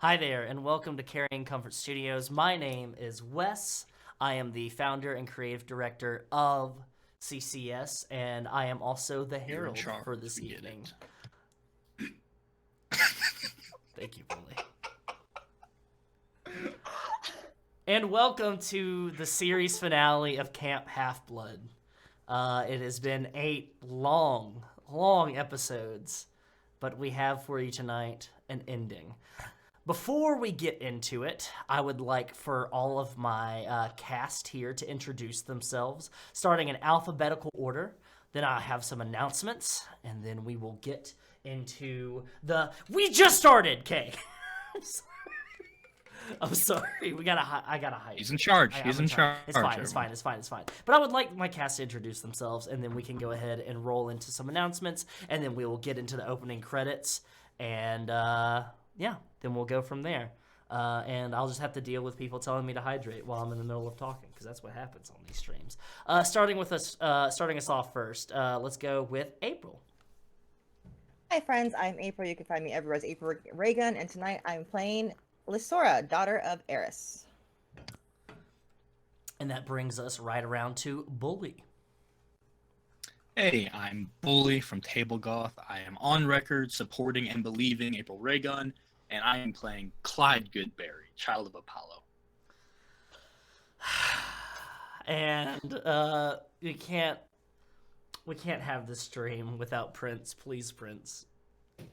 Hi there, and welcome to Carrion Comfort Studios. My name is Wes. I am the founder and creative director of CCS, and I am also the You're in herald charge. for this We get evening. it. Thank you, Billy. And welcome to the series finale of Camp Halfblood. It has been 8 long episodes, but we have for you tonight an ending. Before we get into it, I would like for all of my cast here to introduce themselves, starting in alphabetical order. Then I have some announcements, and then we will get into the "We just started." Okay, I'm sorry. I gotta hype. He's in charge. I'm He's in in charge. charge. It's fine. It's everyone. fine. It's fine. It's fine. But I would like my cast to introduce themselves, and then we can go ahead and roll into some announcements, and then we will get into the opening credits, and yeah, then we'll go from there. And I'll just have to deal with people telling me to hydrate while I'm in the middle of talking, because that's what happens on these streams. Starting us off first. Let's go with April. Hi friends, I'm April. You can find me everywhere as April Reagan, and tonight I'm playing Lysora, daughter of Eris. And that brings us right around to Bully. Hey, I'm Bully from Table Goth. I am on record supporting and believing April Raygun, and I am playing Clyde Goodberry, child of Apollo. And we can't have this stream without Prince. Please, Prince,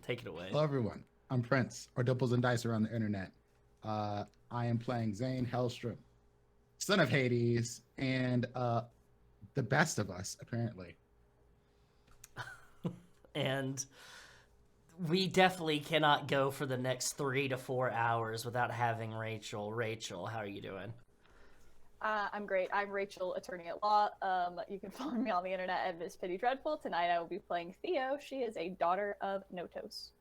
take it away. Hello, everyone. I'm Prince, or Dimples and Dice around the internet. I am playing Zane Hellstrom, son of Hades, and the best of us, apparently. And we definitely cannot go for the next 3 to 4 hours without having Rachel. Rachel, how are you doing? I'm great. I'm Rachel, attorney at law. You can follow me on the internet at Miss Pity Dreadful. Tonight I will be playing Theo. She is a daughter of Notos.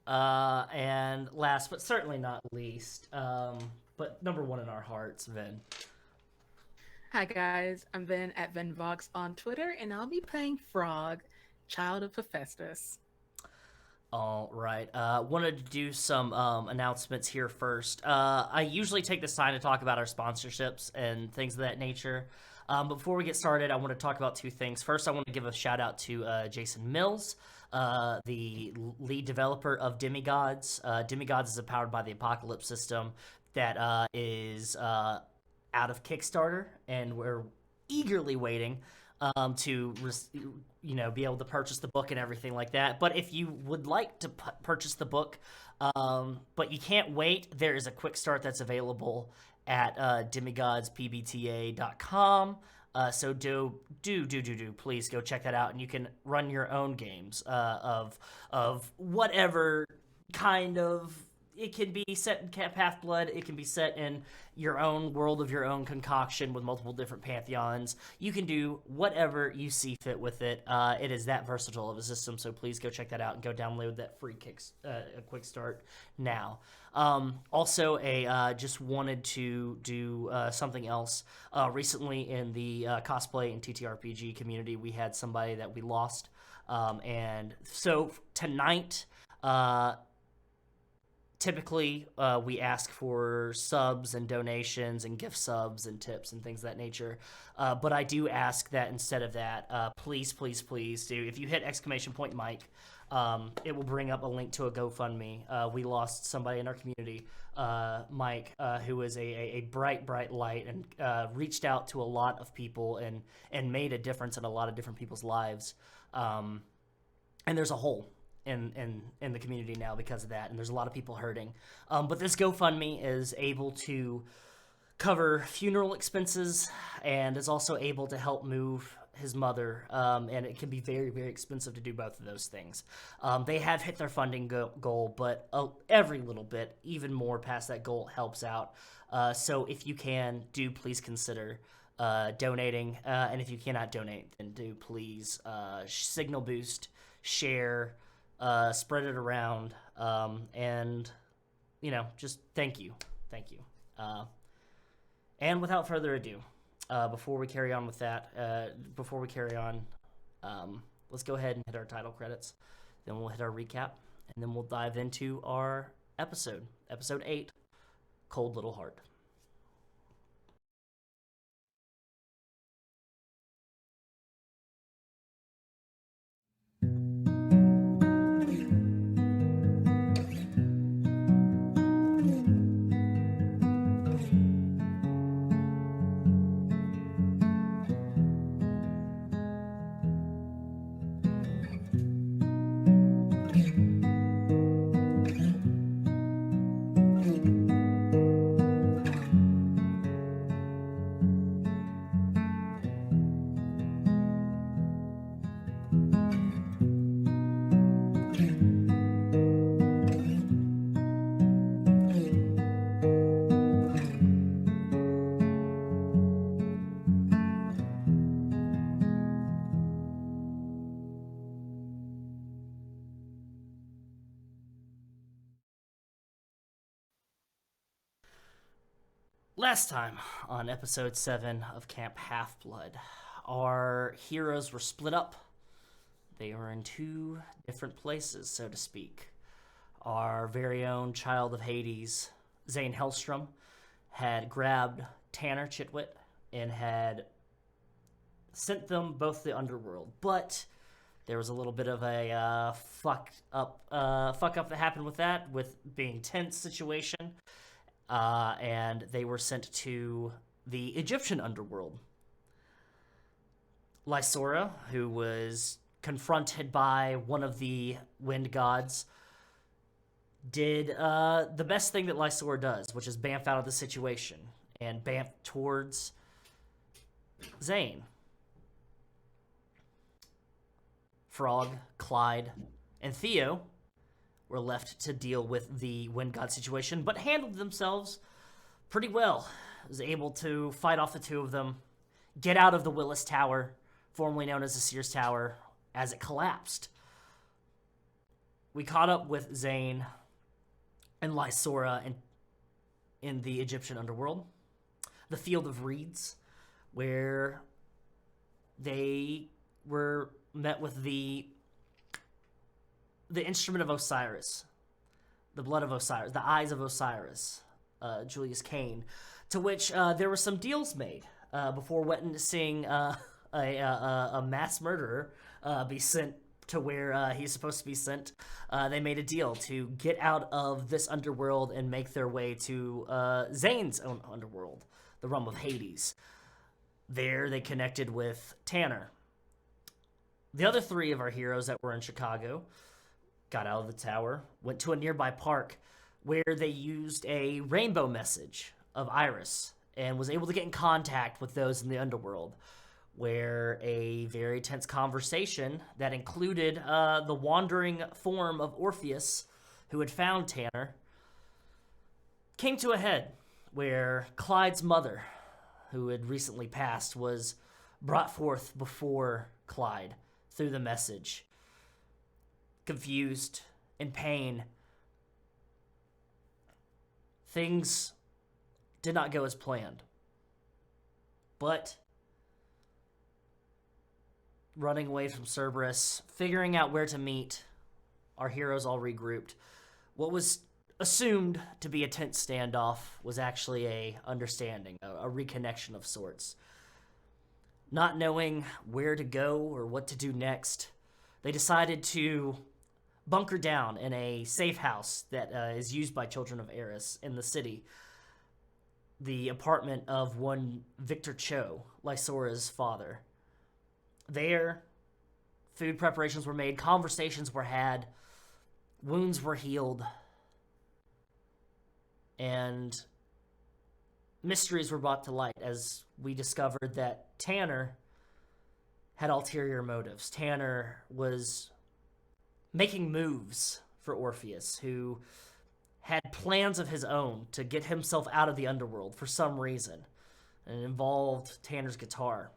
And last but certainly not least, but number one in our hearts, Vin. Hi guys, I'm Vin at VinVox on Twitter, and I'll be playing Frog, child of Hephaestus. All right. Wanted to do some announcements here first. I usually take this time to talk about our sponsorships and things of that nature. Before we get started, I want to talk about two things. First, I want to give a shout out to Jason Mills, the lead developer of Demigods. Demigods is powered by the Apocalypse system that is out of Kickstarter, and we're eagerly waiting to be able to purchase the book and everything like that. But if you would like to purchase the book, but you can't wait, there is a quick start that's available at demigodspbta.com. So do please go check that out, and you can run your own games of whatever kind of. It can be set in Camp Halfblood. It can be set in your own world of your own concoction with multiple different pantheons. You can do whatever you see fit with it. It is that versatile of a system, so please go check that out and go download that free quick start now. Also, just wanted to do something else. Recently in the cosplay and TTRPG community, we had somebody that we lost. And so tonight... Typically, we ask for subs and donations and gift subs and tips and things of that nature. But I do ask that instead of that, please do. If you hit !Mike, it will bring up a link to a GoFundMe. We lost somebody in our community, Mike, who was a bright light and reached out to a lot of people and made a difference in a lot of different people's lives. And there's a hole in the community now because of that, and there's a lot of people hurting. But this GoFundMe is able to cover funeral expenses and is also able to help move his mother, and it can be very, very expensive to do both of those things. They have hit their funding goal, but every little bit, even more past that goal, helps out. So if you can, do please consider donating, and if you cannot donate, then do please signal boost, share, spread it around, and just thank you. And without further ado, before we carry on, let's go ahead and hit our title credits. Then we'll hit our recap, and then we'll dive into our episode, episode 8, Cold Little Heart. Last time on episode 7 of Camp Halfblood, our heroes were split up. They were in 2 different places, so to speak. Our very own child of Hades, Zane Hellstrom, had grabbed Tanner Chitwit and had sent them both to the underworld. But there was a little bit of a fuck up that happened with that, with being tense situation. And they were sent to the Egyptian underworld. Lysora, who was confronted by one of the wind gods, did the best thing that Lysora does, which is bamf out of the situation and bamf towards Zane. Frog, Clyde, and Theo were left to deal with the wind god situation, but handled themselves pretty well. Was able to fight off the 2 of them, get out of the Willis Tower, formerly known as the Sears Tower, as it collapsed. We caught up with Zane and Lysora in the Egyptian underworld, the Field of Reeds, where they were met with the instrument of Osiris, the blood of Osiris, the eyes of Osiris, Julius Cain, to which there were some deals made before witnessing a mass murderer be sent to where he's supposed to be sent. They made a deal to get out of this underworld and make their way to Zane's own underworld, the realm of Hades. There they connected with Tanner. The other 3 of our heroes that were in Chicago got out of the tower, went to a nearby park where they used a rainbow message of Iris and was able to get in contact with those in the underworld, where a very tense conversation that included the wandering form of Orpheus, who had found Tanner, came to a head, where Clyde's mother, who had recently passed, was brought forth before Clyde through the message. Confused, in pain. Things did not go as planned. But running away from Cerberus, figuring out where to meet, our heroes all regrouped. What was assumed to be a tense standoff was actually a understanding, a reconnection of sorts. Not knowing where to go or what to do next, they decided to bunker down in a safe house that is used by children of Eris in the city. The apartment of one Victor Cho, Lysora's father. There, food preparations were made, conversations were had, wounds were healed, and mysteries were brought to light as we discovered that Tanner had ulterior motives. Tanner was making moves for Orpheus, who had plans of his own to get himself out of the underworld for some reason, and it involved Tanner's guitar.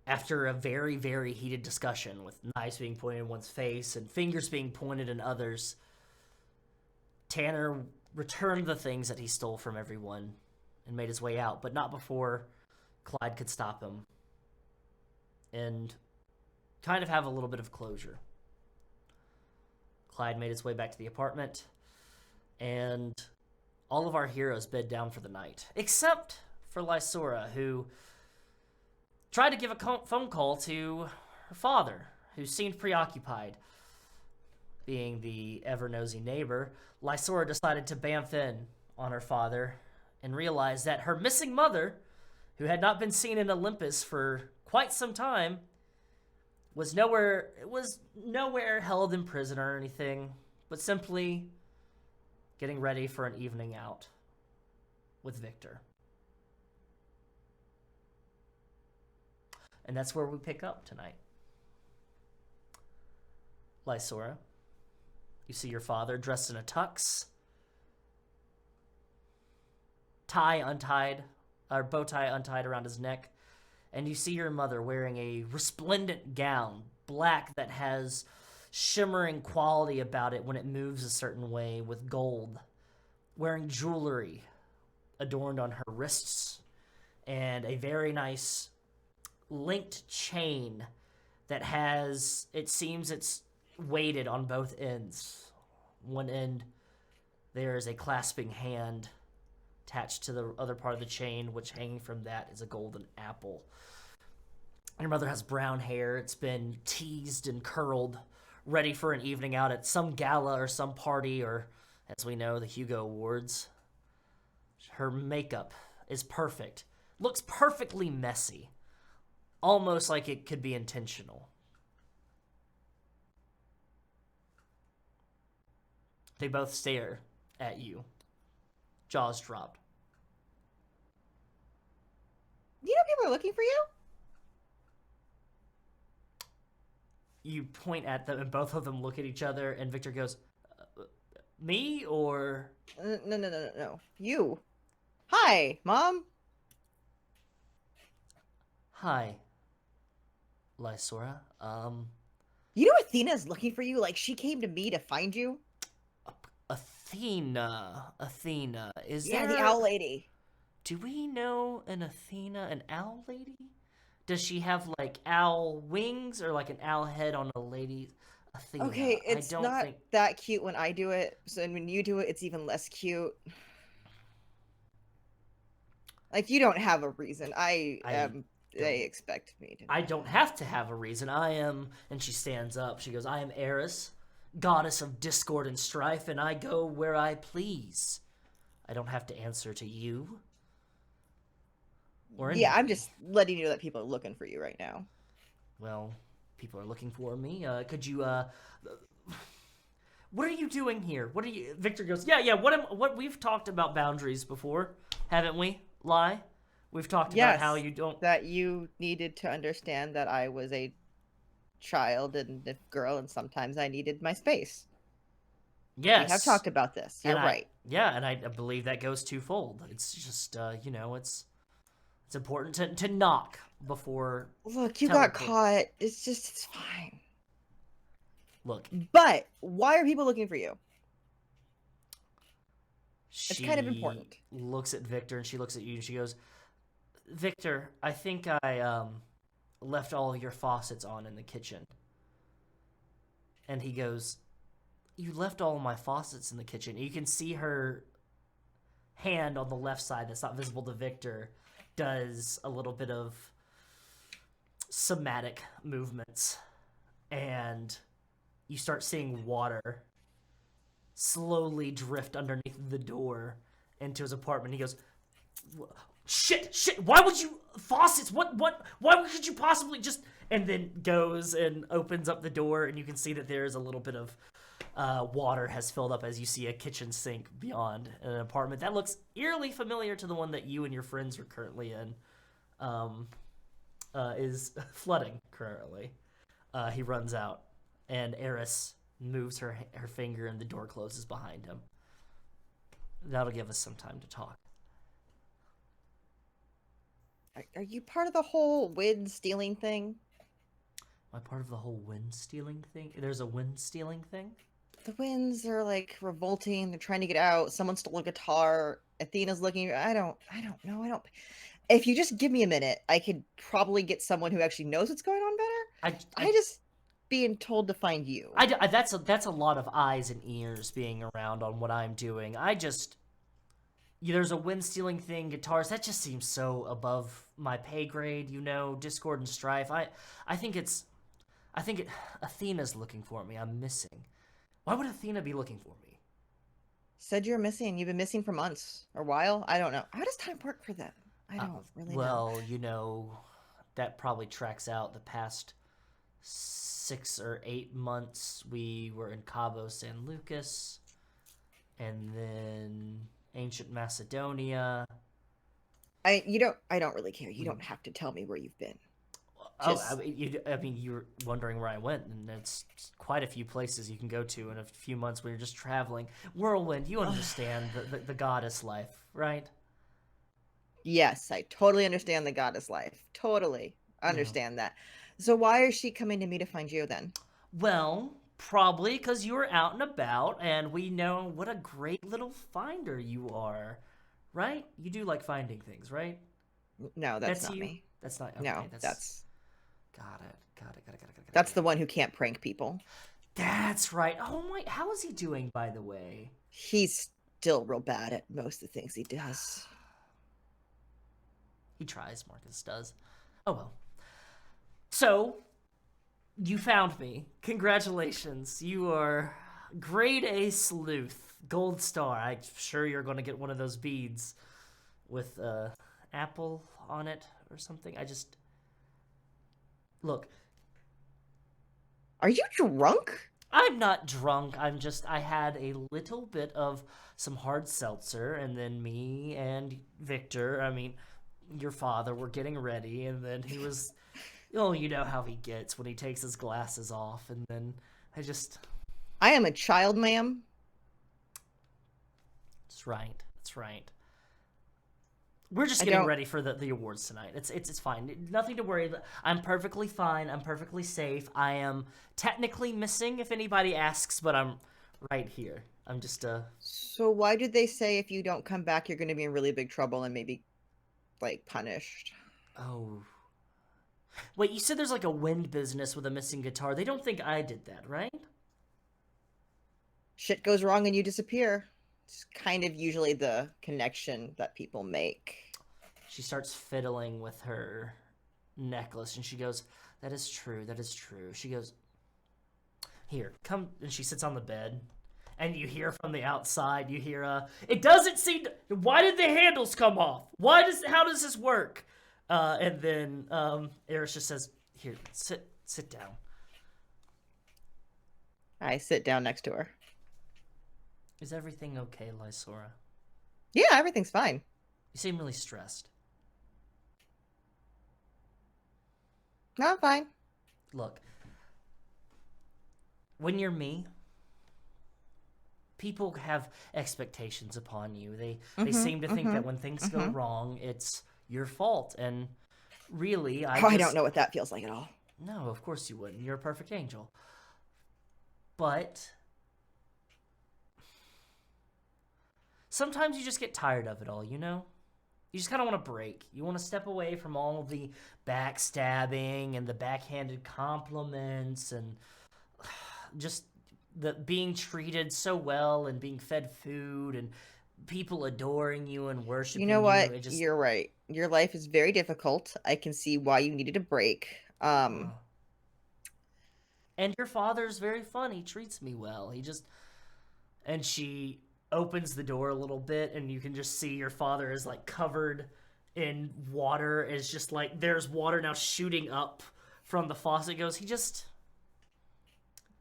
After a very, very heated discussion, with knives being pointed in one's face and fingers being pointed in others, Tanner returned the things that he stole from everyone and made his way out, but not before Clyde could stop him and kind of have a little bit of closure. Clyde made his way back to the apartment, and all of our heroes bed down for the night, except for Lysora, who tried to give a phone call to her father, who seemed preoccupied. Being the ever-nosy neighbor, Lysora decided to bamf in on her father and realized that her missing mother, who had not been seen in Olympus for quite some time, was nowhere held in prison or anything, but simply getting ready for an evening out with Victor. And that's where we pick up tonight. Lysora, you see your father dressed in a tux, bow tie untied around his neck, and you see your mother wearing a resplendent gown, black, that has shimmering quality about it when it moves a certain way, with gold, wearing jewelry adorned on her wrists, and a very nice linked chain that has, it seems it's weighted on both ends. One end, there is a clasping hand attached to the other part of the chain, which hanging from that is a golden apple. Your mother has brown hair. It's been teased and curled, ready for an evening out at some gala or some party, or, as we know, the Hugo Awards. Her makeup is perfect. Looks perfectly messy. Almost like it could be intentional. They both stare at you. Jaws dropped. You know people are looking for you? You point at them, and both of them look at each other, and Victor goes, me, or? No. You. Hi, Mom. Hi, Lysora. You know Athena's looking for you? Like, she came to me to find you? Athena. Is Yeah, there... the owl lady. Do we know an Athena, an owl lady? Does she have, like, owl wings, or, like, an owl head on a lady Athena? Okay, it's I don't not think... that cute when I do it, so when you do it, it's even less cute. Like, you don't have a reason. They expect me to. I don't have to have a reason. I am... And she stands up. She goes, I am Eris, goddess of discord and strife, and I go where I please. I don't have to answer to you. Or Yeah, I'm anybody. just letting you know that people are looking for you right now. Well, people are looking for me. Could you, what are you doing here? What are you... Victor goes, yeah, what we've talked about boundaries before, haven't we? Lie? We've talked about how you don't... That you needed to understand that I was a child and a girl, and sometimes I needed my space. Yes. We have talked about this. You're right. And I believe that goes twofold. It's just, it's important to knock before... Look, you got caught. It's fine. Look. But why are people looking for you? It's kind of important. She looks at Victor, and she looks at you, and she goes, Victor, I think I left all of your faucets on in the kitchen. And he goes, you left all of my faucets in the kitchen. You can see her hand on the left side that's not visible to Victor does a little bit of somatic movements. And you start seeing water slowly drift underneath the door into his apartment. He goes, shit, why would you... Faucets, why could you possibly just... And then goes and opens up the door, and you can see that there is a little bit of water has filled up as you see a kitchen sink beyond an apartment that looks eerily familiar to the one that you and your friends are currently in. Is flooding currently. He runs out, and Eris moves her finger, and the door closes behind him. That'll give us some time to talk. Are you part of the whole wind stealing thing? Am I part of the whole wind stealing thing? There's a wind stealing thing? The winds are like revolting. They're trying to get out. Someone stole a guitar. Athena's looking. I don't know. If you just give me a minute, I could probably get someone who actually knows what's going on better. being told to find you. That's a lot of eyes and ears being around on what I'm doing. There's a wind stealing thing, guitars. That just seems so above my pay grade. Discord and strife. I think Athena's looking for me. I'm missing. Why would Athena be looking for me? Said you're missing. You've been missing for months or a while. I don't know. How does time work for them? I don't really know. Well, that probably tracks out the past 6 or 8 months. We were in Cabo San Lucas, and then ancient Macedonia. I don't really care. You don't have to tell me where you've been. You're wondering where I went, and it's quite a few places you can go to in a few months when you're just traveling. Whirlwind, you understand the goddess life, right? Yes, I totally understand the goddess life. Totally understand that. So why is she coming to me to find you then? Well, probably because you were out and about, and we know what a great little finder you are, right? You do like finding things, right? No, that's not you? me. That's not. Okay, No, that's. Got it. That's the one who can't prank people. That's right. Oh my! How is he doing, by the way? He's still real bad at most of the things he does. He tries. Marcus does. Oh well. So, you found me. Congratulations. You are grade A sleuth, gold star. I'm sure you're going to get one of those beads with apple on it or something. Look. Are you drunk? I'm not drunk. I had a little bit of some hard seltzer, and then me and Victor, your father, were getting ready, and then he was, you know how he gets when he takes his glasses off, and then I am a child, ma'am. That's right. We're just getting ready for the awards tonight. It's fine. Nothing to worry about. I'm perfectly fine. I'm perfectly safe. I am technically missing if anybody asks, but I'm right here. I'm just So why did they say if you don't come back, you're going to be in really big trouble and maybe, punished? Oh. Wait, you said there's a wind business with a missing guitar. They don't think I did that, right? Shit goes wrong and you disappear. It's kind of usually the connection that people make. She starts fiddling with her necklace, and she goes, that is true. She goes, here, come, and she sits on the bed, and you hear from the outside, it doesn't seem why did the handles come off? How does this work? And then Eris just says, here, sit down. I sit down next to her. Is everything okay, Lysora? Yeah, everything's fine. You seem really stressed. No, I'm fine. Look, when you're me, people have expectations upon you. They seem to think that when things go wrong, it's your fault. And really, I don't know what that feels like at all. No, of course you wouldn't. You're a perfect angel. But sometimes you just get tired of it all, You just kind of want to break. You want to step away from all the backstabbing and the backhanded compliments and just the being treated so well and being fed food and people adoring you and worshiping you. You know what? You're right. Your life is very difficult. I can see why you needed a break. And your father's very fun. He treats me well. And she opens the door a little bit, and you can just see your father is covered in water. It's just there's water now shooting up from the faucet. He just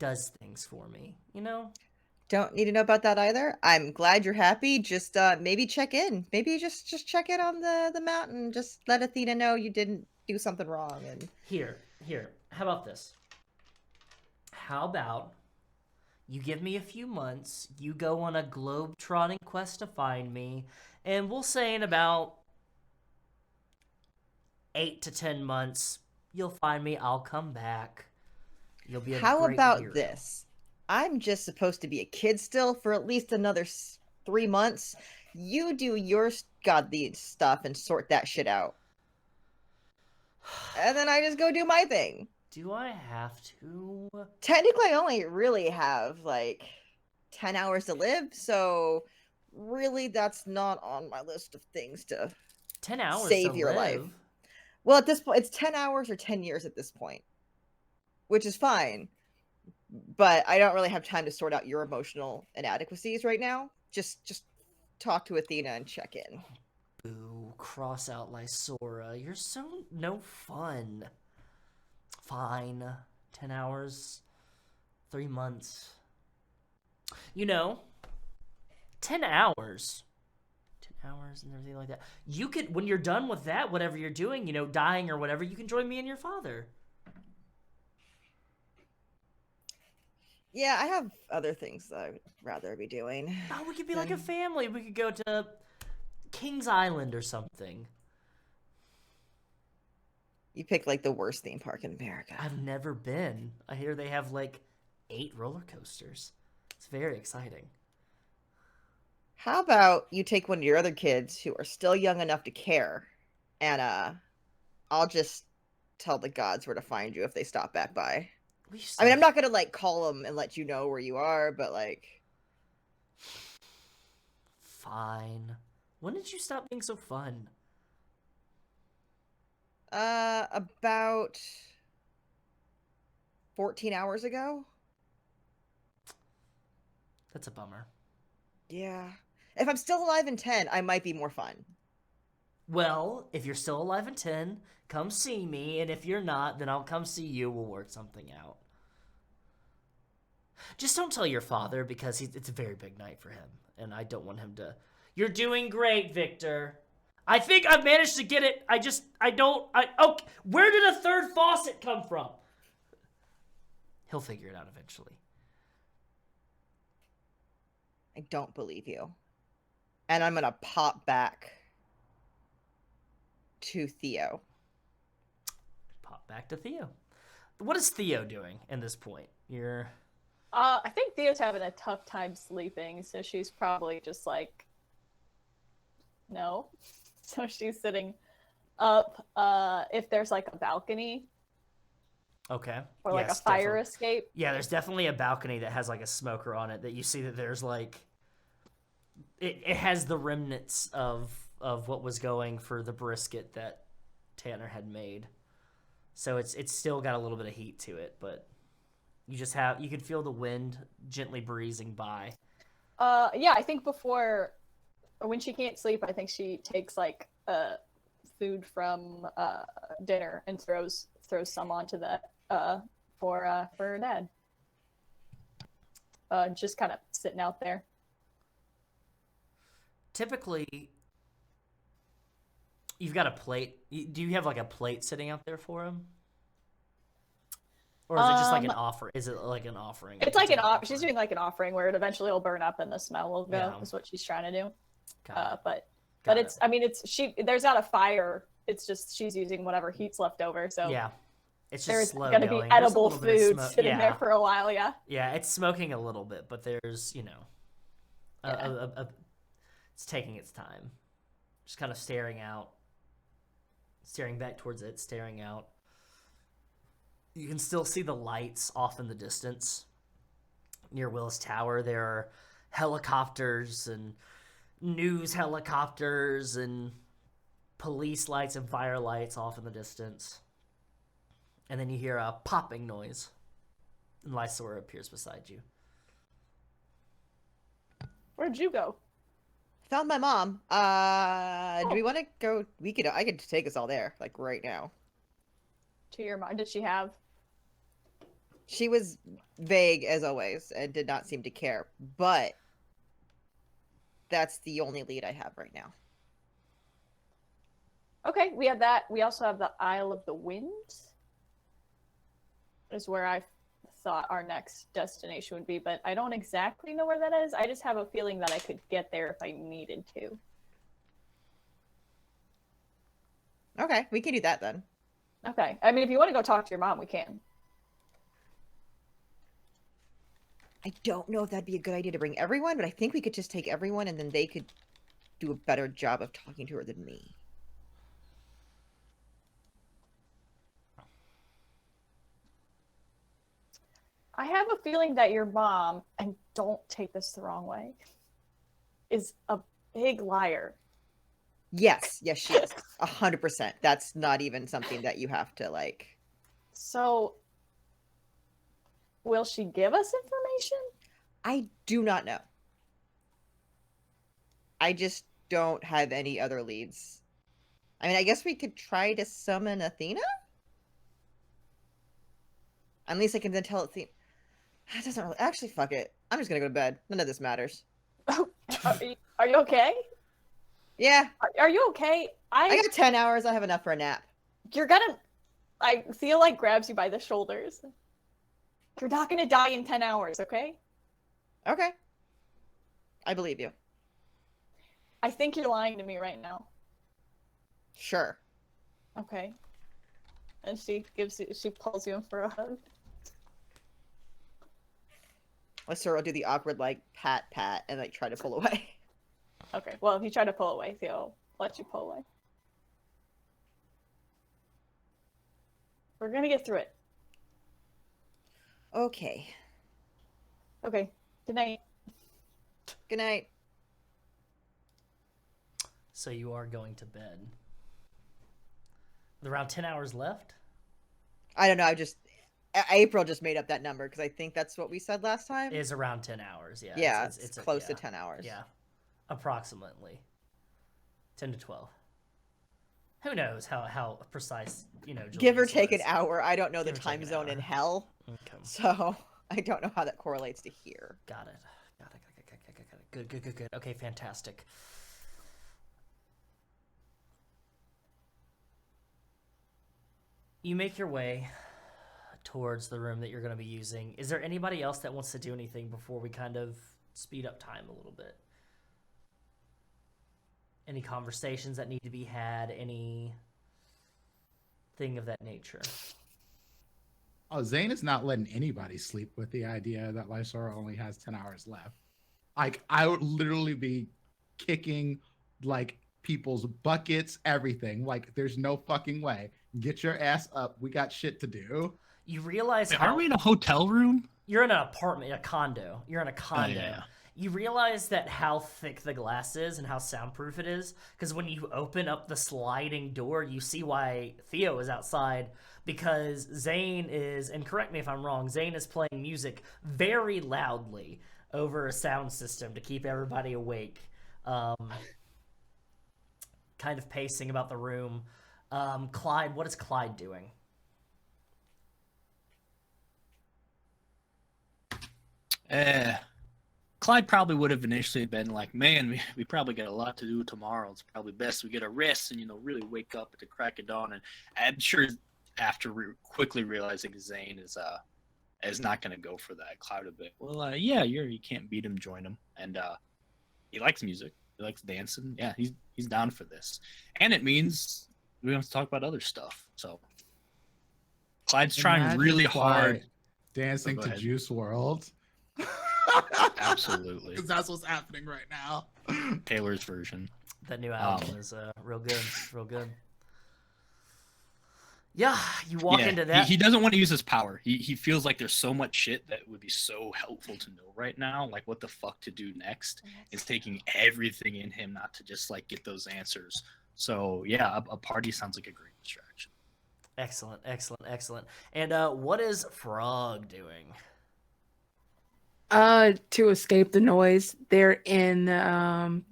does things for me, Don't need to know about that either. I'm glad you're happy. Just maybe check in. Maybe just check in on the mountain. Just let Athena know you didn't do something wrong. And here. How about this? How about you give me a few months, you go on a globe-trotting quest to find me, and we'll say in about 8 to 10 months, you'll find me, I'll come back. You'll be a How great about hero. this? I'm just supposed to be a kid still for at least another 3 months. You do your godly stuff and sort that shit out. And then I just go do my thing. Do I have to? Technically, I only really have like 10 hours to live, so really that's not on my list of things to 10 hours save to your live. life. Well, at this point, it's 10 hours or 10 years at this point, which is fine. But I don't really have time to sort out your emotional inadequacies right now. Just talk to Athena and check in. Boo, cross out Lysora. You're so no fun. Fine. 10 hours. 3 months. 10 hours. 10 hours and everything like that. You could, when you're done with that, whatever you're doing, dying or whatever, you can join me and your father. Yeah, I have other things that I would rather be doing. Oh, we could be like a family. We could go to King's Island or something. You pick like the worst theme park in America. I've never been. I hear they have like 8 roller coasters. It's very exciting. How about you take one of your other kids who are still young enough to care, and I'll just tell the gods where to find you if they stop back by. I mean, I'm not gonna like call them and let you know where you are, but like, fine. When did you stop being so fun? about 14 hours ago. That's a bummer. Yeah. If I'm still alive in 10, I might be more fun. Well, if you're still alive in 10, come see me, and if you're not, then I'll come see you. We'll work something out. Just don't tell your father, because it's a very big night for him, and I don't want him to... You're doing great, Victor. I think I've managed to get it. Okay, where did a third faucet come from? He'll figure it out eventually. I don't believe you. And I'm gonna pop back to Theo. Pop back to Theo. What is Theo doing in this point? I think Theo's having a tough time sleeping, so she's probably just like, no. So she's sitting up. If there's like a balcony. Okay. Or like a fire escape. Yeah, there's definitely a balcony that has like a smoker on it that you see that there's like... It has the remnants of what was going for the brisket that Tanner had made. So it's still got a little bit of heat to it, but you can feel the wind gently breezing by. Yeah, I think when she can't sleep, I think she takes like food from dinner and throws some onto that for her dad. Just kind of sitting out there. Typically, you've got a plate. Do you have like a plate sitting out there for him? Or is it just like an offer? Is it like an offering? It's like an offering. She's doing like an offering where it eventually will burn up and the smell will go. Yeah. Is what she's trying to do. Got But it. I mean, there's not a fire. It's just she's using whatever heat's left over. So yeah, it's just there's slow gonna going. be There's a edible little bit of food smoke. sitting there for a while. Yeah. Yeah, it's smoking a little bit, but there's it's taking its time. Just kind of staring back towards it, staring out. You can still see the lights off in the distance. Near Willis Tower, there are helicopters and news helicopters and police lights and fire lights off in the distance. And then you hear a popping noise. And Lysora appears beside you. Where'd you go? Found my mom. Do we want to go? I could take us all there, like right now. To your mom? Did she have? She was vague as always and did not seem to care, but that's the only lead I have right now. Okay, we have that. We also have the Isle of the Wind. Is where I thought our next destination would be, but I don't exactly know where that is. I just have a feeling that I could get there if I needed to. Okay, we can do that then. Okay. I mean, if you want to go talk to your mom, we can. I don't know if that'd be a good idea to bring everyone, but I think we could just take everyone and then they could do a better job of talking to her than me. I have a feeling that your mom, and don't take this the wrong way, is a big liar. Yes, she is. 100%. That's not even something that you have to like. So, will she give us information? I do not know. I just don't have any other leads. I mean, I guess we could try to summon Athena? At least I can then tell Athena. That doesn't really. Actually, fuck it. I'm just gonna go to bed. None of this matters. Are you okay? Yeah. Are you okay? I got 10 hours. I have enough for a nap. You're gonna. Theo like grabs you by the shoulders. You're not gonna die in 10 hours, okay? Okay. I believe you. I think you're lying to me right now. Sure. Okay. And she pulls you in for a hug. Lester will do the awkward like pat, and like try to pull away. Okay. Well, if you try to pull away, Theo let you pull away. We're gonna get through it. Okay. Okay. Good night. Good night. So you are going to bed. With around 10 hours left? I don't know. April just made up that number because I think that's what we said last time. It is around 10 hours, yeah. Yeah, it's close to 10 hours. Yeah, approximately 10 to 12. Who knows how precise, Give or Julius take an was. hour. I don't know the Give or take time an zone in hour. hell, Okay. so I don't know how that correlates to here. Got it. Good. Okay, fantastic. You make your way towards the room that you're going to be using. Is there anybody else that wants to do anything before we kind of speed up time a little bit? Any conversations that need to be had? Any thing of that nature? Oh, Zane is not letting anybody sleep with the idea that Lysora only has 10 hours left. Like, I would literally be kicking, like, people's buckets, everything. Like, there's no fucking way. Get your ass up. We got shit to do. You realize Wait, how... are we in a hotel room? You're in an apartment, a condo. You're in a condo. yeah. You realize that how thick the glass is and how soundproof it is? Because when you open up the sliding door, you see why Theo is outside. Because Zane is, and correct me if I'm wrong, Zane is playing music very loudly over a sound system to keep everybody awake. Kind of pacing about the room. Clyde, what is Clyde doing? Clyde probably would have initially been like, man, we probably got a lot to do tomorrow. It's probably best we get a rest and, really wake up at the crack of dawn. And I'm sure after quickly realizing Zane is not going to go for that, Clyde would be, well, yeah, you can't beat him, join him. And he likes music. He likes dancing. Yeah, he's down for this. And it means we don't have to talk about other stuff. So Clyde's trying Imagine really Clyde hard. dancing Go to ahead. Juice WRLD. Absolutely. Because that's what's happening right now. Taylor's version. That new album is real good. Yeah, you walk into that. He doesn't want to use his power. He feels like there's so much shit that would be so helpful to know right now. Like what the fuck to do next. It's taking everything in him not to just like get those answers. So yeah, a party sounds like a great distraction. Excellent. And what is Frog doing? To escape the noise, they're in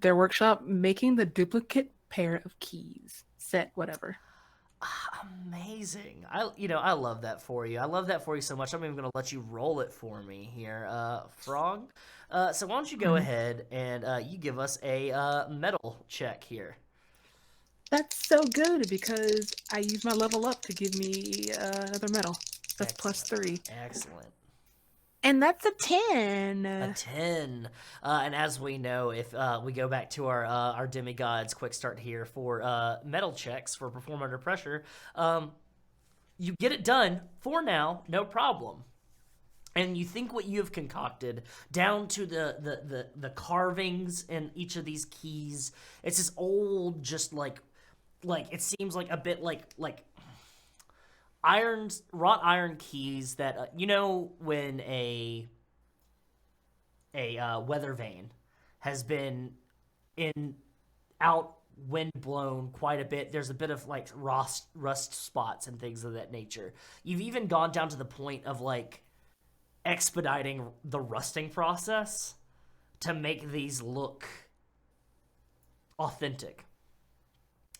their workshop making the duplicate pair of keys. Set whatever. Amazing. I love that for you. I love that for you so much. I'm even going to let you roll it for me here, Frog. So why don't you go ahead and you give us a metal check here. That's so good because I use my level up to give me another medal. That's Excellent. +3. Excellent. And that's a 10. A 10. And as we know, if we go back to our Demigods quick start here for metal checks for perform under pressure, you get it done for now, no problem. And you think what you have concocted down to the carvings in each of these keys. It's this old, just like it seems like a bit like wrought iron keys that you know when a weather vane has been in out wind blown quite a bit. There's a bit of like rust spots and things of that nature. You've even gone down to the point of like expediting the rusting process to make these look authentic.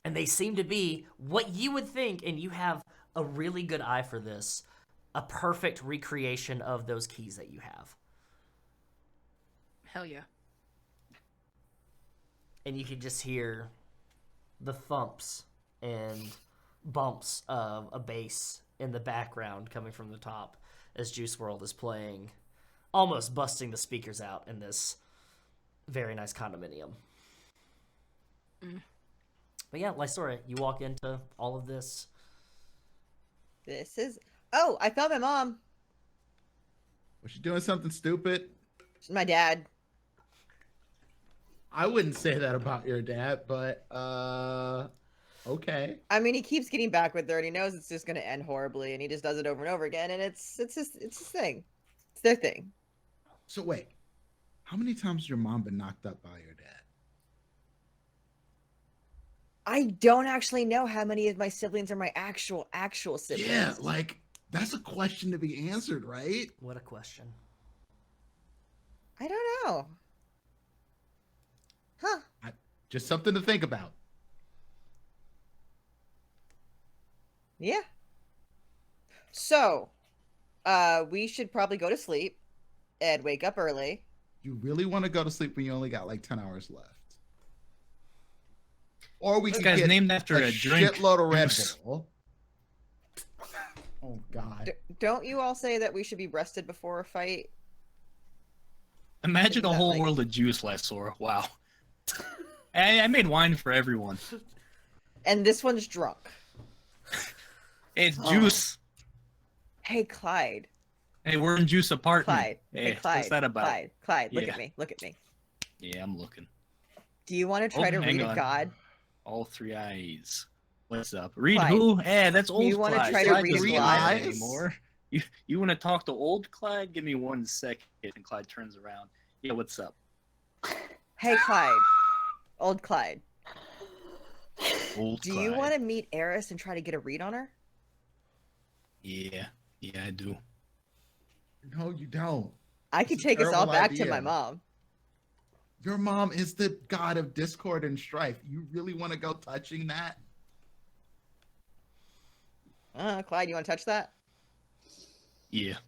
And they seem to be what you would think, and you have a really good eye for this, a perfect recreation of those keys that you have. Hell yeah. And you can just hear the thumps and bumps of a bass in the background coming from the top as Juice World is playing, almost busting the speakers out in this very nice condominium. But yeah, Lysora, you walk into all of this. This is. Oh, I found my mom. Was she doing something stupid? She's my dad. I wouldn't say that about your dad, but okay. I mean, he keeps getting back with her, and he knows it's just going to end horribly, and he just does it over and over again, and it's his thing. It's their thing. So wait, how many times has your mom been knocked up by your dad? I don't actually know how many of my siblings are my actual siblings. Yeah, like that's a question to be answered, right? What a question. I don't know. Huh. Just something to think about. Yeah. So, we should probably go to sleep and wake up early. You really want to go to sleep when you only got like 10 hours left? Or we This could guy's get named after a drink. shitload of Red Juice. Bull. Oh God. Don't you all say that we should be rested before a fight? Imagine a Isn't that whole like- world of juice, Lysora. Wow. I made wine for everyone. And this one's drunk. It's Oh. juice. Hey, Clyde. Hey, we're in juice apartment. Clyde. Hey, Clyde. what's that about? Clyde, look Yeah. at me. Look at me. Yeah, I'm looking. Do you want to try to hang read a on. god? All three eyes. What's up? Read Clyde. who? Eh, that's old you wanna Clyde. try to Clyde read doesn't his get mad eyes? anymore. You want to talk to old Clyde? Give me 1 second. And Clyde turns around. Yeah, what's up? Hey, Clyde. Old Clyde. Old Do Clyde. you want to meet Eris and try to get a read on her? Yeah, I do. No, you don't. I could It's a take us all terrible back to idea. my mom. Your mom is the god of discord and strife. You really want to go touching that? Clyde, you want to touch that? Yeah.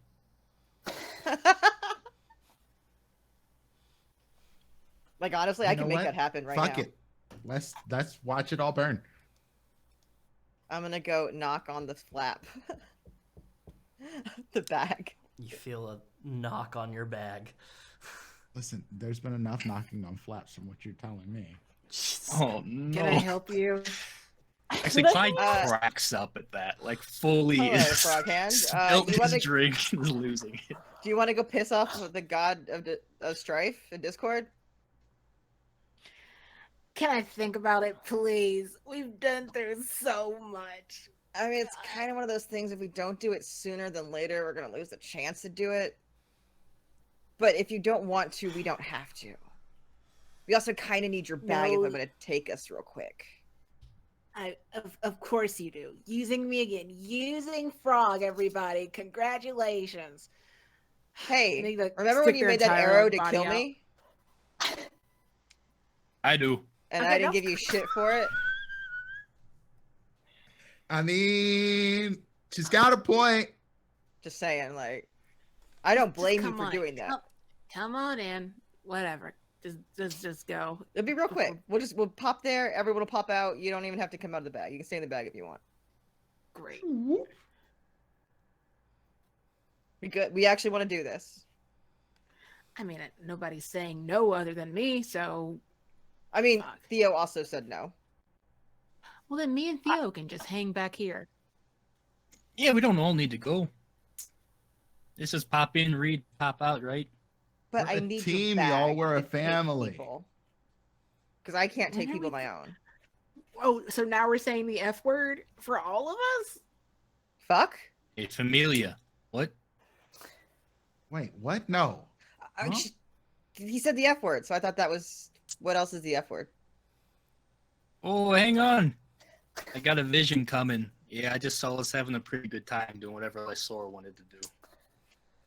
Like, honestly, You I can know make what? that happen right Fuck now. it. Let's watch it all burn. I'm gonna go knock on the flap. The bag. You feel a knock on your bag. Listen, there's been enough knocking on flaps from what you're telling me. Oh no. Can I help you? Actually, Clyde Uh, cracks up at that. Like fully Hello, is Froghand. spilled You his wanna- drink and is losing it. Do you want to go piss off the god of strife and discord? Can I think about it, please? We've done through so much. I mean, it's kind of one of those things. If we don't do it sooner than later, we're gonna lose the chance to do it. But if you don't want to, we don't have to. We also kind of need your bag if No. I'm gonna take us real quick. Of course you do. Using me again. Using Frog, everybody. Congratulations. You Hey, need to remember when stick you their made that entire arrow to body kill out. me? I do. And Okay, I didn't no. give you shit for it? I mean, she's got a point. Just saying, like, I don't blame you come for on doing that. Come on in. Whatever. Just go. It'll be real quick. We'll pop there. Everyone will pop out. You don't even have to come out of the bag. You can stay in the bag if you want. Great. We good. We actually want to do this. I mean, nobody's saying no other than me, so I mean, Fuck. Theo also said no. well then me and Theo can just hang back here. Yeah, we don't all need to go. This is pop in, read, pop out, right? But We're I a need team, your y'all. bag We're a to take family. people. Because I can't take When are people we- on my own. Oh, so now we're saying the F word for all of us? Fuck? Hey, Familia. What? Wait, what? No. Huh? He said the F word, so I thought that was. What else is the F word? Oh, hang on. I got a vision coming. Yeah, I just saw us having a pretty good time doing whatever Lysora wanted to do.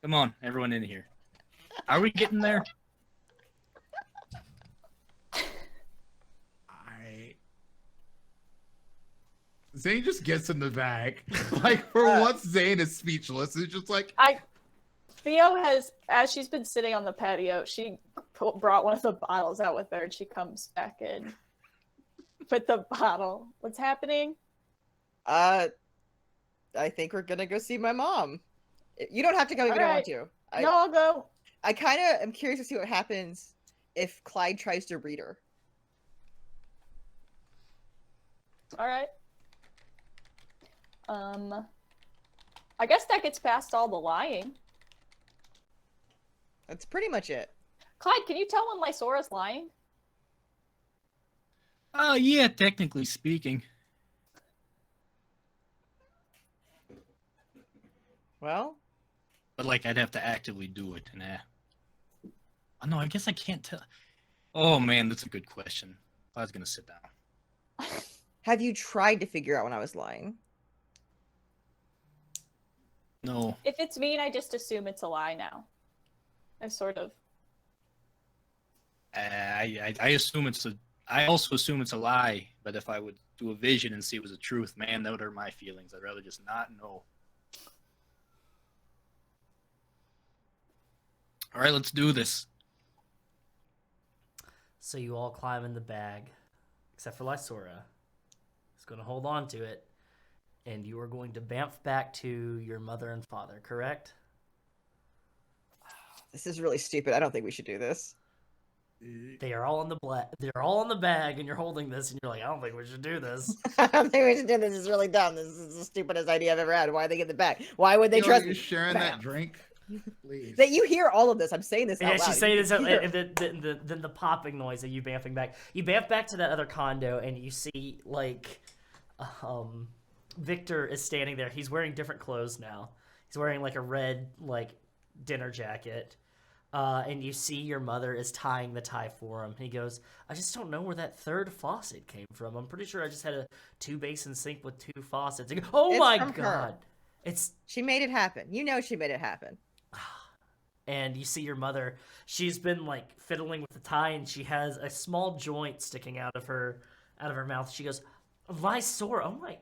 Come on, everyone in here. Are we getting there? Zane just gets in the bag. Like, for once, Zane is speechless. It's just like... Theo has, as she's been sitting on the patio, she brought one of the bottles out with her, and she comes back in with the bottle. What's happening? I think we're gonna go see my mom. You don't have to go if you don't want to. No, I'll go. I kind of am curious to see what happens if Clyde tries to read her. All right. I guess that gets past all the lying. That's pretty much it. Clyde, can you tell when Lysora's lying? Oh, yeah, technically speaking. Well, But, like, I'd have to actively do it. Oh, no, I guess I can't tell. Oh, man, that's a good question. I was going to sit down. have you tried to figure out when I was lying? No. If it's mean, I just assume it's a lie now. I sort of. I assume it's a... I also assume it's a lie, but if I would do a vision and see it was the truth, man, that would hurt my feelings. I'd rather just not know. All right, let's do this. So you all climb in the bag, except for Lysora. He's going to hold on to it, and you are going to bamf back to your mother and father, correct? This is really stupid. I don't think we should do this. They are all in the They're all in the bag, and you're holding this, and you're like, I don't think we should do this. I don't think we should do this. This is really dumb. This is the stupidest idea I've ever had. Why are they get the bag? Why would they Yo, trust you me? sharing that Bam. drink? Please. That you hear all of this. I'm saying this out Yeah, loud. she's saying You this, hear- and then the popping noise of you bamfing back. You bamf back to that other condo, and you see, like, Victor is standing there. He's wearing different clothes now. He's wearing, like, a red, like, dinner jacket. And you see your mother is tying the tie for him. He goes, I just don't know where that third faucet came from. I'm pretty sure I just had a 2-basin sink with 2 faucets. He goes, oh It's my from her. God. It's... She made it happen. You know she made it happen. And you see your mother, she's been like fiddling with the tie, and she has a small joint sticking out of her mouth. She goes, Lysora, oh my,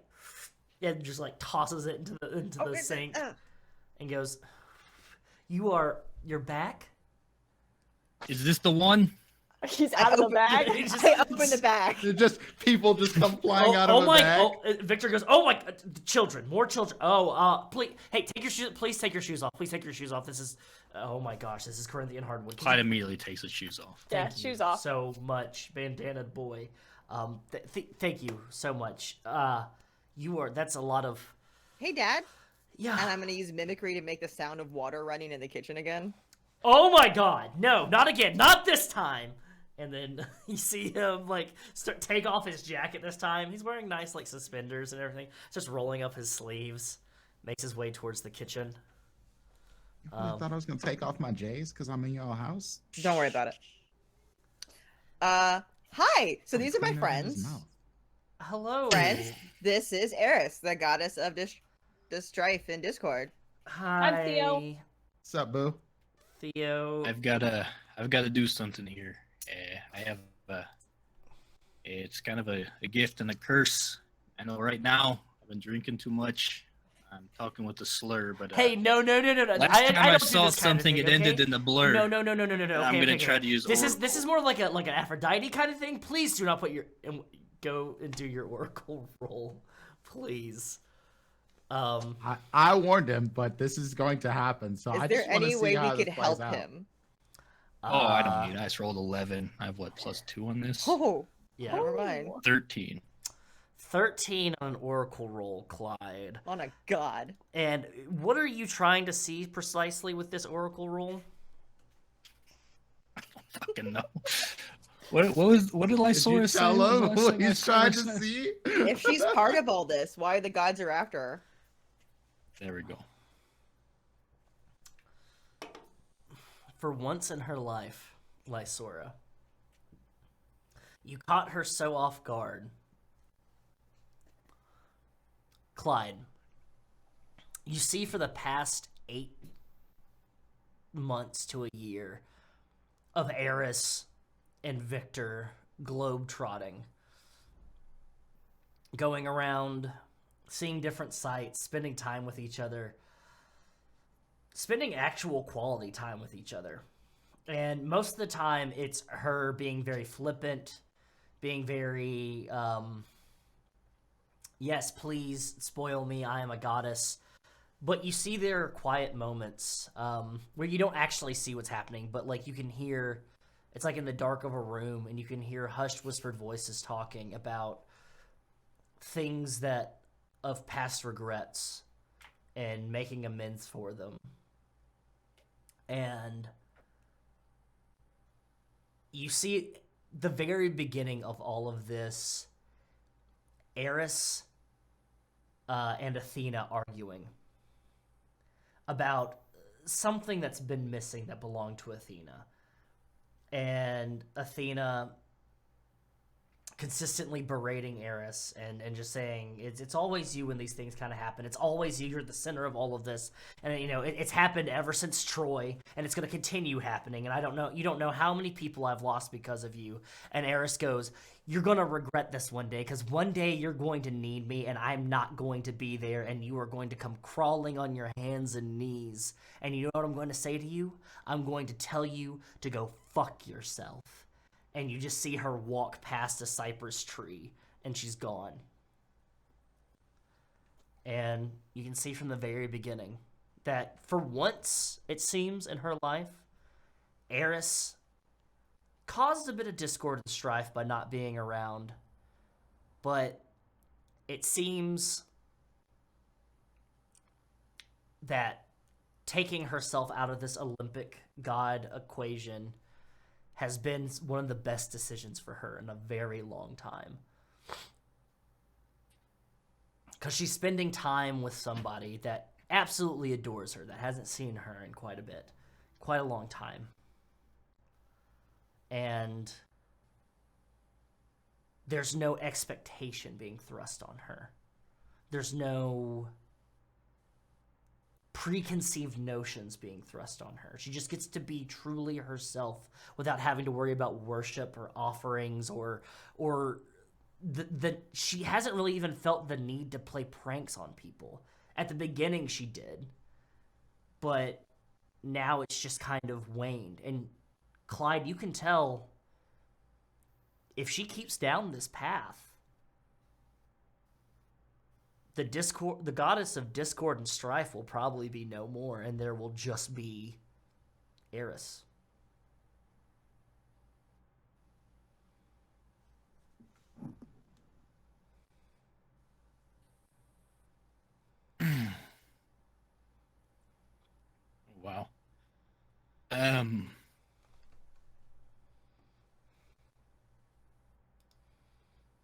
and just like tosses it into the sink and goes, you're back? Is this the one? He's out of the bag. I open the bag. Just people just come flying out of the bag. Victor goes, oh my, children, more children. Please, hey, take your shoes. Please take your shoes off. Please take your shoes off. This is, oh my gosh, this is Corinthian hardwood. Clyde immediately takes his shoes off. Yeah, Thank you shoes off. so much, bandana boy. Thank you so much. That's a lot of. Hey, Dad. Yeah. And I'm going to use mimicry to make the sound of water running in the kitchen again. Oh my God! No, not again! Not this time! And then you see him like take off his jacket this time. He's wearing nice like suspenders and everything. Just rolling up his sleeves. Makes his way towards the kitchen. I thought I was gonna take off my J's because I'm in your house. Don't worry about it. Hi. So these are my friends. Hello. Friends, this is Eris, the goddess of strife in Discord. Hi. I'm Theo. What's up, boo? Theo. I've got to do something here. I have it's kind of a gift and a curse. I know right now I've been drinking too much. I'm talking with a slur, but Hey, no. last time I don't do saw this kind of something, thing, it ended okay? in a blur. No. I'm Okay, gonna try to use. This is more like an Aphrodite kind of thing. Please do not put go and do your oracle roll, please. I warned him, but this is going to happen. So Is I there just want to any see way how we this could plays help out. him? Oh, I don't need. I just rolled 11. I have what, +2 on this? Oh, Yeah. never mind. 13. 13 on an oracle roll, Clyde. On a god. And what are you trying to see precisely with this oracle roll? I don't fucking know. What did Lysora say? Tell What him was the what last thing he's trying to Lysora said? see. If she's part of all this, why the gods are after her? There we go. For once in her life, Lysora, you caught her so off guard. Clyde, you see for the past 8 months to a year of Eris and Victor globe-trotting, going around, seeing different sights, spending time with each other, spending actual quality time with each other. And most of the time, it's her being very flippant, being very, yes, please spoil me, I am a goddess. But you see there are quiet moments where you don't actually see what's happening, but like you can hear, it's like in the dark of a room, and you can hear hushed, whispered voices talking about things that of past regrets and making amends for them. And you see the very beginning of all of this, Eris and Athena arguing about something that's been missing that belonged to Athena. And Athena consistently berating Eris and just saying, it's always you when these things kind of happen. It's always you. You're the center of all of this. And, you know, it's happened ever since Troy, and it's going to continue happening. And I don't know, you don't know how many people I've lost because of you. And Eris goes, you're going to regret this one day, because one day you're going to need me, and I'm not going to be there, and you are going to come crawling on your hands and knees. And you know what I'm going to say to you? I'm going to tell you to go fuck yourself. And you just see her walk past a cypress tree, and she's gone. And you can see from the very beginning that for once, it seems, in her life, Eris caused a bit of discord and strife by not being around. But it seems that taking herself out of this Olympic god equation has been one of the best decisions for her in a very long time. Because she's spending time with somebody that absolutely adores her, that hasn't seen her in quite a long time. And there's no expectation being thrust on her. There's no preconceived notions being thrust on her. She just gets to be truly herself without having to worry about worship or offerings or she hasn't really even felt the need to play pranks on people. At the beginning she did, but now it's just kind of waned. And Clyde, you can tell if she keeps down this path, the goddess of discord and strife will probably be no more, and there will just be Eris. Wow. I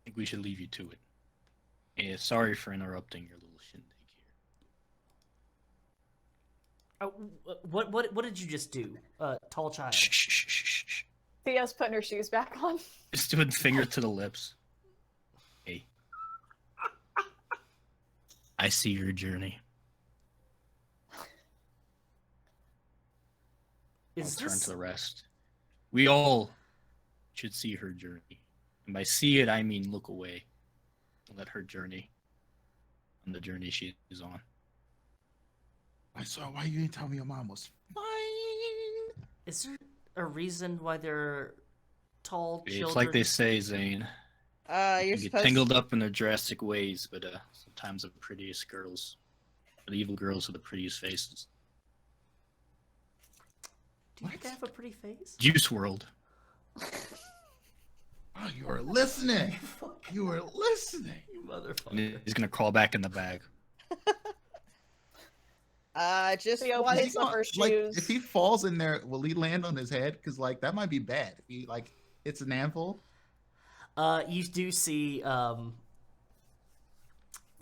think we should leave you to it. Yeah, sorry for interrupting your little shindig here. What did you just do, tall child? Shh, shh, shh, shh, shh. Theo's putting her shoes back on. Just doing finger to the lips. Hey. I see your journey. I'll turn to the rest. We all should see her journey. And by see it, I mean look away. Let her journey on the journey she is on. I saw why you didn't tell me your mom was fine. Is there a reason why they're tall children? It's like they say, Zane. You're You get supposed tangled up in their drastic ways, but sometimes the prettiest girls, the evil girls with the prettiest faces. Do you think I have a pretty face? Juice World. Oh, you were listening. You were listening. You motherfucker. And he's gonna crawl back in the bag. just Theo one. picks up her Like, shoes. if he falls in there, will he land on his head? Because like that might be bad. If he like hits an anvil. You do see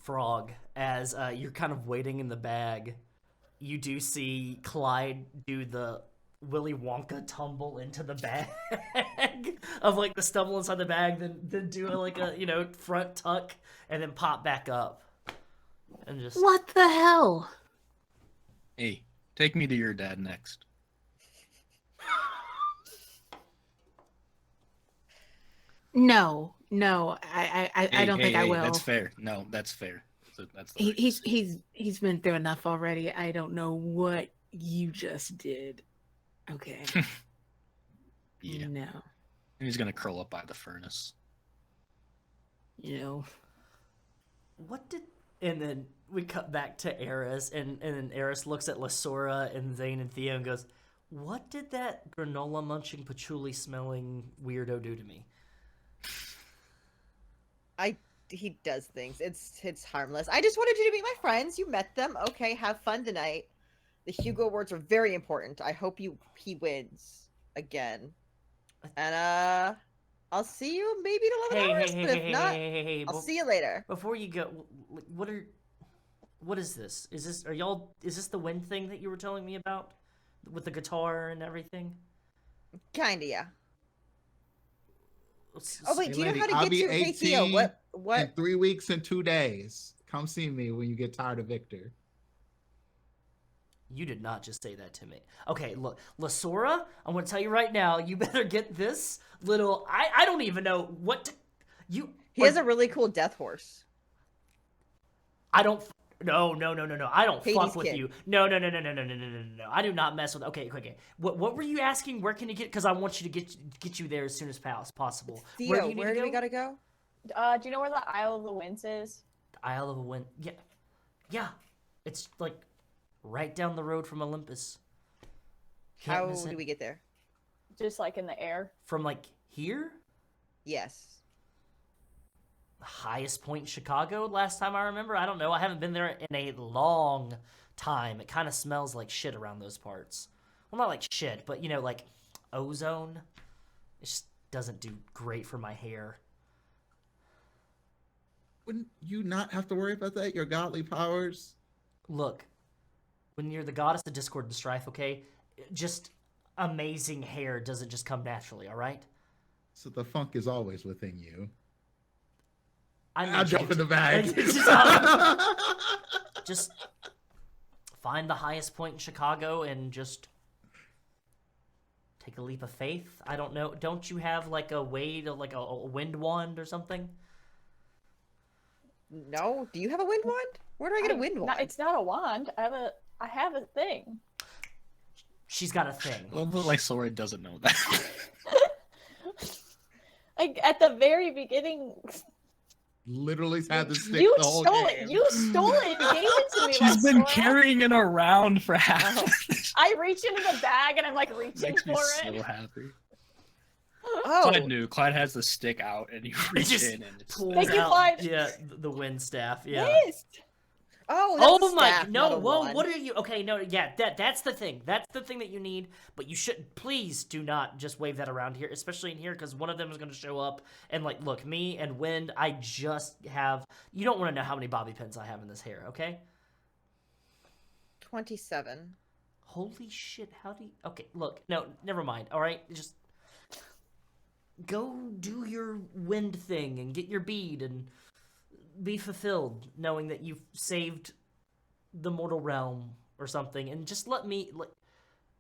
Frog, as you're kind of waiting in the bag, you do see Clyde do the Willy Wonka tumble into the bag of like the stumble inside the bag, then do like a front tuck and then pop back up and just What the hell? Hey, take me to your dad next. No, I don't think I will. That's fair. No, that's fair. That's the He's been through enough already. I don't know what you just did. Okay. Yeah. No. And he's gonna curl up by the furnace. You know. what did. And then we cut back to Eris, and then Eris looks at Lasora and Zane and Theo and goes, "What did that granola munching, patchouli smelling weirdo do to me?" He does things. It's harmless. I just wanted you to meet my friends. You met them. Okay, have fun tonight. The Hugo Awards are very important. I hope he wins again. And I'll see you maybe in 11 hours. But if not, I'll see you later. Before you go, what is this? Is this the wind thing that you were telling me about? With the guitar and everything? Kinda, yeah. Let's- Oh wait, Hey, do you know lady, how to I'll get be to? Hey Theo, 18 what? In 3 weeks and 2 days. Come see me when you get tired of Victor. You did not just say that to me. Okay, look, Lasora, I'm going to tell you right now, you better get this little... I don't even know what to... He has a really cool death horse. I don't... No. I don't Hades fuck with kid. you. No. I do not mess with... Okay. What were you asking? Where can you get... Because I want you to get you there as soon as possible. Theo, do you where do we gotta go? Do you know where the Isle of the Winds is? Isle of the Wind... Yeah. It's like right down the road from Olympus. Can't How miss it. do we get there? Just like in the air. From like here? Yes. Highest point in Chicago last time I remember. I don't know. I haven't been there in a long time. It kind of smells like shit around those parts. Well, not like shit, but like ozone. It just doesn't do great for my hair. Wouldn't you not have to worry about that? Your godly powers? Look, when you're the goddess of discord and strife, okay, just amazing hair doesn't just come naturally, all right? So the funk is always within you. I'll I'll jump in the bag. Just find the highest point in Chicago and just take a leap of faith. I don't know. Don't you have like a way to like a wind wand or something? No. Do you have a wind wand? Where do I get a wind wand? It's not a wand. I have a thing. She's got a thing. Well, like Sora doesn't know that. Like at the very beginning, Literally had the stick you the whole stole game. it. You stole it and gave it to me. She's been Laura. carrying it around for half. I reach into the bag and I'm like reaching Makes me for so it. happy. Oh, Clyde knew. Clyde has the stick out, and you reach just in, and it's Pulls Thank you, out, Clyde. yeah, the wind staff. Yeah. Missed. oh, that's Oh a my! staff, No, not a whoa! wand. What are you? Okay, no, yeah, that's the thing. That's the thing that you need. But you should please do not just wave that around here, especially in here, because one of them is going to show up and like, look, me and Wind. I just have. You don't want to know how many bobby pins I have in this hair, okay? 27. Holy shit! How do you? Okay, look, no, never mind. All right, just go do your Wind thing and get your bead and be fulfilled, knowing that you've saved the mortal realm or something, and just let me.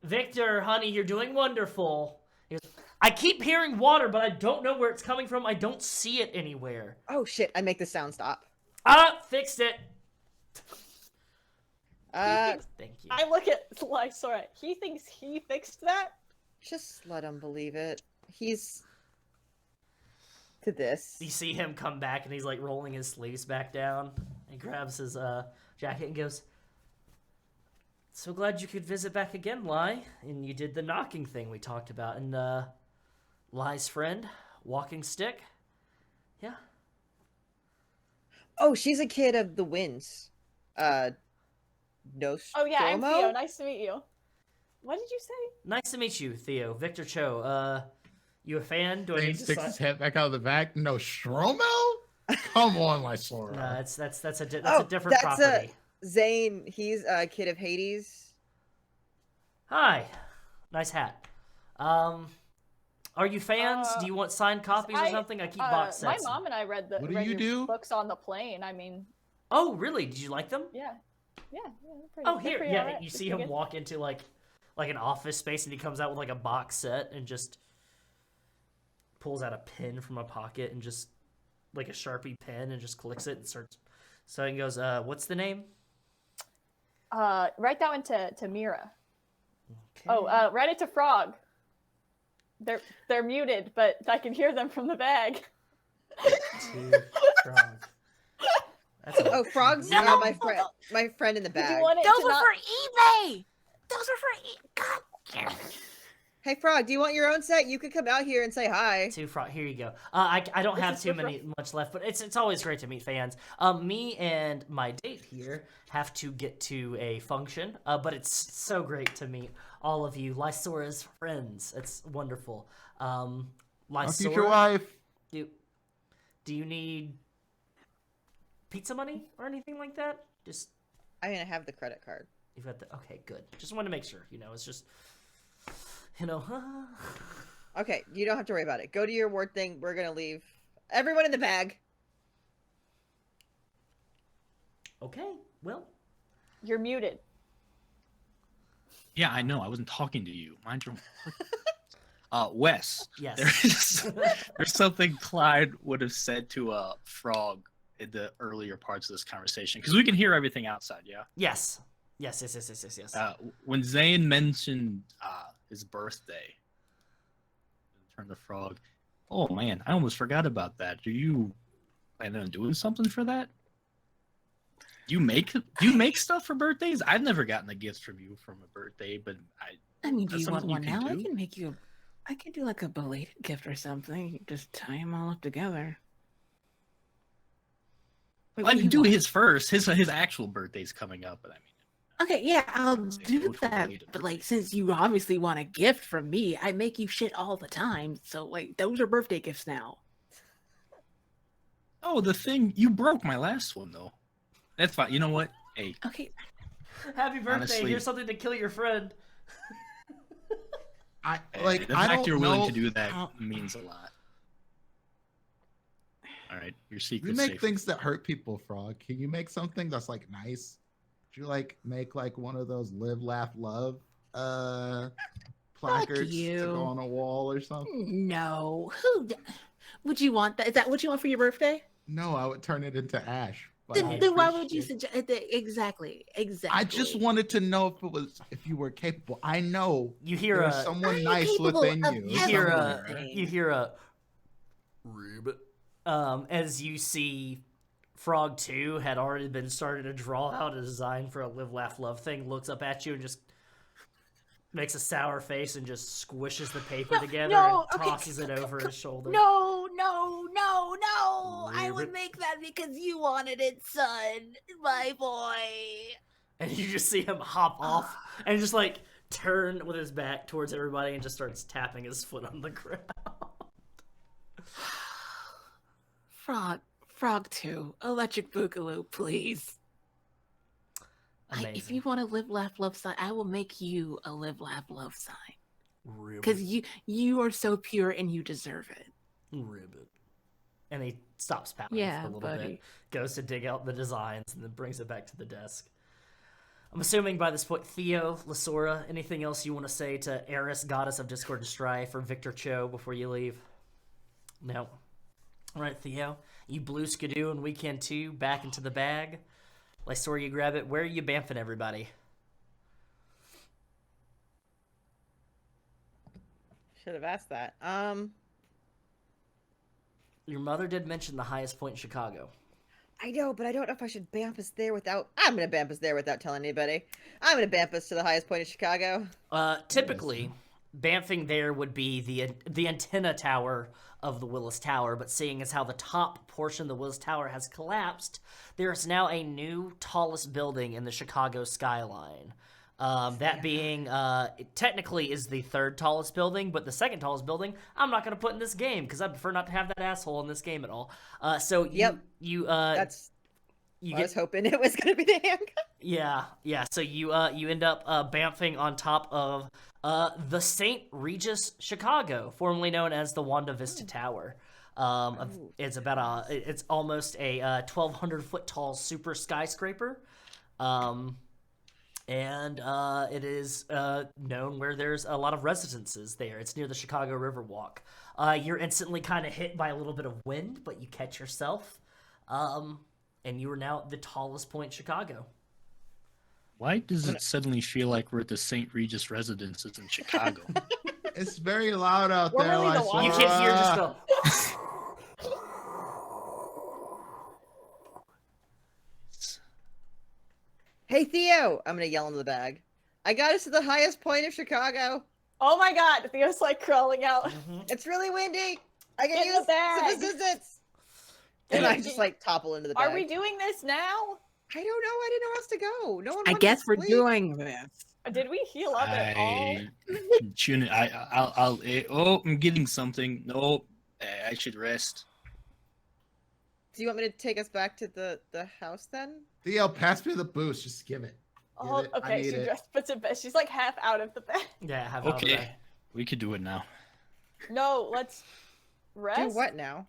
Victor, honey, you're doing wonderful. He goes, I keep hearing water, but I don't know where it's coming from. I don't see it anywhere. Oh shit! I make the sound stop. Fixed it. Uh, Thank you. I look at Lysora. He thinks he fixed that. just let him believe it. He's to this. You see him come back, and he's like rolling his sleeves back down. He grabs his jacket and goes, "So glad you could visit back again, Lai. And you did the knocking thing we talked about. And Lai's friend, walking stick. Yeah. Oh, she's a kid of the winds. No. Oh yeah, I'm Theo. Nice to meet you. What did you say? Nice to meet you, Theo. Victor Cho. You a fan? Do I Zane need to sticks sign? his head back out of the bag. No, Stromo? Come on, Lysora. No, that's a Oh, different that's property. Zane. He's a kid of Hades. Hi, nice hat. Are you fans? Do you want signed copies or something? I keep box My sets. mom and I read What do read you your do? books on the plane. I mean, Oh, really? Did you like them? yeah, they're pretty, Oh, they're here, pretty yeah. alright. You They're see pretty him good. walk into like an office space, and he comes out with like a box set and just pulls out a pen from a pocket and just like a Sharpie pen and just clicks it and starts. So he goes, "What's the name?" Write that one to Mira. Okay. Oh, write it to Frog. They're muted, but I can hear them from the bag. To Frog. That's a- Oh, Frog's No! my friend in the Did bag. you want it Those to are not? for eBay. Those are for God. damn it. Hey, Frog, do you want your own set? You could come out here and say hi. Two Frog. Here you go. I don't This have is too for many much left, but it's always great to meet fans. Me and my date here have to get to a function, but it's so great to meet all of you, Lysora's friends. It's wonderful. My future Lysora, wife. do you need pizza money or anything like that? Just I mean, I have the credit card. you've got the okay, good. Just want to make sure. It's just Okay, you don't have to worry about it. Go to your ward thing. We're gonna leave. Everyone in the bag. Okay, well, You're muted. Yeah, I know. I wasn't talking to you. Mind your. Wes. yes. There's something Clyde would have said to a frog in the earlier parts of this conversation because we can hear everything outside. Yeah. Yes. Yes. When Zane mentioned his birthday, turned the frog. Oh man, I almost forgot about that. Do you plan on doing something for that? Do you make stuff for birthdays? I've never gotten a gift from you from a birthday, but I mean, do That's you want something you one can now? I do? can make you. I can do like a belated gift or something. Just tie them all up together. Wait, I what do can you do want? his first. His actual birthday's coming up, but I mean. Okay, yeah, I'll Say do no to that. belated But like, birthday. since you obviously want a gift from me, I make you shit all the time. So like, those are birthday gifts now. Oh, the thing you broke my last one though. That's fine. You know what? Hey, Okay, Happy birthday! Honestly- Here's something to kill your friend. I the I fact don't you're willing know to do that how- means a lot. All right, your You secret's make safe. things that hurt people, Frog. Can you make something that's like nice? Do you like make like one of those live, laugh, love placards to you. go on a wall or something? no. Would you want that? Is that what you want for your birthday? No, I would turn it into ash. but I Then why would you appreciate- suggest exactly? I just wanted to know if you were capable. I know You hear there's a someone I'm nice capable within of you. you hear a everything. you hear a ribbit. As you see Frog 2 had already been started to draw out a design for a live laugh love thing, looks up at you and just makes a sour face and just squishes the paper together no, and okay, tosses it over his shoulder. No. I would Ribbit. make that because you wanted it, son. My boy. And you just see him hop off and just like turn with his back towards everybody and just starts tapping his foot on the ground. Frog 2, Electric Boogaloo, please. Amazing. If you want a live, laugh, love sign, I will make you a live, laugh, love sign. Ribbit. Because you are so pure and you deserve it. Ribbit. And he stops pouting Yeah, for a little buddy. bit, goes to dig out the designs, and then brings it back to the desk. I'm assuming by this point, Theo, Lysora, anything else you want to say to Eris, goddess of discord and strife, or Victor Cho before you leave? No. All right, Theo, you blue skidoo and we can too, back into the bag. Lysora, you grab it. Where are you bamfing everybody? Should have asked that. Your mother did mention the highest point in Chicago. I know, but I don't know if I should bamf us there without. I'm gonna bamf us there without telling anybody. I'm gonna bamf us to the highest point in Chicago. Typically, bamfing there would be the antenna tower of the Willis Tower, but seeing as how the top portion of the Willis Tower has collapsed, there is now a new tallest building in the Chicago skyline. That being, it technically is the third tallest building, but the second tallest building I'm not going to put in this game because I prefer not to have that asshole in this game at all. So That's you I get was hoping it was going to be the handgun. yeah. So you end up bamfing on top of the St. Regis Chicago, formerly known as the Wanda Vista Tower. It's about it's almost a 1,200 foot tall super skyscraper. And it is known where there's a lot of residences there. It's near the Chicago Riverwalk. You're instantly kind of hit by a little bit of wind, but you catch yourself. And you are now at the tallest point in Chicago. Why does it suddenly feel like we're at the St. Regis residences in Chicago? It's very loud out We're there. really the Lysora. You can hear just a... Hey, Theo! I'm going to yell into the bag. I got us to the highest point of Chicago. Oh my god, Theo's like crawling out. It's really windy. I can In the use some bag. assistance. And I just like topple into the bag. Are we doing this now? I don't know. I didn't know where else to go. No one. I wanted guess to we're sleep. doing this. Did we heal up at all? I'm getting something. Nope. I should rest. Do you want me to take us back to the house then? Theo, pass me the boost. Just give it. Oh, Give it. I okay. need She it. just puts it back. She's like half out of the bed. Yeah, have Okay, we could do it now. No, let's rest. Do what now?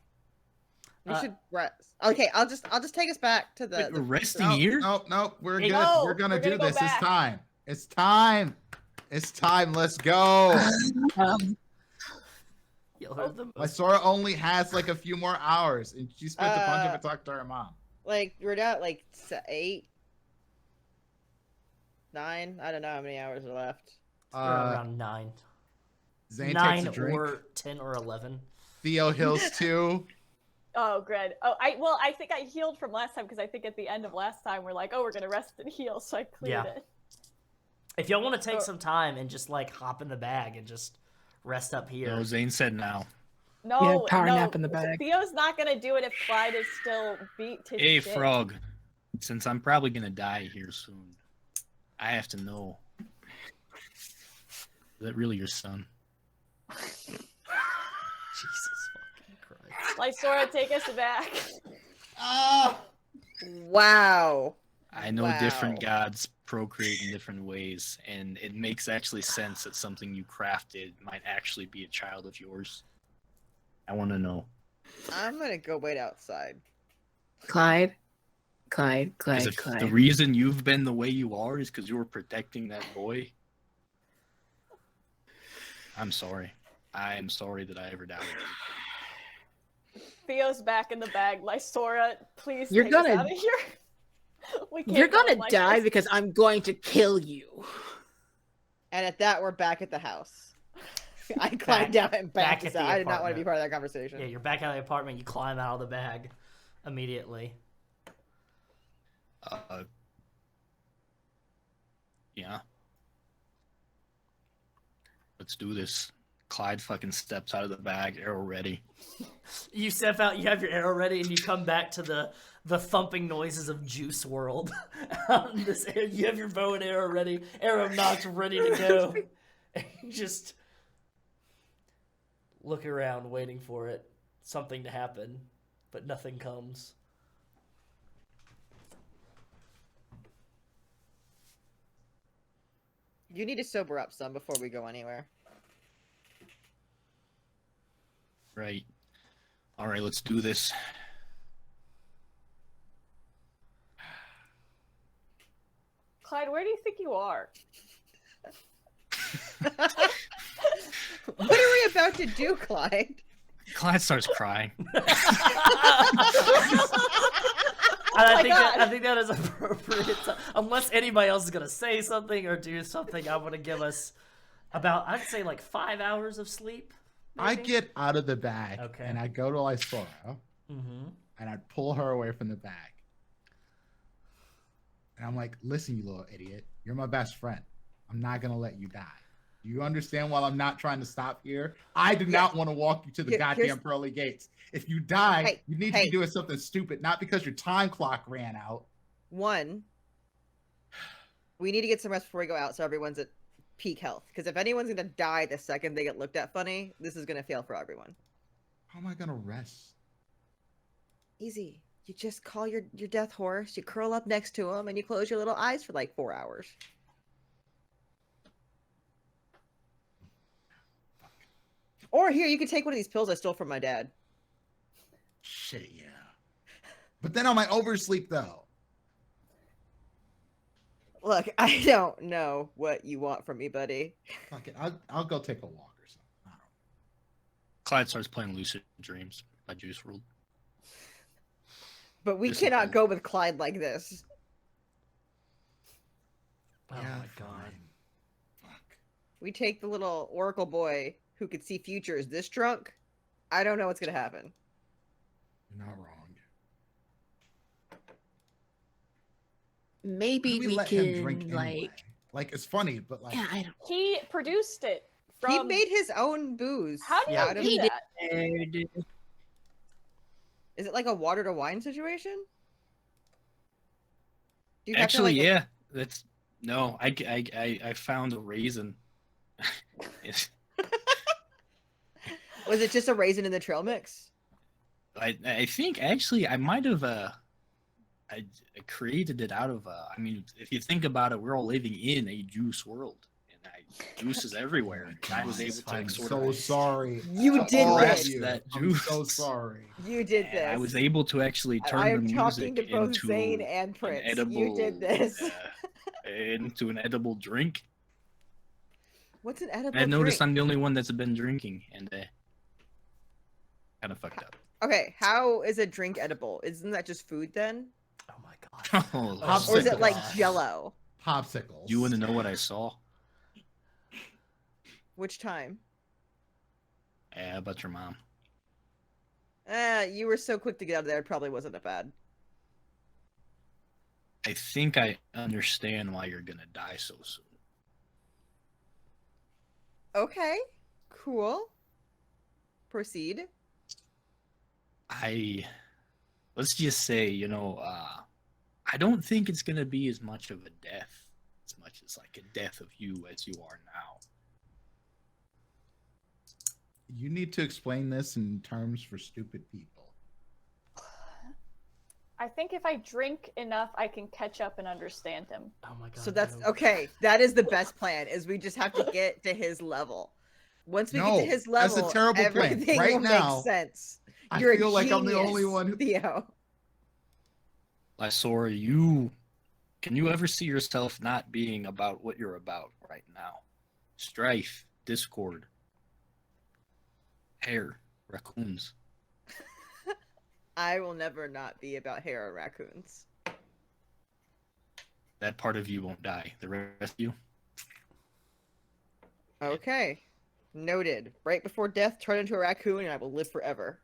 We Uh, should rest. Okay, I'll just take us back to the. Wait, we're resting No, here? no, we're Hey, good. no, we're gonna we're gonna do go this. back. It's time. It's time. It's time. Let's go. You'll hear the Lysora only has like a few more hours, and she spent a bunch of it talking to her mom. Like we're at like 8, 9. I don't know how many hours are left. around 9. Zane 9 takes a drink. or 10 or 11. Theo heals too. Oh, good. Oh, I think I healed from last time because I think at the end of last time we're like, oh, we're gonna rest and heal, so I cleared Yeah. it. If y'all want to take some time and just like hop in the bag and just rest up here. No, Zane said now. No, power no. nap in the bag. Theo's not gonna do it if Clyde is still beat to Hey, shit. Frog. Since I'm probably gonna die here soon, I have to know. Is that really your son? Jesus fucking Christ. Lysora, take us back. Wow. I know Wow. different gods procreate in different ways, and it makes actually sense that something you crafted might actually be a child of yours. I want to know. I'm gonna go wait outside. Clyde. Because if the reason you've been the way you are is because you were protecting that boy, I'm sorry. I am sorry that I ever doubted you. Theo's back in the bag. Lysora, please You're take gonna- us out of here. We can't You're go gonna like die this. because I'm going to kill you. And at that, we're back at the house. I climbed down and back back at us the out. I did not want to be apartment. part of that conversation. Yeah, you're back out of the apartment. You climb out of the bag immediately. Yeah. Let's do this. Clyde fucking steps out of the bag, arrow ready. You step out, you have your arrow ready, and you come back to the thumping noises of Juice World. Out in this area, you have your bow and arrow ready, arrow knocked, ready to go. And you just look around, waiting for something to happen, but nothing comes. You need to sober up some before we go anywhere. Right. All right, let's do this. Clyde, where do you think you are? What are we about to do, Clyde? Clyde starts crying. I think that is appropriate. Unless anybody else is gonna say something or do something, I'm gonna give us about, I'd say, like 5 hours of sleep. I maybe? get out of the bag Okay. and I go to Lysora Mm-hmm. and I pull her away from the bag. And I'm like, listen, you little idiot. You're my best friend. I'm not going to let you die. Do you understand while I'm not trying to stop here? I do not want to walk you to the goddamn pearly gates. If you die, you need to be doing something stupid, not because your time clock ran out. One, We need to get some rest before we go out so everyone's at peak health. Because if anyone's going to die the second they get looked at funny, this is going to fail for everyone. How am I gonna rest? Easy. You just call your death horse, you curl up next to him, and you close your little eyes for like 4 hours. Or here, you can take one of these pills I stole from my dad. Shit, yeah. But then I might oversleep though. Look, I don't know what you want from me, buddy. Fuck it. I'll go take a walk or something. I don't know. Clyde starts playing Lucid Dreams by Juice WRLD. But we This is cannot fine. go with Clyde like this. Oh Yeah, my god. fine. Fuck. We take the little Oracle boy who could see futures this drunk. I don't know what's going to happen. You're not wrong. Maybe Why do we let him can drink anyway? Like it's funny, but like yeah, I don't. He produced it from. He made his own booze. How do you Yeah, do he that? did. Is it like a water to wine situation? Do you have to, Actually, like, yeah. That's no. I found a raisin. It's- Was it just a raisin in the trail mix? I think actually I might have I created it out of I mean, if you think about it, we're all living in a juice world, and juice is everywhere. And I was able to I'm like, sort so of sorry. You to did all of this. you. That I'm so juice. sorry. You did and this. I was able to actually And turn I the am music talking to both into Zane and an Prince. edible. You did this. Into an edible drink. What's an edible And I noticed drink? I'm the only one that's been drinking, and kind of fucked up. Okay, how is a drink edible? Isn't that just food then? Oh my god. Oh, Or is it like God. Jello? Popsicles. you want to know what I saw? Which time? Yeah, about your mom. You were so quick to get out of there. It probably wasn't that bad. I think I understand why you're gonna die so soon. Okay, cool. Proceed. Let's just say, I don't think it's gonna be as much of a death, as much as like a death of you as you are now. You need to explain this in terms for stupid people. I think if I drink enough, I can catch up and understand him. Oh my god. So that's no. okay. That is the best plan. Is we just have to get to his level. Once we get No, to his that's a level, terrible plan. everything Right will now, make sense. I You're feel a like I'm the only genius, one who. Theo. Lysora, can you ever see yourself not being about what you're about right now? Strife, discord, hair, raccoons. I will never not be about hair or raccoons. That part of you won't die. The rest of you, Okay. Noted. Right before death, turn into a raccoon and I will live forever.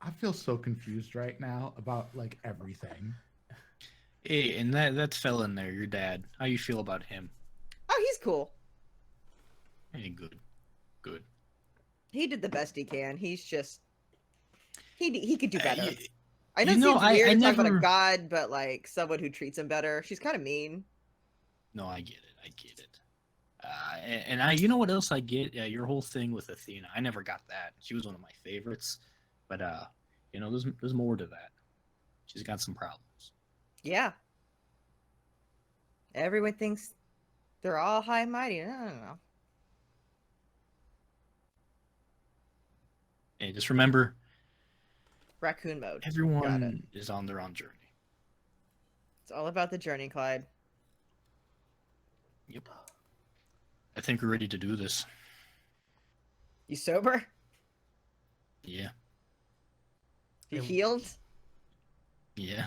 I feel so confused right now about like everything. hey, and that fell in there. Your dad. How you feel about him? Oh, he's cool. Hey, good. He did the best he can. He's just he could do better. Y- I know you it know, seems I weird to talk about a never- god, but like someone who treats him better. She's kind of mean. No, I get it. And I, you know what else I get? Your whole thing with Athena. I never got that. She was one of my favorites, but there's more to that. She's got some problems. Yeah. Everyone thinks they're all high and mighty. I don't know. Hey, just remember, Raccoon mode. Got it. everyone is on their own journey. It's all about the journey, Clyde. Yep. I think we're ready to do this. You sober? Yeah. You And- healed? Yeah.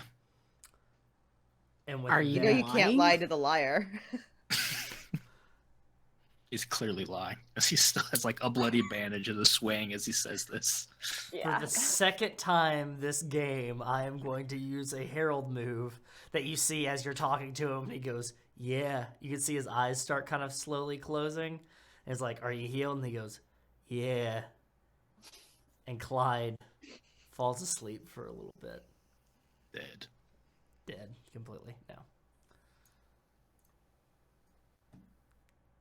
And with Are you You know you that- can't lying? lie to the liar. He's clearly lying. He still has like a bloody bandage of the swing as he says this. Yeah. For the second time this game, I am going to use a herald move that you see as you're talking to him. And he goes, yeah. You can see his eyes start kind of slowly closing. And it's like, are you healed? And he goes, yeah. And Clyde falls asleep for a little bit. Dead. Dead completely. No.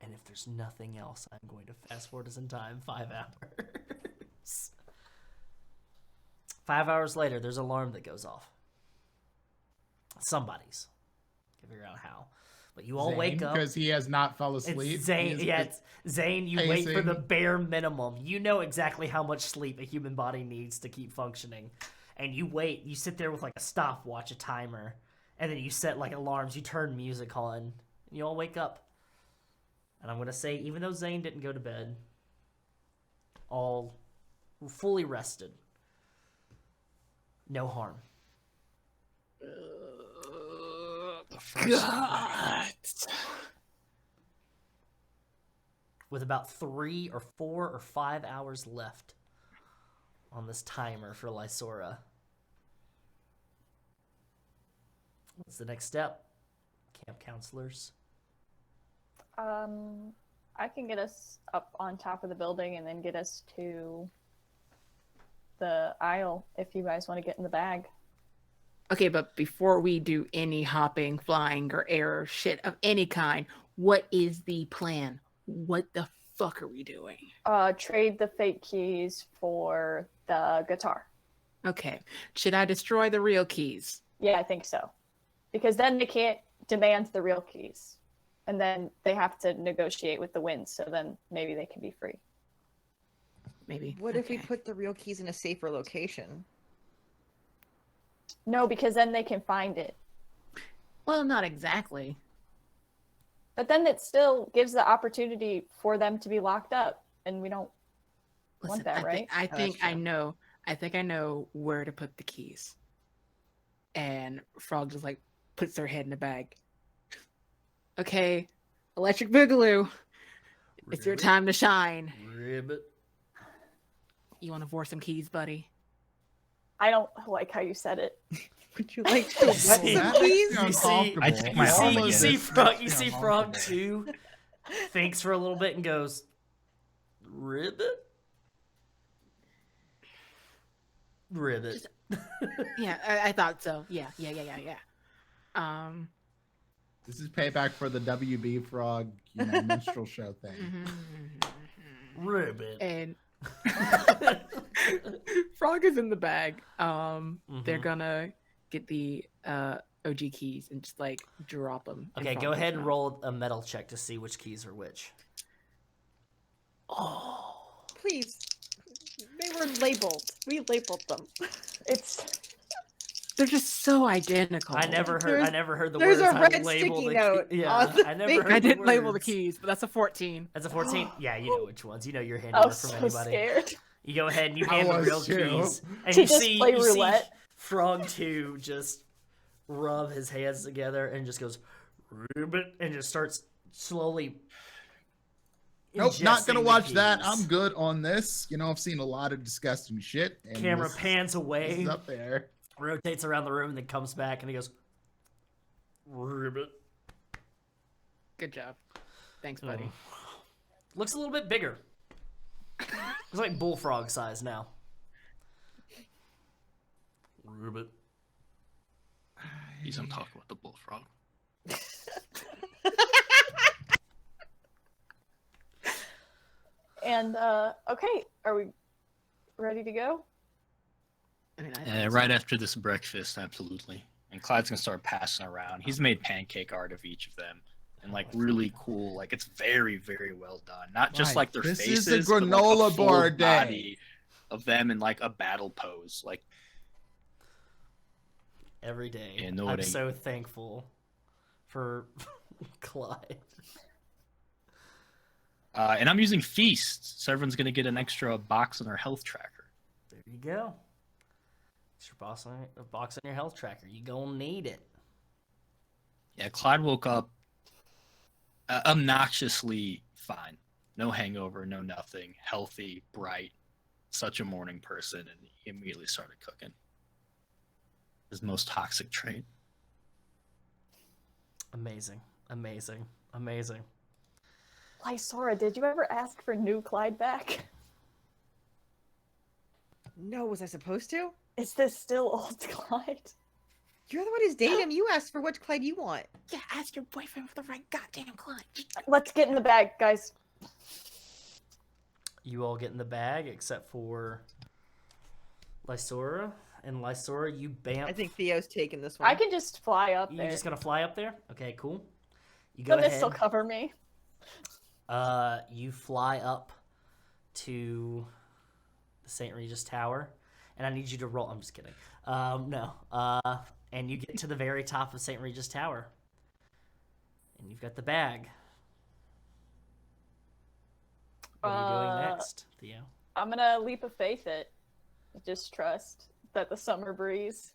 And if there's nothing else, I'm going to fast forward us in time 5 hours. 5 hours later, there's an alarm that goes off. Somebody's. Can't figure out how. But you all wake up. Because he has not fell asleep. It's Zane. It's Zane, you wait for pacing. the bare minimum. You know exactly how much sleep a human body needs to keep functioning. And you wait. You sit there with like a stopwatch, a timer. And then you set like alarms. You turn music on. And you all wake up. And I'm going to say, even though Zane didn't go to bed, all fully rested. No harm. God. With about 3 or 4 or 5 hours left on this timer for Lysora. What's the next step? Camp counselors. I can get us up on top of the building and then get us to the aisle if you guys want to get in the bag. Okay, but before we do any hopping, flying, or air shit of any kind, what is the plan? What the fuck are we doing? Trade the fake keys for the guitar. Okay. Should I destroy the real keys? Yeah, I think so. Because then they can't demand the real keys. And then they have to negotiate with the winds, so then maybe they can be free. Maybe. What if we Okay. put the real keys in a safer location? No, because then they can find it. Well, not exactly. But then it still gives the opportunity for them to be locked up, and we don't want that, right? I Oh, think that's I true. know. I think I know where to put the keys. And Frog just like puts their head in the bag. Okay, Electric Boogaloo, it's your Ribbit, time to shine. Ribbit. You want to pour some keys, buddy? I don't like how you said it. Would you like to wet some That makes keys? me You see- uncomfortable. I take my You arm see, again. you see, This Frog, makes you me see Frog uncomfortable. 2 thinks for a little bit and goes, Ribbit? Ribbit. Yeah, I thought so. Yeah. This is payback for the WB Frog, minstrel show thing. Ribbit. And Frog is in the bag. They're Mhm. gonna get the OG keys and just like drop them. Okay, go ahead and roll a metal check to see which keys are which. Oh, Please. They were labeled. We labeled them. It's they're just so identical. I never heard the There's words. a I red label sticky the note Yeah, on the I never thing. heard I the didn't label the words. keys, but that's a 14. That's a 14. Yeah, you know which ones. You know your I handiwork was from so anybody. scared. You go ahead and you I hand the was real too. keys, and To you just see play you see roulette. Frog 2 just rub his hands together and just goes Ribbit and just starts slowly. Nope, not gonna ingesting the watch that. keys. I'm good on this. I've seen a lot of disgusting shit. And Camera this pans is away, up there. rotates around the room, and then comes back and he goes Ribbit. Good job. Thanks, buddy. Looks a little bit bigger. It's like bullfrog size now. Ribbit. He's talking about the bullfrog. And okay, are we ready to go? I mean, I think so. Right after this breakfast, absolutely. And Clyde's gonna start passing around. He's made pancake art of each of them, and like really cool. Like it's very, very well done. Not just Right. like their This faces, is a but, like, granola full bar day. body of them in like a battle pose. Like Every day. Yeah, no, I'm it ain't. so thankful for Clyde. and I'm using feast, so everyone's gonna get an extra box on their health tracker. There you go. It's your box on your health tracker. You gonna need it. Yeah, Clyde woke up obnoxiously fine. No hangover, no nothing. Healthy, bright, such a morning person, and he immediately started cooking. His most toxic trait. Amazing. Amazing. Amazing. Lysora, did you ever ask for new Clyde back? No, was I supposed to? Is this still old Clyde? You're the one who's dating him. You asked for which Clyde you want. Yeah, ask your boyfriend for the right goddamn Clyde. Let's get in the bag, guys. You all get in the bag except for Lysora. And Lysora, you bamf. I think Theo's taking this one. I can just fly up there. You're just gonna fly up there? Okay, cool. You go Doesn't ahead. this still cover me? You fly up to the St. Regis Tower, and I need you to roll. I'm just kidding. No. And you get to the very top of St. Regis Tower, and you've got the bag. What are you doing next, Theo? I'm gonna leap of faith it. Just trust that the summer breeze.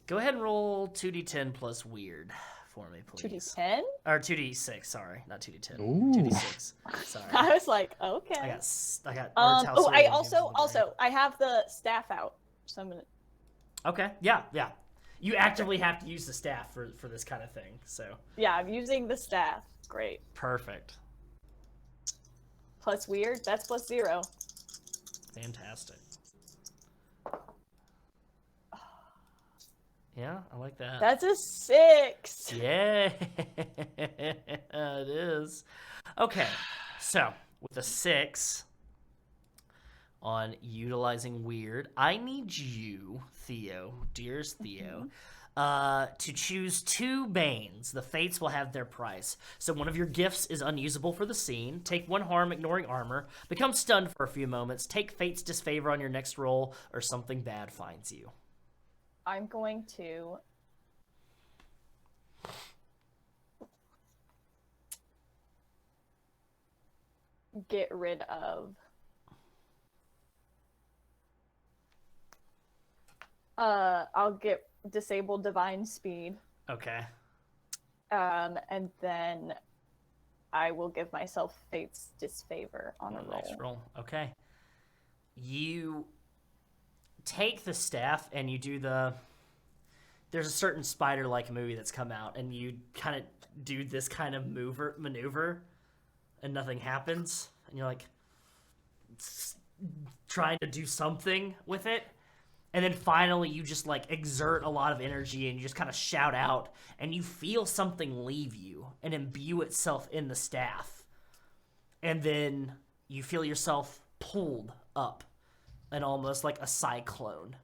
Go ahead and roll 2d10 plus weird for me, please. 2d10? Or 2d6, sorry. Not 2d10. Ooh. 2d6. Sorry. I was like, okay. I got Oh, Art's I House also I have the staff out, so I'm gonna. Okay, yeah. You actively have to use the staff for this kind of thing, so. Yeah, I'm using the staff. Great. Perfect. Plus weird. That's plus 0. Fantastic. Yeah, I like that. That's a 6. Yeah, it is. Okay, so with a 6 on utilizing weird, I need you, Theo, dearest Theo, to choose 2 Banes. The Fates will have their price. So one of your gifts is unusable for the scene. Take 1 harm, ignoring armor. Become stunned for a few moments. Take Fate's disfavor on your next roll, or something bad finds you. I'm going to get rid of I'll get disable divine speed. Okay. And then I will give myself Fate's disfavor on a roll. Next roll. Okay. You take the staff and you do there's a certain spider-like movie that's come out, and you kind of do this kind of maneuver, and nothing happens, and you're like trying to do something with it, and then finally you just like exert a lot of energy and you just kind of shout out, and you feel something leave you and imbue itself in the staff, and then you feel yourself pulled up and almost like a cyclone,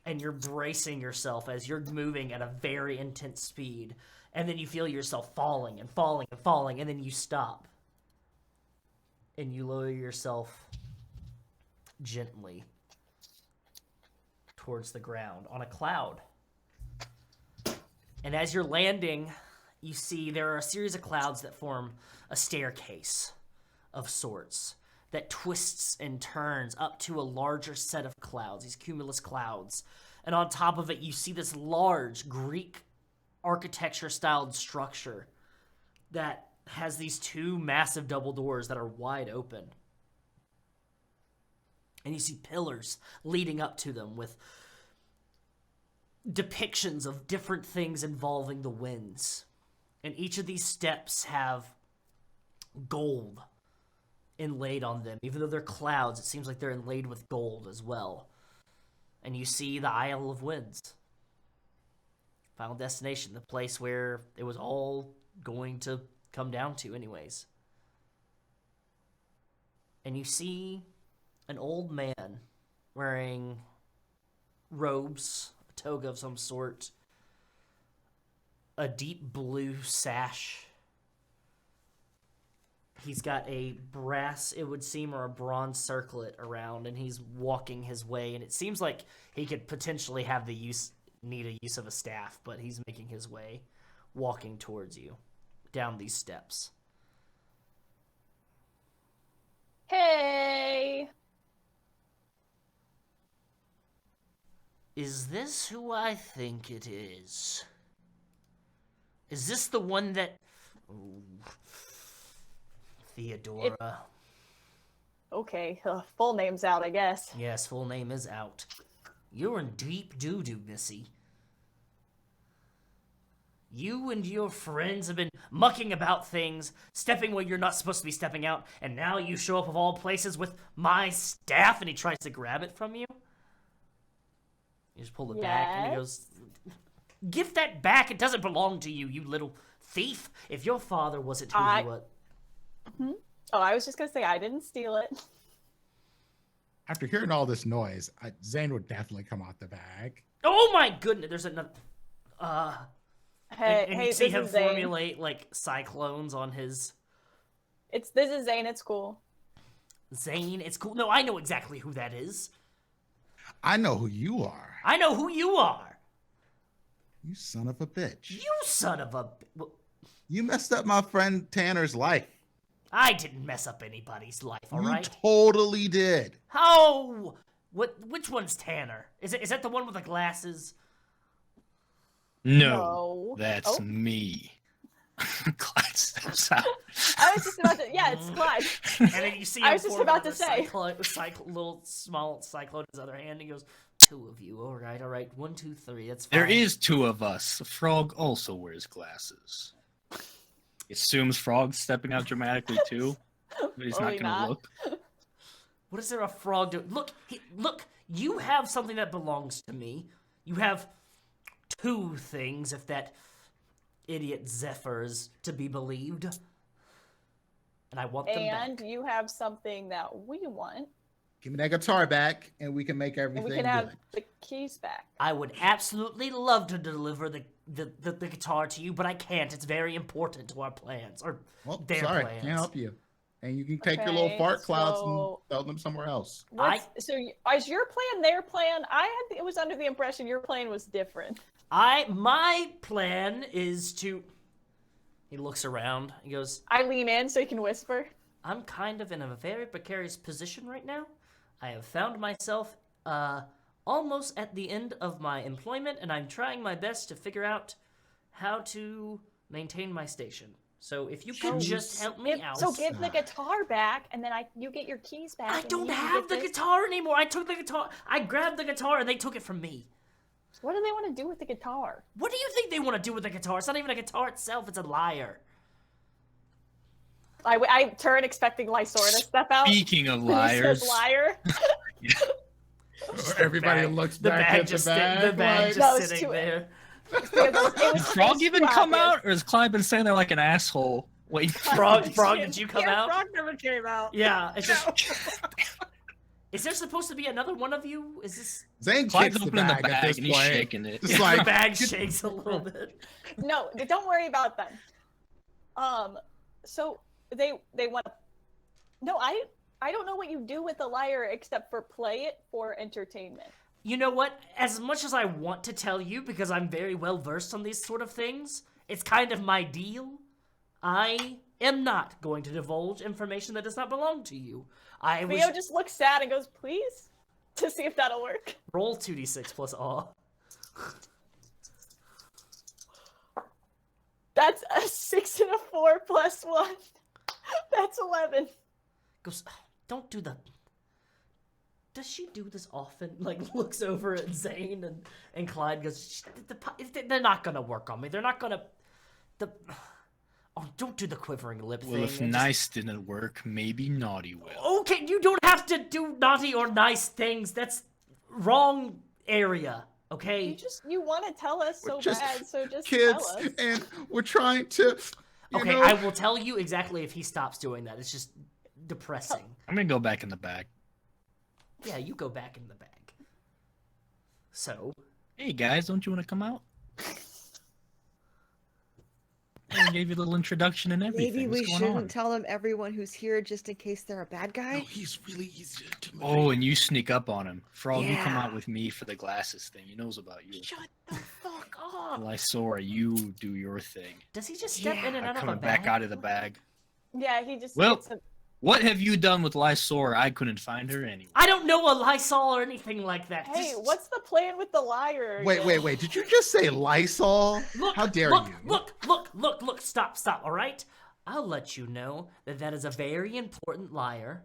and you're bracing yourself as you're moving at a very intense speed, and then you feel yourself falling and falling and falling, and then you stop and you lower yourself gently towards the ground on a cloud. And as you're landing, you see there are a series of clouds that form a staircase of sorts that twists and turns up to a larger set of clouds, these cumulus clouds. And on top of it, you see this large Greek architecture-styled structure that has these 2 massive double doors that are wide open. And you see pillars leading up to them with depictions of different things involving the winds. And each of these steps have gold inlaid on them. Even though they're clouds, it seems like they're inlaid with gold as well. And you see the Isle of Winds. Final destination, the place where it was all going to come down to anyways. And you see an old man wearing robes, a toga of some sort, a deep blue sash. He's got a brass, it would seem, or a bronze circlet around, and he's walking his way, and it seems like he could potentially have need a use of a staff, but he's making his way, walking towards you, down these steps. Hey! Is this who I think it is? Is this the one that... Ooh. Theodora. Okay, full name's out, I guess. Yes, full name is out. You're in deep doo-doo, missy. You and your friends have been mucking about things, stepping where you're not supposed to be stepping out, and now you show up of all places with my staff, and he tries to grab it from you? You just pull it back, and he goes, "Give that back! It doesn't belong to you, you little thief! If your father wasn't who he was..." Oh, I was just gonna say I didn't steal it. After hearing all this noise, Zane would definitely come out the bag. Oh my goodness! There's another. Hey, and hey, you see this him is Zane. formulate like cyclones on his. This is Zane. It's cool. Zane, it's cool. No, I know exactly who that is. I know who you are. I know who you are. You son of a bitch. You son of a. Well, You messed up my friend Tanner's life. I didn't mess up anybody's life, all You right? totally did. How? What? Which one's Tanner? Is that the one with the glasses? No, No. that's Oh. me. Clyde steps out. I was just about to. Yeah, it's Clyde. And then you see him I was just form about to another say. little small cyclone in his other hand. And he goes, "Two of you, all right. 1, 2, 3. That's fine." There is two of us. Frog also wears glasses. He assumes Frog's stepping out dramatically too, but he's Probably not gonna not. look. What is there a frog doing? Look, look. You have something that belongs to me. You have two things, if that idiot Zephyr is to be believed. And I want them And back. you have something that we want, Give me that guitar back, and we can make and everything we can have good. the keys back. I would absolutely love to deliver the guitar to you, but I can't. It's very important to our plans, or Well, their sorry, plans. can't help you. And you can take your little Okay, fart clouds so- and throw them somewhere else. Is your plan their plan? It was under the impression your plan was different. My plan is to. He looks around. He goes, I lean in so you can whisper. "I'm kind of in a very precarious position right now. I have found myself almost at the end of my employment, and I'm trying my best to figure out how to maintain my station. So if you could just help me out." So give the guitar back, and then you get your keys back. I and don't you can have get the this. guitar anymore. I took the guitar. I grabbed the guitar, and they took it from me. What do they want to do with the guitar? What do you think they want to do with the guitar? It's not even a guitar itself. It's a lyre. I turn expecting Lysora to step out. Speaking of When he liars, says liar. Everybody bag- looks the back bag at the just bag. the bag like, just No, it's sitting too- there. did Frog even come out, or has Clyde been standing there like an asshole? Wait, Frog, did you come out? Frog never came out. Yeah, it's just. Is there supposed to be another one of you? Is this Zane Clyde's kicks the opening the bag, at bag this and he's point. shaking it. Just the like, bag shakes a little bit? No, don't worry about them. So they want. No, I don't know what you do with the lyre except for play it for entertainment. You know what? As much as I want to tell you, because I'm very well versed on these sort of things, it's kind of my deal. I am not going to divulge information that does not belong to you. Theo just looks sad and goes, "Please," to see if that'll work. Roll 2d6 plus awe. That's a 6 and a 4 plus 1. That's 11. Goes, "Don't do the." Does she do this often? Like, looks over at Zane and Clyde goes, "They're not gonna work on me. They're not gonna. Oh, don't do the quivering lip Well, thing. if and nice didn't work, maybe naughty will. Okay, you don't have to do naughty or nice things. That's wrong area. Okay. You want to tell us so just bad, so just kids, tell us. and we're trying to. Okay, know, I will tell you exactly if he stops doing that. It's just depressing. I'm gonna go back in the back. Yeah, you go back in the bag. So, Hey guys, don't you want to come out? I gave you a little introduction and everything. Maybe we What's going shouldn't on? tell them everyone who's here just in case they're a bad guy. No, he's really easy to intimidate. Oh, and you sneak up on him. Frog, you come Yeah. out with me for the glasses thing. He knows about you. Shut the fuck up. Lysora, you do your thing. does he just step in and I'm out of a coming bag? back out of the bag. Yeah, he just Well- gets a- What have you done with Lysora? I couldn't find her anywhere. I don't know a Lysol or anything like that. Hey, Just- what's the plan with the lyre? Wait. Did you just say Lysol? Look, How dare look, you? Look, stop, all right? I'll let you know that is a very important liar,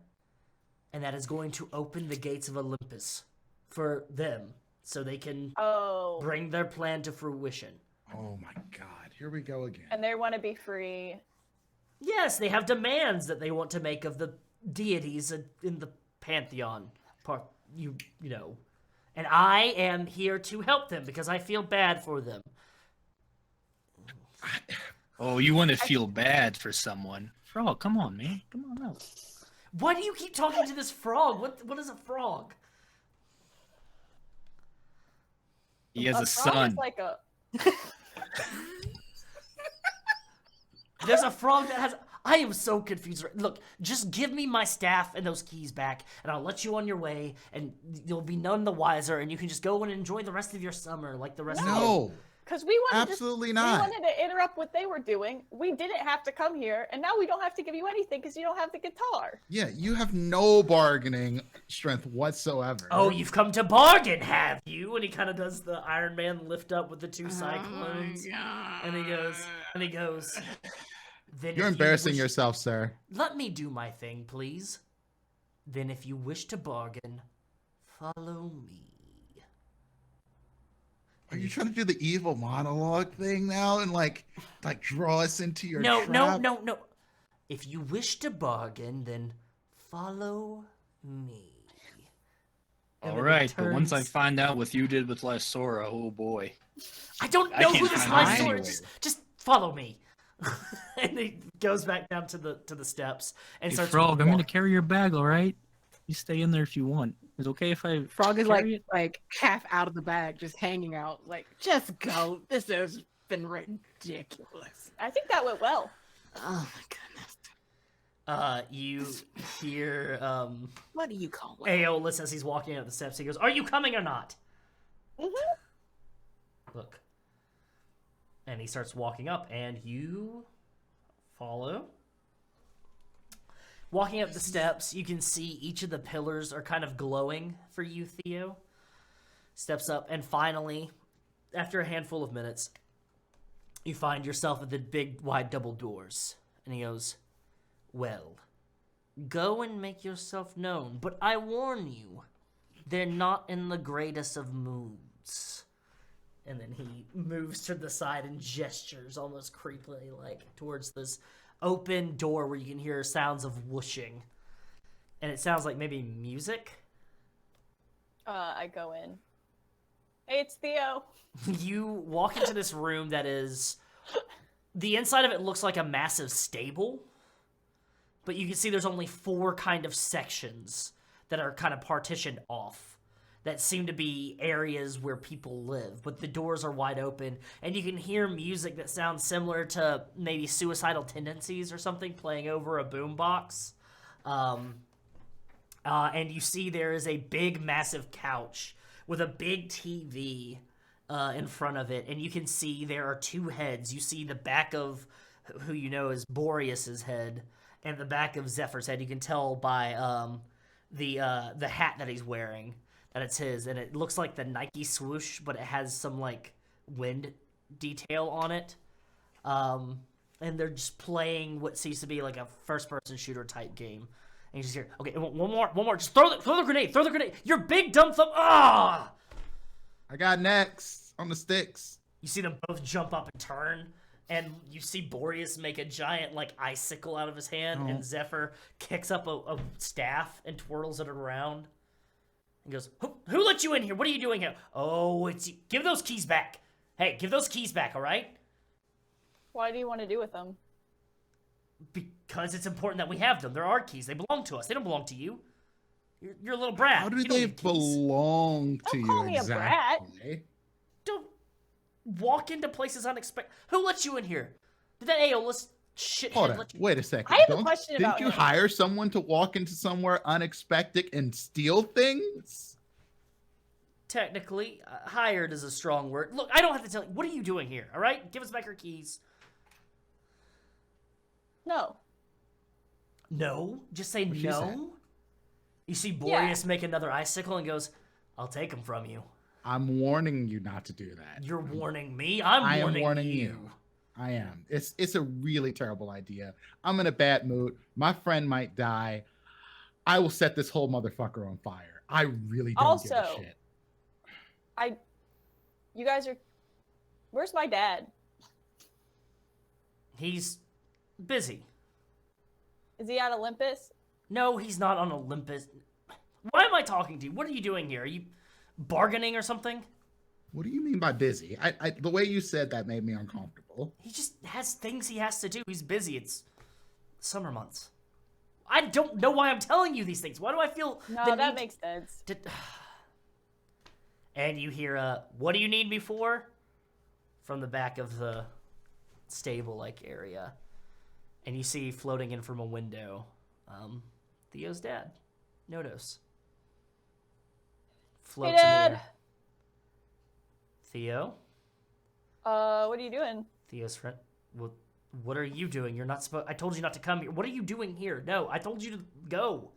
and that is going to open the gates of Olympus for them, so they can Oh, bring their plan to fruition. Oh my God! Here we go again. and they want to be free. Yes, they have demands that they want to make of the deities in the pantheon. You know, And I am here to help them because I feel bad for them. Oh, you want to feel bad for someone? Frog, come on, man. Come on out. Why do you keep talking to this frog? What is a frog? He has a frog son. Is like a. There's a frog that has... I am so confused. Look, just give me my staff and those keys back, and I'll let you on your way, and you'll be none the wiser, and you can just go and enjoy the rest of your summer like the rest of No, Because we wanted absolutely We not. wanted to interrupt what they were doing. We didn't have to come here, and now we don't have to give you anything because you don't have the guitar. Yeah, you have no bargaining strength whatsoever. Oh, you've come to bargain, have you? And he kind of does the Iron Man lift up with the two Oh cyclones. And he goes, then You're if embarrassing you wish, yourself, sir. let me do my thing, please. Then if you wish to bargain, follow me. Are you trying to do the evil monologue thing now and like draw us into your No. trap? If you wish to bargain, then follow me. And All then he right, but once I turns- find out what you did with Lysora, oh boy. I don't I know can't who this find life him sword. anywhere. Just follow me. And he goes back down to the steps and Hey, starts. Frog, I'm walk- gonna carry your bag, all right? You stay in there if you want. Is it okay if I Frog is carry it? like half out of the bag, just hanging out. Like, just go. This has been ridiculous. I think that went well. Oh my goodness. You hear What do you call it? Aeolus as he's walking up the steps. He goes, "Are you coming or not?" Look. And he starts walking up, and you follow. Walking up the steps, you can see each of the pillars are kind of glowing for you, Theo. Steps up, and finally, after a handful of minutes, you find yourself at the big, wide double doors. And he goes, "Well, go and make yourself known, but I warn you, they're not in the greatest of moods." And then he moves to the side and gestures almost creepily, like, towards this open door where you can hear sounds of whooshing. And it sounds like maybe music. I go in. Hey, it's Theo. You walk into this room that is... The inside of it looks like a massive stable. But you can see there's only 4 kind of sections that are kind of partitioned off. That seem to be areas where people live, but the doors are wide open, and you can hear music that sounds similar to maybe Suicidal Tendencies or something playing over a boombox. And you see there is a big, massive couch with a big TV in front of it, and you can see there are 2 heads. You see the back of who you know is Boreas's head, and the back of Zephyr's head. You can tell by the hat that he's wearing that it's his, and it looks like the Nike swoosh, but it has some like wind detail on it. And they're just playing what seems to be like a first-person shooter type game. And you just hear, okay, one more, just throw the grenade, your big dumb thumb, ah! I got next on the sticks. You see them both jump up and turn, and you see Boreas make a giant like icicle out of his hand, and Zephyr kicks up a staff and twirls it around. He goes, who let you in here? What are you doing here? Oh, it's you. Give those keys back. Hey, give those keys back, all right? What do you want to do with them? Because it's important that we have them. They're our keys. They belong to us. They don't belong to you. You're a little brat. How do You don't they need keys. belong to Don't you call me a brat. exactly? Don't walk into places unexpected. Who let you in here? Did that Aeolus shithead Hold on. let you? Wait a second. I have a question didn't about you him. hire someone to walk into somewhere unexpected and steal things? Technically, hired is a strong word. Look, I don't have to tell you. What are you doing here? All right, give us back our keys. No. No, just say What'd she no. say? You see Boreas make another icicle and goes, "I'll take them from you." I'm warning you not to do that. You're warning me. I I'm am warning, warning you. I am. It's a really terrible idea. I'm in a bad mood. My friend might die. I will set this whole motherfucker on fire. I really don't give a Also- shit. You guys are. Where's my dad? He's busy. Is he at Olympus? No, he's not on Olympus. Why am I talking to you? What are you doing here? Are you bargaining or something? What do you mean by busy? The way you said that made me uncomfortable. He just has things he has to do. He's busy. It's summer months. I don't know why I'm telling you these things. Why do I feel No, the that need makes sense. And you hear, what do you need me for? From the back of the stable-like area. And you see floating in from a window, Theo's dad, Nodos. Floats in the Dad. air. Theo? What are you doing? Theo's friend. What are you doing? You're not supposed. I told you not to come here. What are you doing here? No, I told you to go.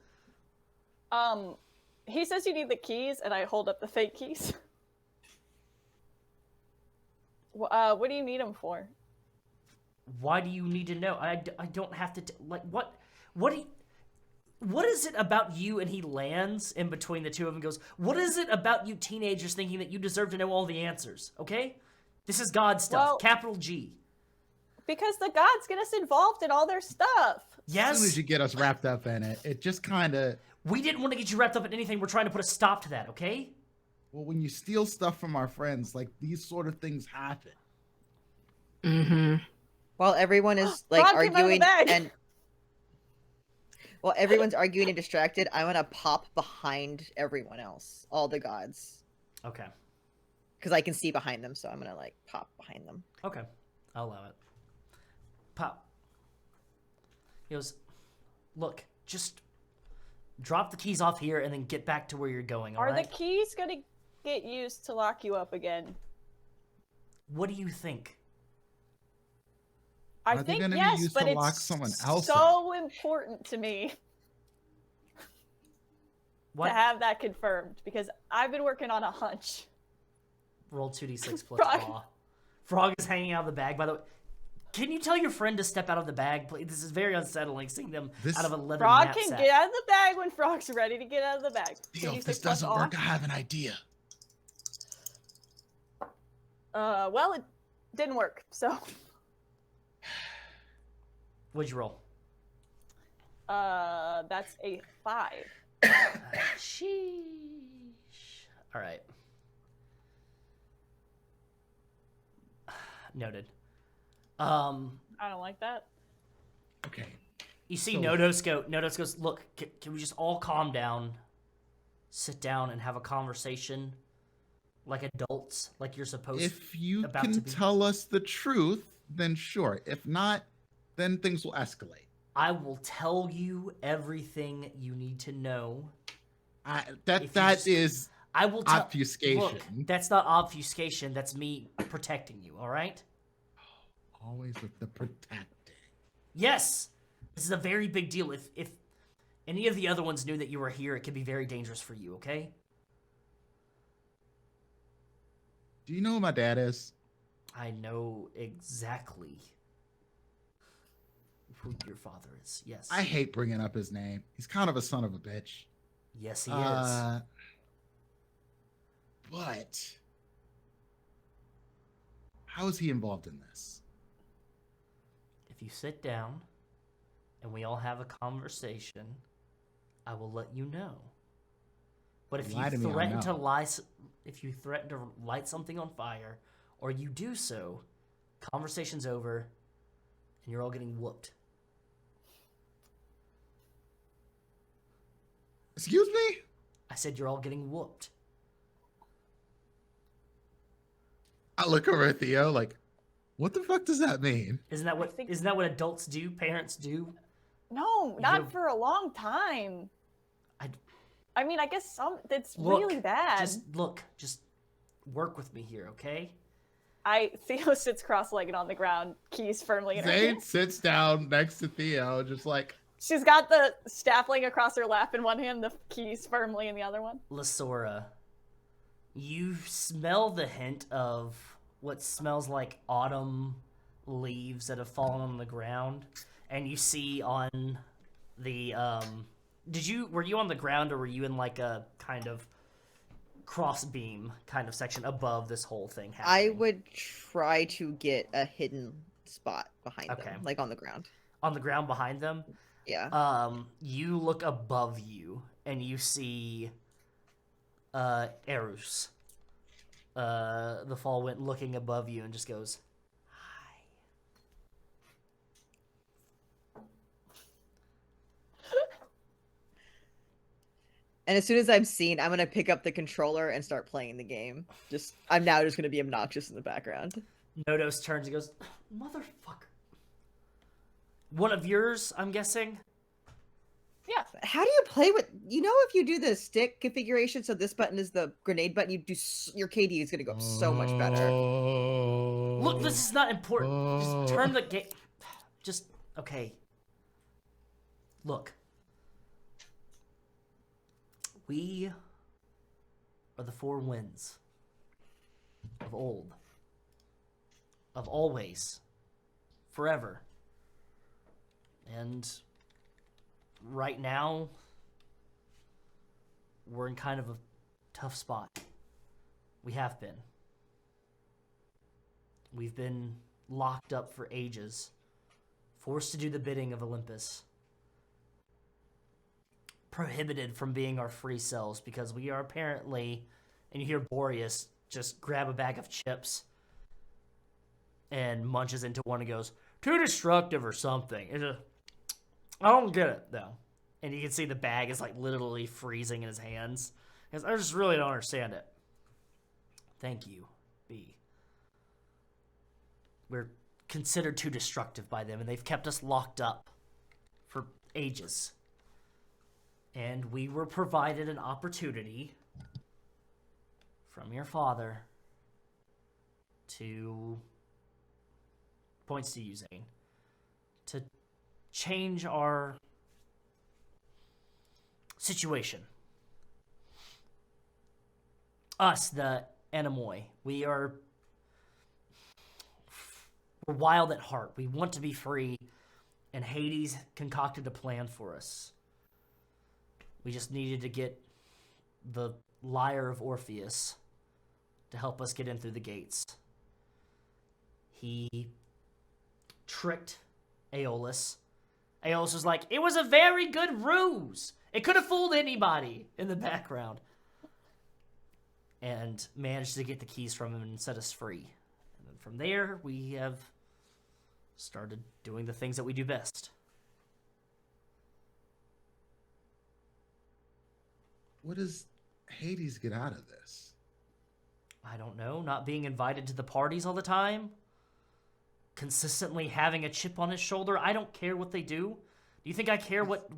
He says you need the keys, and I hold up the fake keys. What do you need them for? Why do you need to know? I don't have to. What is it about you? And he lands in between the two of them and goes, what is it about you teenagers thinking that you deserve to know all the answers? Okay? This is God stuff. Well, Capital G. Because the gods get us involved in all their stuff. Yes? As soon as you get us wrapped up in it, it just kind of... We didn't want to get you wrapped up in anything. We're trying to put a stop to that, okay? Well, when you steal stuff from our friends, like, these sort of things happen. Mm-hmm. While everyone is like Frog came out of the arguing bag. and while everyone's arguing and distracted, I want to pop behind everyone else, all the gods, Okay. because I can see behind them. So I'm gonna like pop behind them. Okay. I'll allow it. Pop. He goes, look, just drop the keys off here and then get back to where you're going, all Are right? the keys gonna get used to lock you up again? What do you think? I Are they think gonna be yes, used but to it's lock someone else so important to me What? to have that confirmed because I've been working on a hunch. Roll 2d6 plus Frog. awe. Frog is hanging out of the bag, by the way. Can you tell your friend to step out of the bag, please? This is very unsettling, seeing them out of a leather Frog knapsack. can get out of the bag when Frog's ready to get out of the bag. Theo, 2d6 if this plus doesn't awe. work, I have an idea. Well, it didn't work, so. What'd you roll? That's a 5. Sheesh. All right. Noted. I don't like that. Okay. You see So- Nodos goes, look, can we just all calm down, sit down and have a conversation like adults, like you're supposed to? If you about to can be- tell us the truth, then sure. If not, then things will escalate. I will tell you everything you need to know. If you That just- is I will tell. obfuscation. Look, that's not obfuscation. That's me protecting you. All right? Always with the protecting. Yes. This is a very big deal. If any of the other ones knew that you were here, it could be very dangerous for you. Okay? Do you know who my dad is? I know exactly who your father is. Yes. I hate bringing up his name. He's kind of a son of a bitch. Yes, he is. But how is he involved in this? If you sit down and we all have a conversation, I will let you know. But if Lie to you me, I'll threaten to know. light something on fire, or you do so, conversation's over, and you're all getting whooped. Excuse me? I said you're all getting whooped. I look over at Theo like, what the fuck does that mean? Isn't that what think- isn't that what adults do? Parents do? No, not You're- for a long time. I mean, I guess it's Look, really bad. Just work with me here, okay? Theo sits cross-legged on the ground, keys firmly in her Zane hand. sits down next to Theo, just like, She's got the staff laying across her lap in one hand, the keys firmly in the other one. Lasora, you smell the hint of what smells like autumn leaves that have fallen on the ground, and you see on the were you on the ground, or were you in like a kind of cross beam kind of section above this whole thing I happening? would try to get a hidden spot behind Okay. them, like on the ground. On the ground behind them. Yeah. You look above you and you see Erus. The fall went looking above you and just goes, "Hi." And as soon as I'm seen, I'm gonna pick up the controller and start playing the game. I'm now just gonna be obnoxious in the background. Nodos turns and goes, "Motherfucker." One of yours, I'm guessing? Yeah. How do you play with? If you do the stick configuration, so this button is the grenade button, your KD is gonna go up so much better. Look, this is not important. Just turn the game. Just, okay. Look. We are the four winds of old, of always, forever. And right now, we're in kind of a tough spot. We have been. We've been locked up for ages, forced to do the bidding of Olympus, prohibited from being our free selves because we are apparently, and you hear Boreas just grab a bag of chips and munches into one and goes, "Too destructive or something." I don't get it, though. And you can see the bag is like literally freezing in his hands. Because I just really don't understand it. Thank you, B. We're considered too destructive by them, and they've kept us locked up for ages. And we were provided an opportunity from your father to, points to you, Zane, to change our situation. Us, the Anemoi, we're wild at heart. We want to be free, and Hades concocted a plan for us. We just needed to get the Lyre of Orpheus to help us get in through the gates. He tricked Aeolus. Aeolus was like, "It was a very good ruse. It could have fooled anybody," in the background. And managed to get the keys from him and set us free. And then from there, we have started doing the things that we do best. What does Hades get out of this? I don't know, not being invited to the parties all the time, consistently having a chip on his shoulder. I don't care what they do. Do you think I care what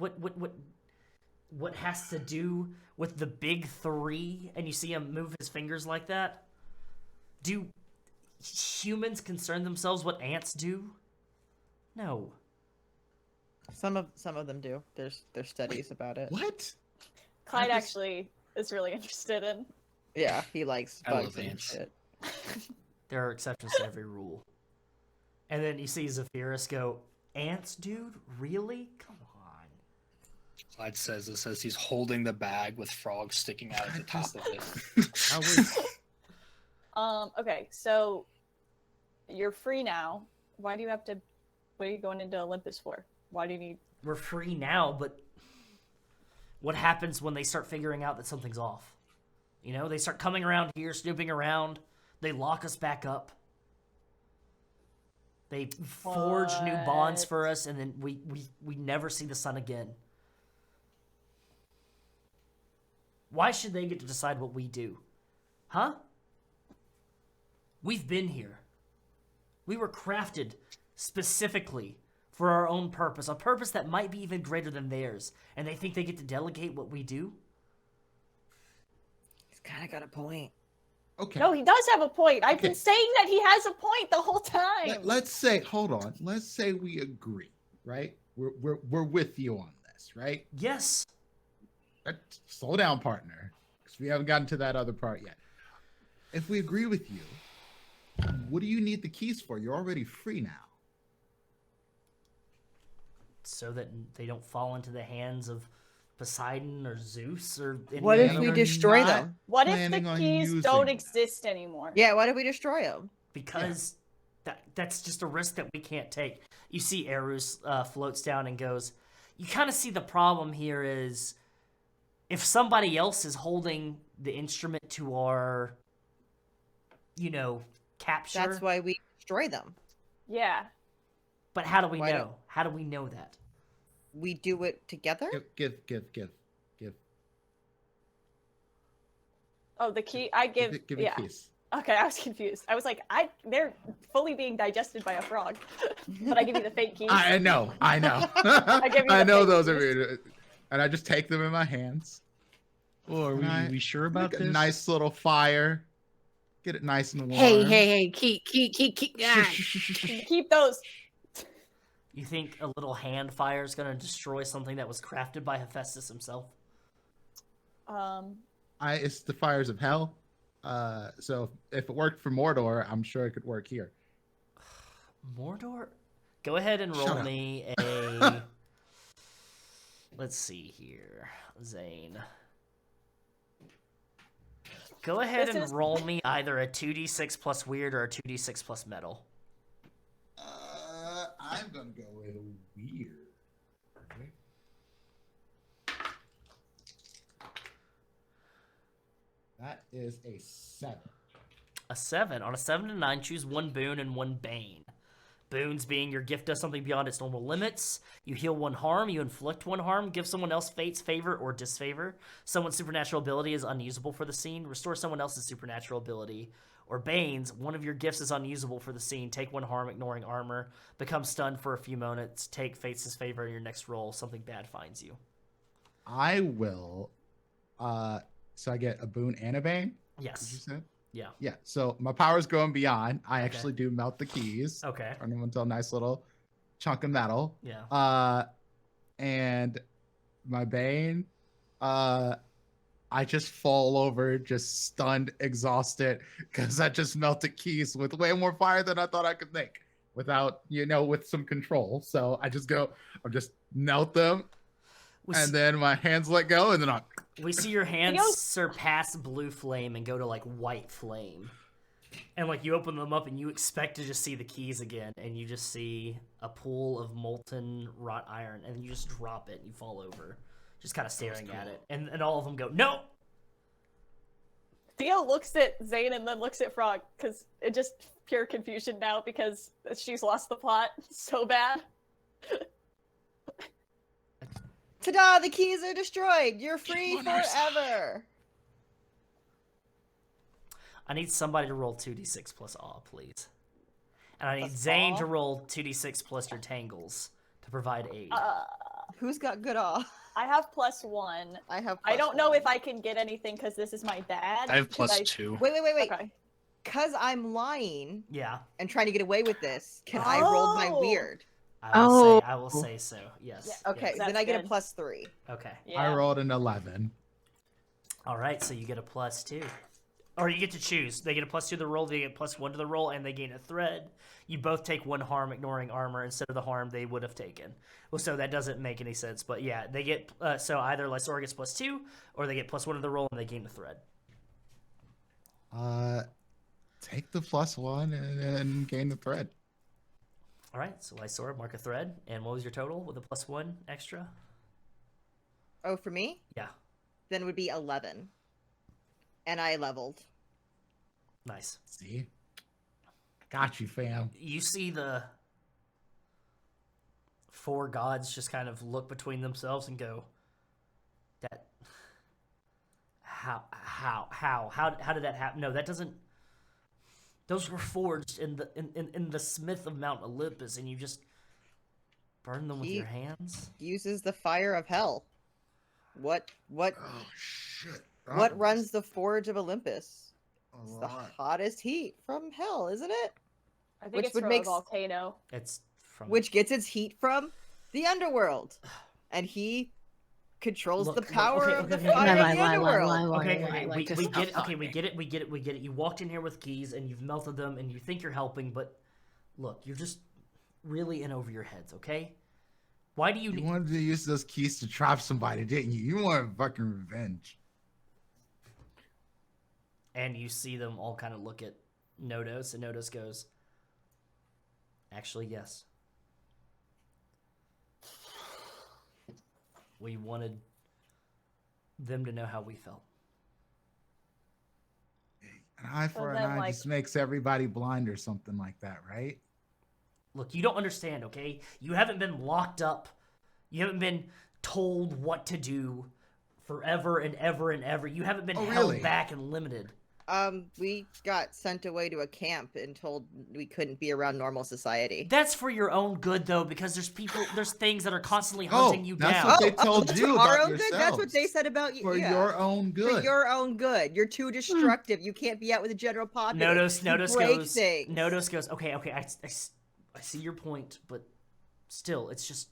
has to do with the big three? And you see him move his fingers like that. Do humans concern themselves what ants do? No. Some of them do. There's studies about it. What? Clyde actually is really interested in. Yeah, he likes I bugs love and ants. shit. There are exceptions to every rule. And then you see Zephyrus go, "Ants, dude? Really? Come on." Clyde says this as he's holding the bag with frogs sticking out at the top of it. I was Okay, so you're free now. Why do you have to? What are you going into Olympus for? Why do you need? We're free now, but what happens when they start figuring out that something's off? You know, they start coming around here, snooping around. They lock us back up. They forge new bonds What? for us, and then we never see the sun again. Why should they get to decide what we do? Huh? We've been here. We were crafted specifically for our own purpose, a purpose that might be even greater than theirs, and they think they get to delegate what we do? He's kind of got a point. okay. No, he does have a point. I've Okay. been saying that he has a point the whole time. Let's say, hold on. Let's say we agree, right? We're with you on this, right? Yes. Slow down, partner, because we haven't gotten to that other part yet. If we agree with you, what do you need the keys for? You're already free now. So that they don't fall into the hands of Poseidon or Zeus or any What if other- we We're destroy not them? What if the planning on keys using don't them. exist anymore? Yeah, why did we destroy them? Because that's just a risk that we can't take. You see Erus floats down and goes, "You kind of see the problem here is if somebody else is holding the instrument to our, capture. That's why we destroy them. Yeah. But how do we Why know? don't- How do we know that? We do it together. Give. Oh, the key. I give. Give Yeah. a kiss. Okay, I was confused. I was like, they're fully being digested by a frog, but I give you the fake keys. I know. I give you I the know fake those keys. are, and I just take them in my hands. Oh, are And we sure about make this? a nice little fire. Get it nice and warm. Hey, keep. Ah. Keep those. You think a little hand fire is going to destroy something that was crafted by Hephaestus himself? It's the fires of hell. So if it worked for Mordor, I'm sure it could work here. Mordor? Go ahead and roll Shut up. me a... Let's see here. Zane. Go ahead This and is- roll me either a 2d6 plus weird or a 2d6 plus metal. I'm gonna go with weird. That is a 7. A 7. On a 7 to 9, choose one boon and one bane. Boons being your gift does something beyond its normal limits. You heal one harm, you inflict one harm, give someone else fate's favor or disfavor. Someone's supernatural ability is unusable for the scene. Restore someone else's supernatural ability. Or banes, one of your gifts is unusable for the scene. Take one harm, ignoring armor. Become stunned for a few moments. Take fate's disfavor in your next roll. Something bad finds you. I will. So I get a boon and a bane. Did you Yes. say? Yeah. Yeah. So my power's going beyond. I actually do melt the keys. Okay. Turn them into a nice little chunk of metal. Yeah. And my bane, I just fall over, just stunned, exhausted, because I just melted keys with way more fire than I thought I could make, without, with some control. So I just melt them, and then my hands let go, and then We see your hands Theo- surpass blue flame and go to like white flame. And like you open them up and you expect to just see the keys again, and you just see a pool of molten wrought iron, and you just drop it and you fall over, just kind of staring at it. And all of them go, no! Theo looks at Zane and then looks at Frog because it just pure confusion now because she's lost the plot so bad. Ta-da! The keys are destroyed. You're free on our side. forever. I need somebody to roll 2d6 plus awe, please. And I need Plus Zane awe? to roll 2d6 plus your tangles to provide aid. Who's got good awe? I have +1. I have. I don't know +1. if I can get anything because this is my dad. I have 'cause +2. Wait. Okay. Because I'm lying Yeah, and trying to get away with this, can I roll my Oh. weird? I will say so. Yes. Yeah, Okay, yes. That's then I get good. a +3. Okay. Yeah. I rolled an 11. All right, so you get a +2. Or you get to choose. They get a +2 to the roll, they get +1 to the roll, and they gain a thread. You both take one harm, ignoring armor, instead of the harm they would have taken. Well, so that doesn't make any sense. But yeah, they get, so either Lysora gets +2, or they get +1 to the roll, and they gain a thread. Take the +1 and then gain the thread. All right, so Lysora, mark a thread. And what was your total with a +1 extra? Oh, for me? Yeah, Then it would be 11. And I leveled. nice. See? Got you, fam. You see the 4 gods just kind of look between themselves and go, "That, how did that happen? No, that doesn't. Those were forged in the smith of Mount Olympus, and you just burn them with your hands." Uses the fire of hell. What Oh, shit. what runs the forge of Olympus? a It's the lot. hottest heat from hell, isn't it? I think Which it's would from make a volcano. It's from Which gets its heat from the underworld. And he controls the Look, power okay, of the okay, okay, fire okay, of the underworld. Okay, we just get it. stop Okay, we talking. get it. We get it. We get it. You walked in here with keys, and you've melted them, and you think you're helping, but look, you're just really in over your heads. Okay? Why do you You need? wanted to use those keys to trap somebody, didn't you? You wanted fucking revenge. And you see them all kind of look at Nodos, and Nodos goes, "Actually, yes. We wanted them to know how we felt. An eye for an then, eye like- just makes everybody blind or something like that, right? Look, you don't understand, okay? You haven't been locked up. You haven't been told what to do forever and ever and ever. You haven't been Oh, held really? back and limited. We got sent away to a camp and told we couldn't be around normal society. That's for your own good, though, because there's things that are constantly Oh, hunting you that's down. what they told that's you for our about own good. That's what they yourselves. said about you. For yeah. your own good. For your own good. You're too destructive. You can't be out with the general populace. Notice You break goes. things. Notice goes. Okay. I see your point, but still, it's just.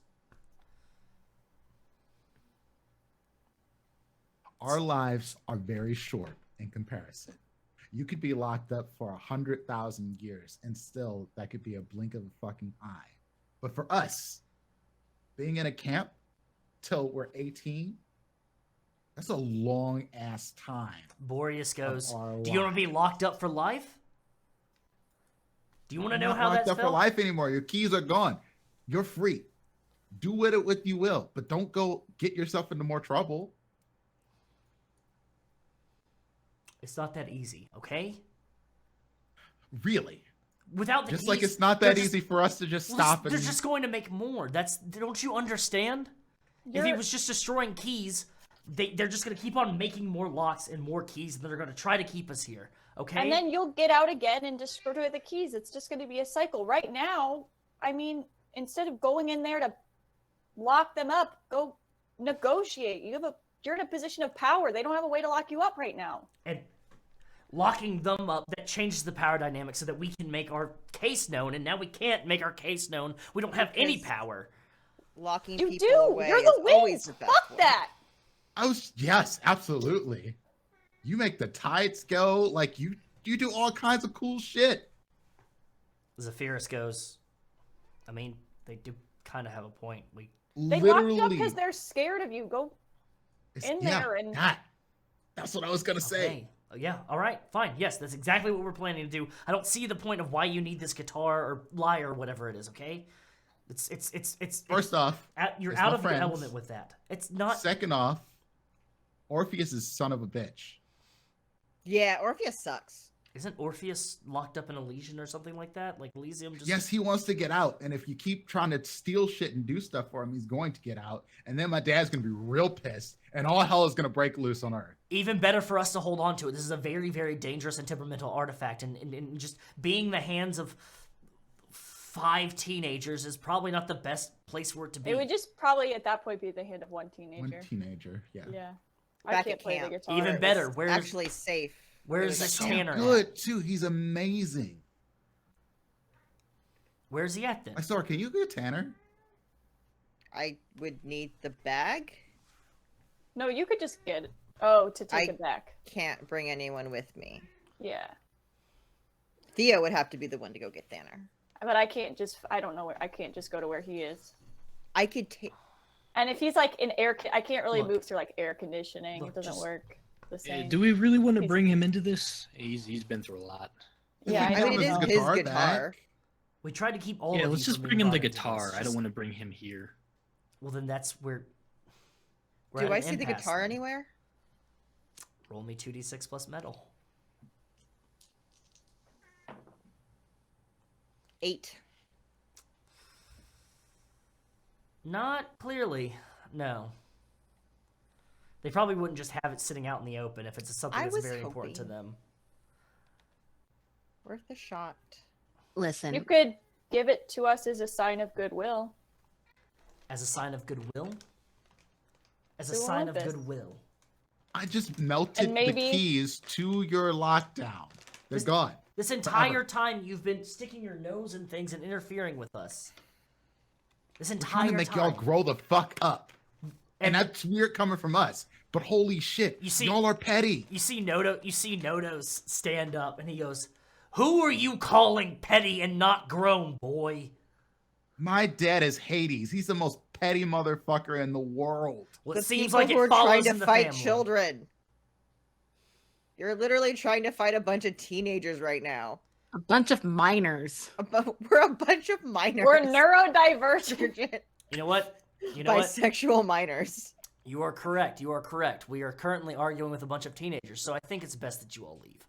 Our lives are very short in comparison. You could be locked up for 100,000 years, and still, that could be a blink of a fucking eye. But for us, being in a camp till we're 18, that's a long ass time. Boreas goes. our Do you want to be lives. locked up for life? Do you want to You're know not how locked that's up for felt? life anymore. Your keys are gone. You're free. Do with it what you will, but don't go get yourself into more trouble. It's not that easy, okay? Really. Without the Just keys, like it's not they're that just- easy for us to just well, stop They're and just going to make more. Don't you understand? If he You're- was just destroying keys, they're just going to keep on making more locks and more keys, and they're going to try to keep us here. Okay? And then you'll get out again and destroy the keys. It's just going to be a cycle. Right now, I mean, instead of going in there to lock them up, go negotiate. You're in a position of power. They don't have a way to lock you up right now. And locking them up, that changes the power dynamic so that we can make our case known, and now we can't make our case known. We don't have any Because- power. Locking You people do. away You're is the always wings. the best Fuck one. that. yes, absolutely. You make the tides go, like you do all kinds of cool shit. Zephyrus goes, I mean, they do kind of have a point. They lock Literally, you up because they're scared of you. Go in there and- that's what I was gonna say. Okay. Yeah, all right, fine. Yes, that's exactly what we're planning to do. I don't see the point of why you need this guitar or lyre or whatever it is, okay? It's First off, you're it's out my of your friends. element with that. It's not. second off, Orpheus is son of a bitch. Yeah, Orpheus sucks. Isn't Orpheus locked up in Elysium or something like that? Like Elysium just. Yes, he wants to get out, and if you keep trying to steal shit and do stuff for him, he's going to get out. And then my dad's gonna be real pissed, and all hell is gonna break loose on Earth. Even better for us to hold on to it. This is a very, very dangerous and temperamental artifact, and just being in the hands of 5 teenagers is probably not the best place for it to be. It would just probably at that point be the hand of one teenager. One teenager, yeah. Yeah. I Back can't at play the camp. guitar. Even It was better, where's- actually safe. Where's It was this like, Tanner? Good too. He's amazing. Where's he at then? I saw. Can you get Tanner? I would need the bag. No, you could just get it. Oh, to take I- it back. Can't bring anyone with me. Yeah. Theo would have to be the one to go get Thanner. But I can't just, I don't know where, I can't just go to where he is. I could take. And if he's like in I can't really Look. move through like air conditioning. Look, It doesn't just- work the same. Do we really want to He's- bring him into this? He's been through a lot. Yeah, I mean, it is know. his guitar. We tried to keep all Yeah, of let's you just from bring being him the brought into guitar. this. I Just- don't want to bring him here. Well, then that's where. we're Do at I an see the impasse guitar then. anywhere? Roll me 2d6 plus metal. 8. Not clearly, no. They probably wouldn't just have it sitting out in the open if it's something I that's was very important to hoping. them. Worth a shot. Listen, You could give it to us as a sign of goodwill. As a sign of goodwill? As a To sign of Olympus. goodwill. I just melted And maybe- the keys to your lockdown. They're This- gone. This entire time you've been sticking your nose in things and interfering with us. This We're trying entire to make time. y'all grow the fuck up. And And- that's weird coming from us. But holy shit, You see- y'all are petty. You see Nodos stand up and he goes, "Who are you calling petty and not grown, boy?" My dad is Hades. He's the most petty motherfucker in the world. Well, The it seems people like who it are trying follows to in the fight family. children. You're literally trying to fight a bunch of teenagers right now. a bunch of minors. We're a bunch of minors. We're neurodivergent. You know what? You know what? Bisexual minors. You are correct. You are correct. We are currently arguing with a bunch of teenagers, so I think it's best that you all leave.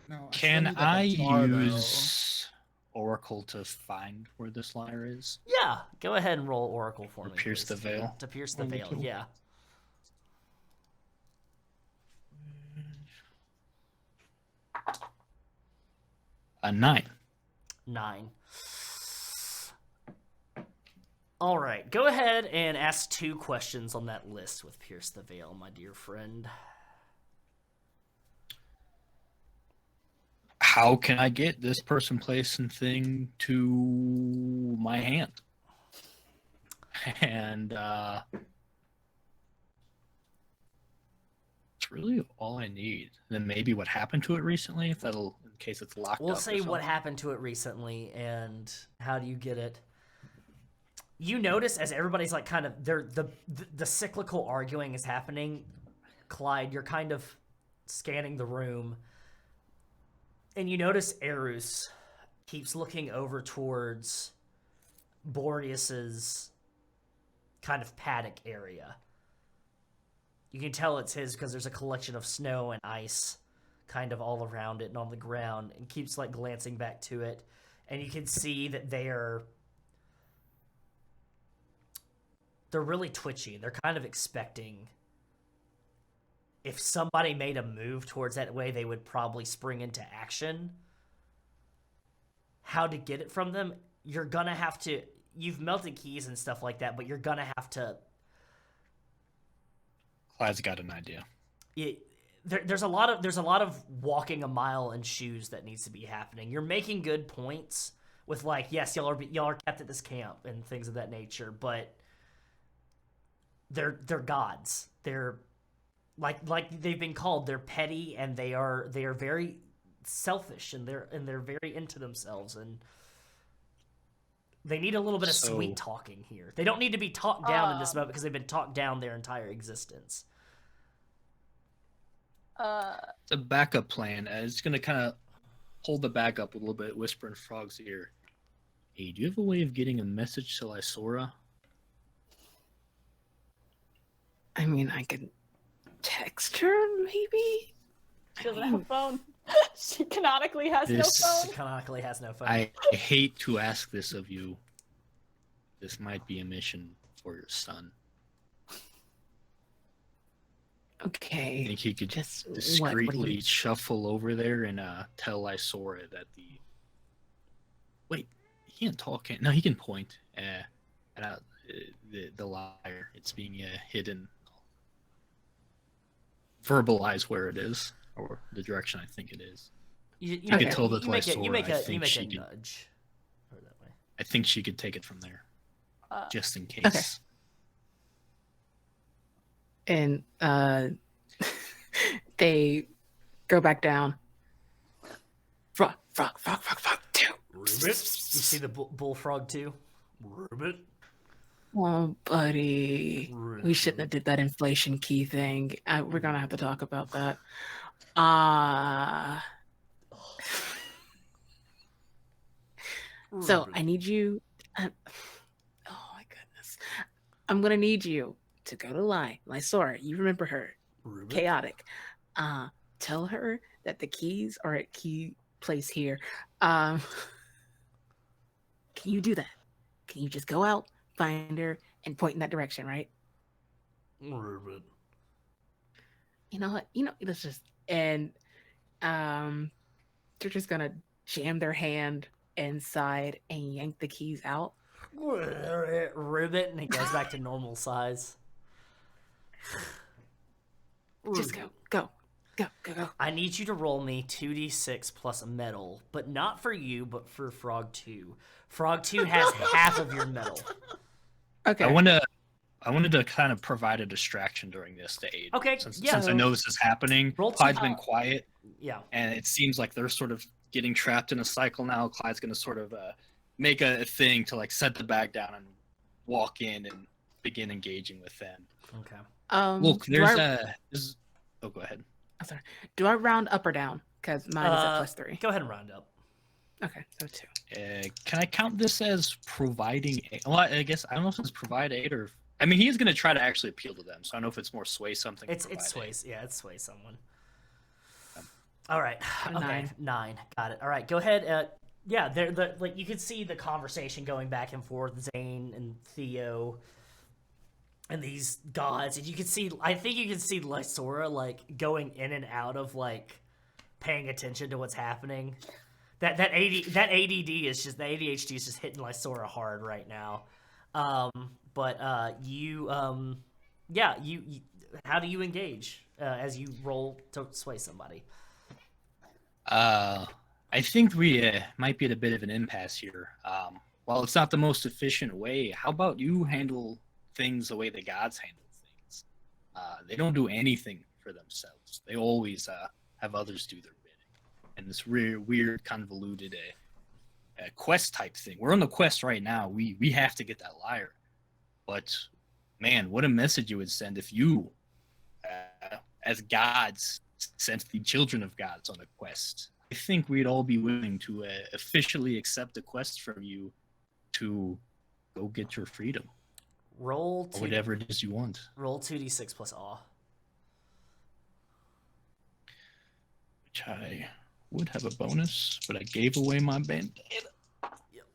No, Can I use Oracle to find where this liar is? Yeah, go ahead and roll Oracle for me. Pierce the please. veil. To pierce the Only veil, 2. yeah. A 9. 9. All right, go ahead and ask 2 questions on that list with Pierce the Veil, my dear friend. How can I get this person, place, and thing to my hand? And that's really all I need. Then maybe what happened to it recently, if that'll, in case it's locked up. We'll or say what something. happened to it recently and how do you get it. You notice as everybody's like kind of the cyclical arguing is happening, Clyde, you're kind of scanning the room, and you notice Erus keeps looking over towards Boreas's kind of paddock area. You can tell it's his because there's a collection of snow and ice kind of all around it and on the ground, and keeps like glancing back to it, and you can see that they're really twitchy. They're kind of expecting if somebody made a move towards that way, they would probably spring into action. How to get it from them? You're gonna have to. You've melted keys and stuff like that, but you're gonna have to. Clyde's got an idea. There's a lot of walking a mile in shoes that needs to be happening. You're making good points with like, yes, y'all are kept at this camp and things of that nature, but they're gods. They're like they've been called. They're petty and they are very selfish and they're very into themselves, and they need a little bit of sweet talking here. They don't need to be talked down in this moment because they've been talked down their entire existence. The backup plan is going to kind of hold the back up a little bit, whisper in Frog's ear. Hey, do you have a way of getting a message to Lysora? I mean, I could text her, maybe? She doesn't have a phone. She canonically has no phone. She canonically has no phone. I hate to ask this of you. This might be a mission for your son. Okay. I think he could Just what do discreetly you- shuffle over there and tell Lysora that the... Wait, he can't talk. No, he can point at the liar. It's being hidden. Verbalize where it is, or the direction I think it is. You could tell that you make Lysora, you make I a think nudge. she could- Or that way. I think she could take it from there, just in case. Okay. And they go back down. Frog, two. Ribbit. You see the bullfrog too? Ribbit. Oh, buddy. We Ribbit. shouldn't have did that inflation key thing. We're gonna have to talk about that. So I need you. Oh my goodness. I'm gonna need you to go to Lysora. You remember her. Ribbit. Chaotic. Tell her that the keys are at key place here. Can you do that? Can you just go out, find her, and point in that direction, right? Ribbit. You know what? Let's just and they're just gonna jam their hand inside and yank the keys out. Ribbit, and it goes back to normal size. Just go. I need you to roll me 2d6 plus a metal, but not for you, but for Frog 2. Frog 2 has half of your metal. Okay. I wanted to kind of provide a distraction during this to aid. Okay, Since yeah. I know this is happening, Roll Clyde's two- been quiet, Yeah. and it seems like they're sort of getting trapped in a cycle now. Clyde's going to sort of make a thing to like set the bag down and walk in and begin engaging with them. Okay. Look, do oh, go ahead. Do I round up or down? Because mine is at +3. Go ahead and round up. Okay, so 2. Can I count this as providing? Well, I guess I don't know if it's provide aid or I mean, he is going to try to actually appeal to them. So I don't know if it's more sway something. It's sways. Yeah, it sways someone. All right. A Okay. 9. 9. Got it. All right. Go ahead. Yeah, like you could see the conversation going back and forth, Zane and Theo and these gods, and you can see. I think you can see Lysora like going in and out of like paying attention to what's happening. That ADD is just the ADHD is just hitting Lysora hard right now. But you how do you engage as you roll to sway somebody? I think we might be at a bit of an impasse here. While it's not the most efficient way, how about you handle things the way the gods handle things? They don't do anything for themselves. They always have others do their bidding. And this weird, convoluted quest type thing. We're on the quest right now. We have to get that lyre. But, man, what a message you would send if you, as gods, sent the children of gods on a quest. I think we'd all be willing to officially accept a quest from you to go get your freedom. Roll or whatever it is you want. Roll 2d6 plus awe. Which I would have a bonus, but I gave away my bandana. Yep.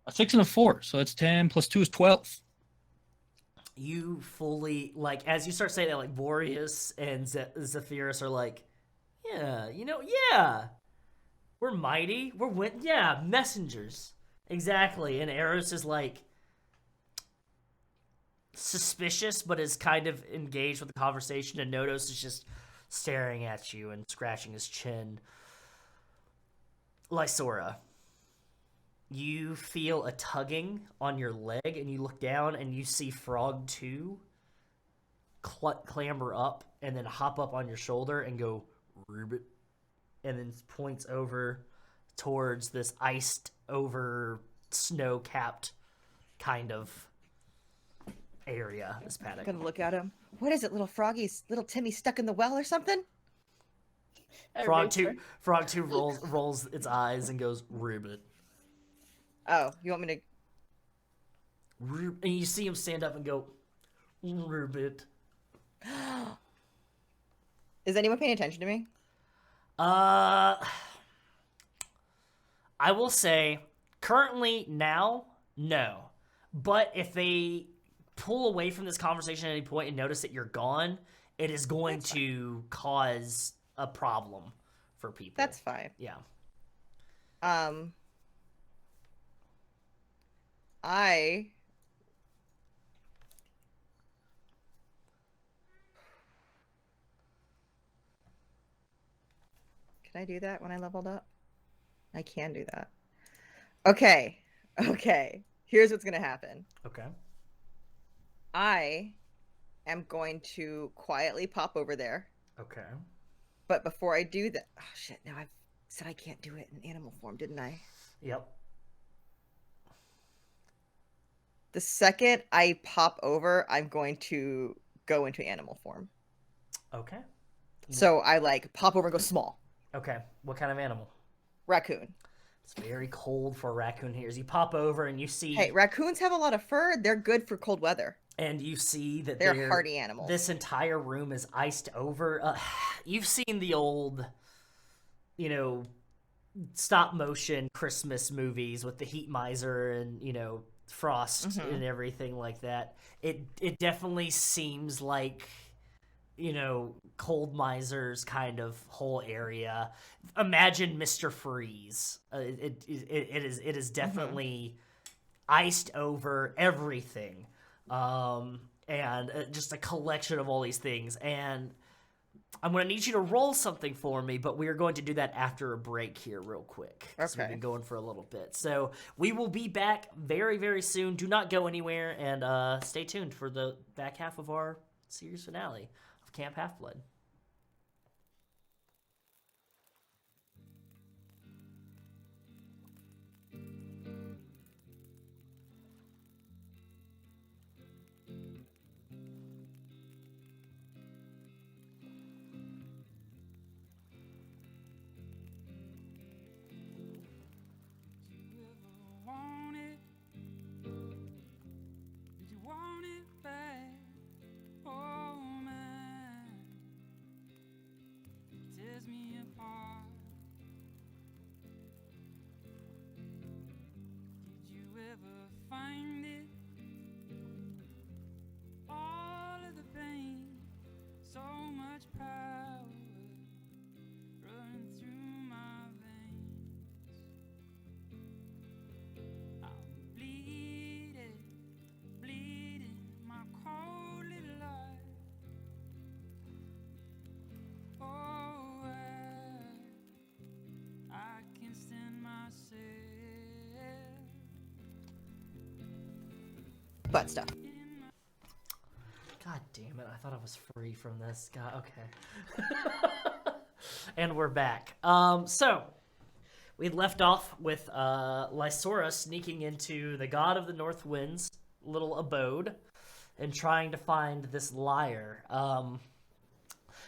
A 6 and a 4, so that's 10 plus 2 is 12. You fully, like, as you start saying that, like, Boreas and Zephyrus are like, yeah, we're mighty, messengers. Exactly. And Eros is, like, suspicious, but is kind of engaged with the conversation, and Nodos is just staring at you and scratching his chin. Lysora, you feel a tugging on your leg, and you look down, and you see Frog 2 clamber up, and then hop up on your shoulder and go, Rubit, and then points over towards this iced-over, snow-capped kind of area, this paddock. I'm gonna look at him. What is it, little Froggy's little Timmy stuck in the well or something? Frog 2 rolls its eyes and goes, Rubit. Oh, you want me to? And you see him stand up and go, Rubit. Is anyone paying attention to me? I will say, currently, now, no. But if they pull away from this conversation at any point and notice that you're gone, it is going to cause a problem for people. That's fine. Yeah. Can I do that when I leveled up? I can do that. Okay. Here's what's gonna happen. Okay. I am going to quietly pop over there. Okay. But before I do that, oh shit! Now I've said I can't do it in animal form, didn't I? Yep. The second I pop over, I'm going to go into animal form. Okay. So I like pop over and go small. Okay. What kind of animal? Raccoon. It's very cold for a raccoon here. As you pop over and you see... Hey, raccoons have a lot of fur. They're good for cold weather. And you see that they're hardy animals. This entire room is iced over. You've seen the old, stop motion Christmas movies with the heat miser and, frost and everything like that. It definitely seems like, cold miser's kind of whole area. Imagine Mr. Freeze. It is definitely iced over everything. And just a collection of all these things. And I'm going to need you to roll something for me, but we are going to do that after a break here real quick. Okay. We've been going for a little bit. So we will be back very, very soon. Do not go anywhere, and stay tuned for the back half of our series finale of Camp Halfblood. butt stuff. God damn it! I thought I was free from this. God, okay. And we're back. So we left off with Lysora sneaking into the god of the North Wind's little abode and trying to find this lyre.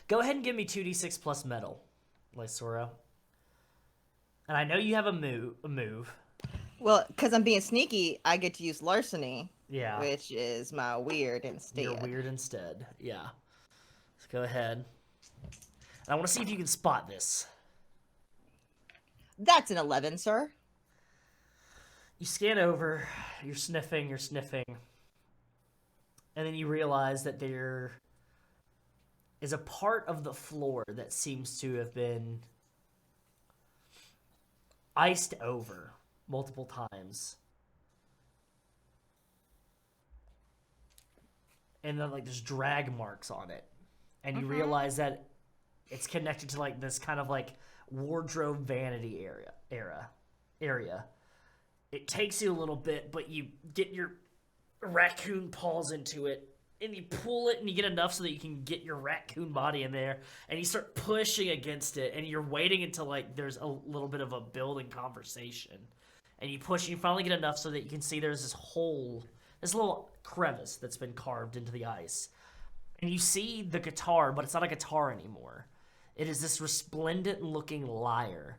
Go ahead and give me 2d6 plus metal, Lysora. And I know you have a move. Well, because I'm being sneaky, I get to use larceny, Yeah. which is my weird instead. You're weird instead. Yeah. Let's go ahead. And I want to see if you can spot this. That's an 11, sir. You scan over, you're sniffing, and then you realize that there is a part of the floor that seems to have been iced over multiple times. And then, like, there's drag marks on it. And you realize that it's connected to, like, this kind of, like, wardrobe vanity area. It takes you a little bit, but you get your raccoon paws into it, and you pull it, and you get enough so that you can get your raccoon body in there, and you start pushing against it, and you're waiting until, like, there's a little bit of a building conversation. And you push, and you finally get enough so that you can see there's this hole, this little crevice that's been carved into the ice. And you see the guitar, but it's not a guitar anymore. It is this resplendent-looking lyre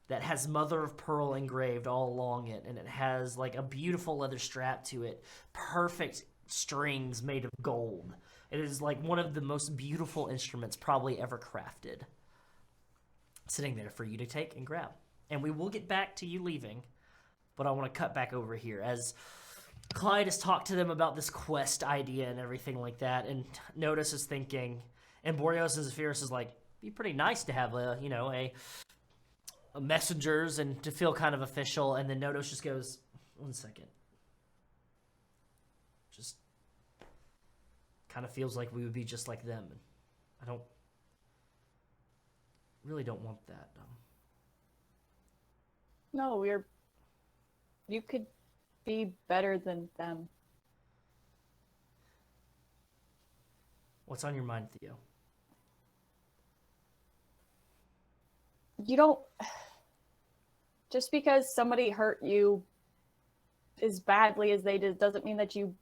that has mother of pearl engraved all along it, and it has, like, a beautiful leather strap to it, perfect strings made of gold. It is, like, one of the most beautiful instruments probably ever crafted, sitting there for you to take and grab. And we will get back to you leaving, but I want to cut back over here as Clyde has talked to them about this quest idea and everything like that, and Notice is thinking, and Boreas and Zephyrus is like, be pretty nice to have a messengers and to feel kind of official. And then Notice just goes, 1 second. Just kind of feels like we would be just like them. And I really don't want that. No, you could be better than them. What's on your mind, Theo? You don't... Just because somebody hurt you as badly as they did doesn't mean that you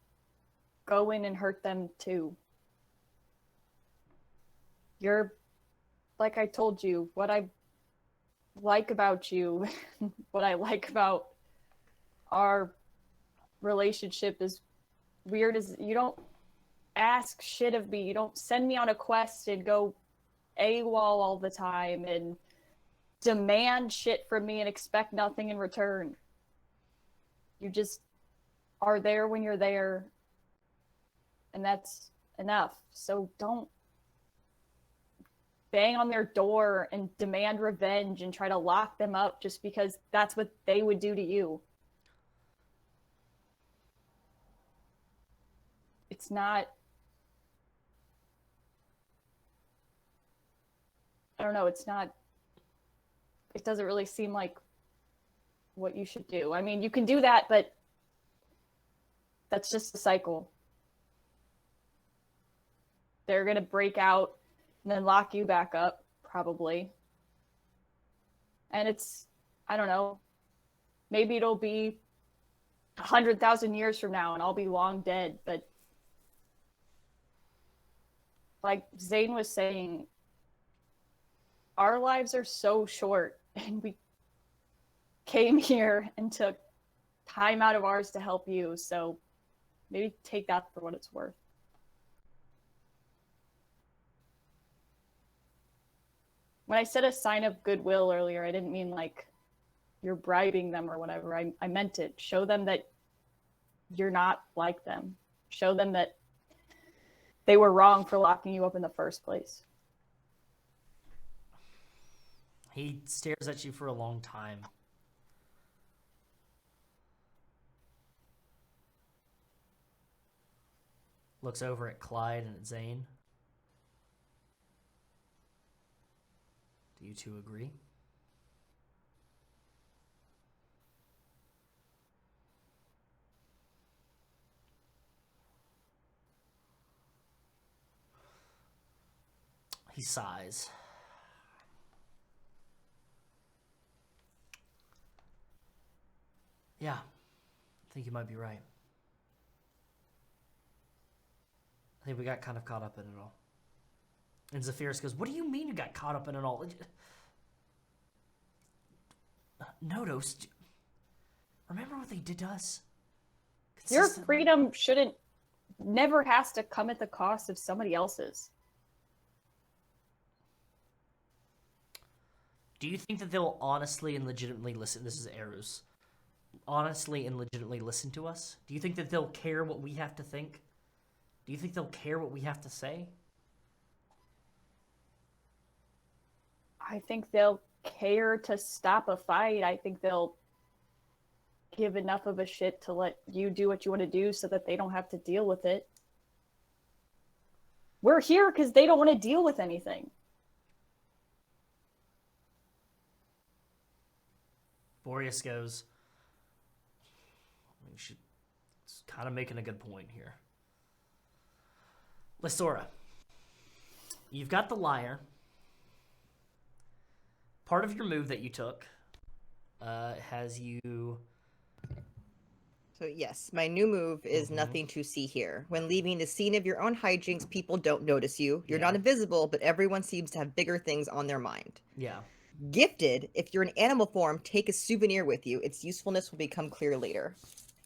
go in and hurt them too. You're, like I told you, what I like about you, what I like about our relationship is weird as you don't ask shit of me. You don't send me on a quest and go AWOL all the time and demand shit from me and expect nothing in return. You just are there when you're there, and that's enough. So don't bang on their door and demand revenge and try to lock them up just because that's what they would do to you. It's not... I don't know, it's not... It doesn't really seem like what you should do. I mean, you can do that, but that's just a cycle. They're going to break out and then lock you back up, probably. And it's, I don't know, maybe it'll be 100,000 years from now and I'll be long dead, but like Zane was saying, our lives are so short, and we came here and took time out of ours to help you, so maybe take that for what it's worth. When I said a sign of goodwill earlier, I didn't mean like you're bribing them or whatever. I meant it. Show them that you're not like them. Show them that they were wrong for locking you up in the first place. He stares at you for a long time. Looks over at Clyde and at Zane. Do you two agree? He sighs. Yeah, I think you might be right. I think we got kind of caught up in it all. And Zephyrus goes, what do you mean you got caught up in it all? Nodos, remember what they did to us? Your freedom never has to come at the cost of somebody else's. Do you think that they'll honestly and legitimately listen? This is Eros. Honestly and legitimately listen to us? Do you think that they'll care what we have to think? Do you think they'll care what we have to say? I think they'll care to stop a fight. I think they'll give enough of a shit to let you do what you want to do so that they don't have to deal with it. We're here because they don't want to deal with anything. Boreas goes, she's kind of making a good point here. Lysora, you've got the lyre. Part of your move that you took has you... So yes, my new move is nothing to see here. When leaving the scene of your own hijinks, people don't notice you. You're not invisible, but everyone seems to have bigger things on their mind. Yeah. Gifted, if you're in animal form, take a souvenir with you. Its usefulness will become clear later.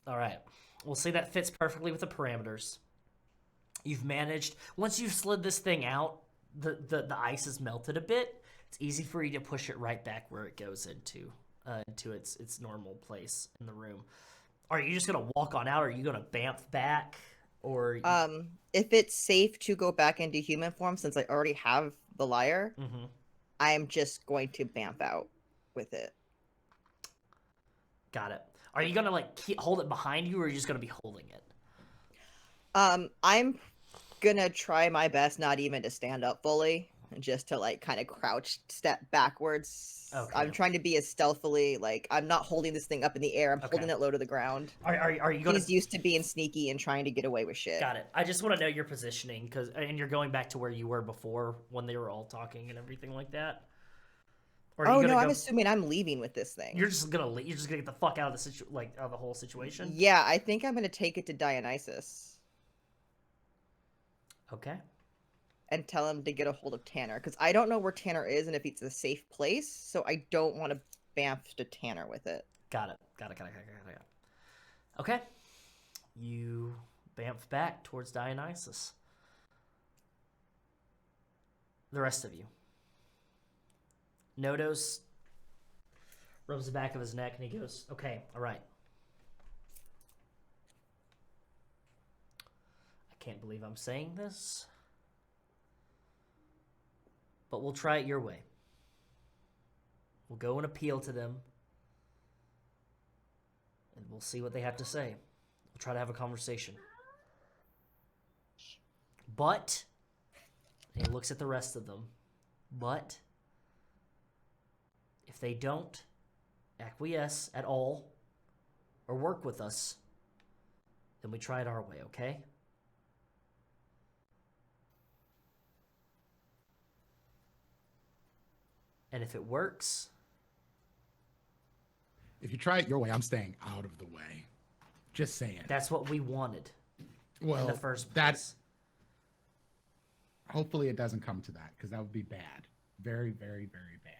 All right. We'll say that fits perfectly with the parameters. You've managed... Once you've slid this thing out, the ice has melted a bit. It's easy for you to push it right back where it goes into its normal place in the room. Are you just going to walk on out, or are you going to bamf back? Or if it's safe to go back into human form, since I already have the lyre, I am just going to bamf out with it. Got it. Are you going to hold it behind you, or are you just going to be holding it? I'm gonna try my best not even to stand up fully, just to kind of crouch, step backwards. Okay. I'm trying to be as stealthily, I'm not holding this thing up in the air. I'm holding it low to the ground. Are you going? He's used to being sneaky and trying to get away with shit. Got it. I just want to know your positioning, and you're going back to where you were before when they were all talking and everything like that. Or are you gonna I'm assuming I'm leaving with this thing. You're just gonna leave. You're just gonna get the fuck out of the out of the whole situation. Yeah, I think I'm gonna take it to Dionysus. Okay. And tell him to get a hold of Tanner, because I don't know where Tanner is and if it's a safe place, so I don't want to bamf to Tanner with it. Got it. Okay. You bamf back towards Dionysus. The rest of you. Nodos rubs the back of his neck and he goes, okay, all right. I can't believe I'm saying this, but we'll try it your way. We'll go and appeal to them, and we'll see what they have to say. We'll try to have a conversation. But, and he looks at the rest of them, but if they don't acquiesce at all or work with us, then we try it our way, okay? And if it works... If you try it your way, I'm staying out of the way. Just saying. That's what we wanted in the first place. Hopefully it doesn't come to that, because that would be bad. Very, very, very bad.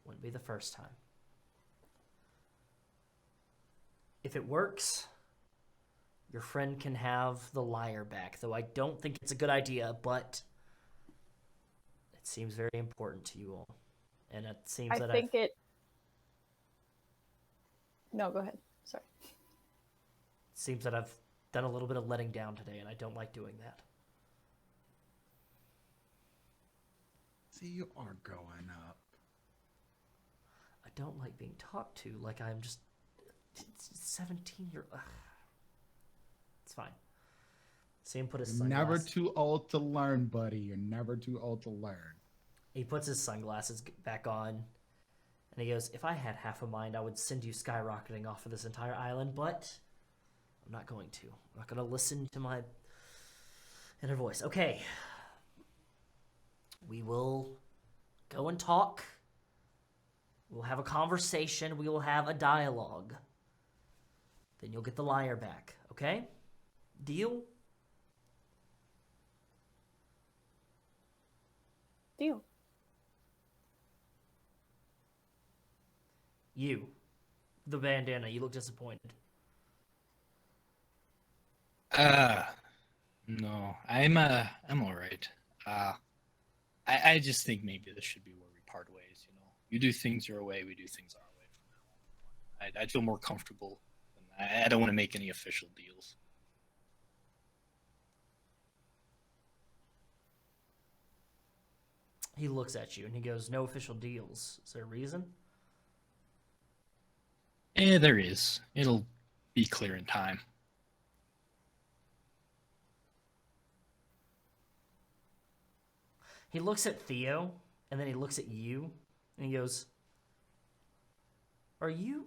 Wouldn't be the first time. If it works, your friend can have the lyre back, though I don't think it's a good idea, but it seems very important to you all. And it seems I think it... No, go ahead. Sorry. It seems that I've done a little bit of letting down today, and I don't like doing that. See, you are going up. I don't like being talked to like I'm just 17 It's fine. See him put his You're sunglasses. never too old to learn, buddy. You're never too old to learn. He puts his sunglasses back on, and he goes, if I had half a mind, I would send you skyrocketing off of this entire island, but I'm not going to. I'm not going to listen to my inner voice. Okay, We will go and talk. We'll have a conversation. We will have a dialogue. Then you'll get the lyre back, okay? Deal? Deal. You. The bandana. You look disappointed. No, I'm all right. I just think maybe this should be where we part ways. You know, you do things your way, we do things our way from now on. I feel more comfortable. I don't want to make any official deals. He looks at you and he goes, "No official deals. Is there a reason?" There is. It'll be clear in time. He looks at Theo, and then he looks at you, and he goes, "Are you..."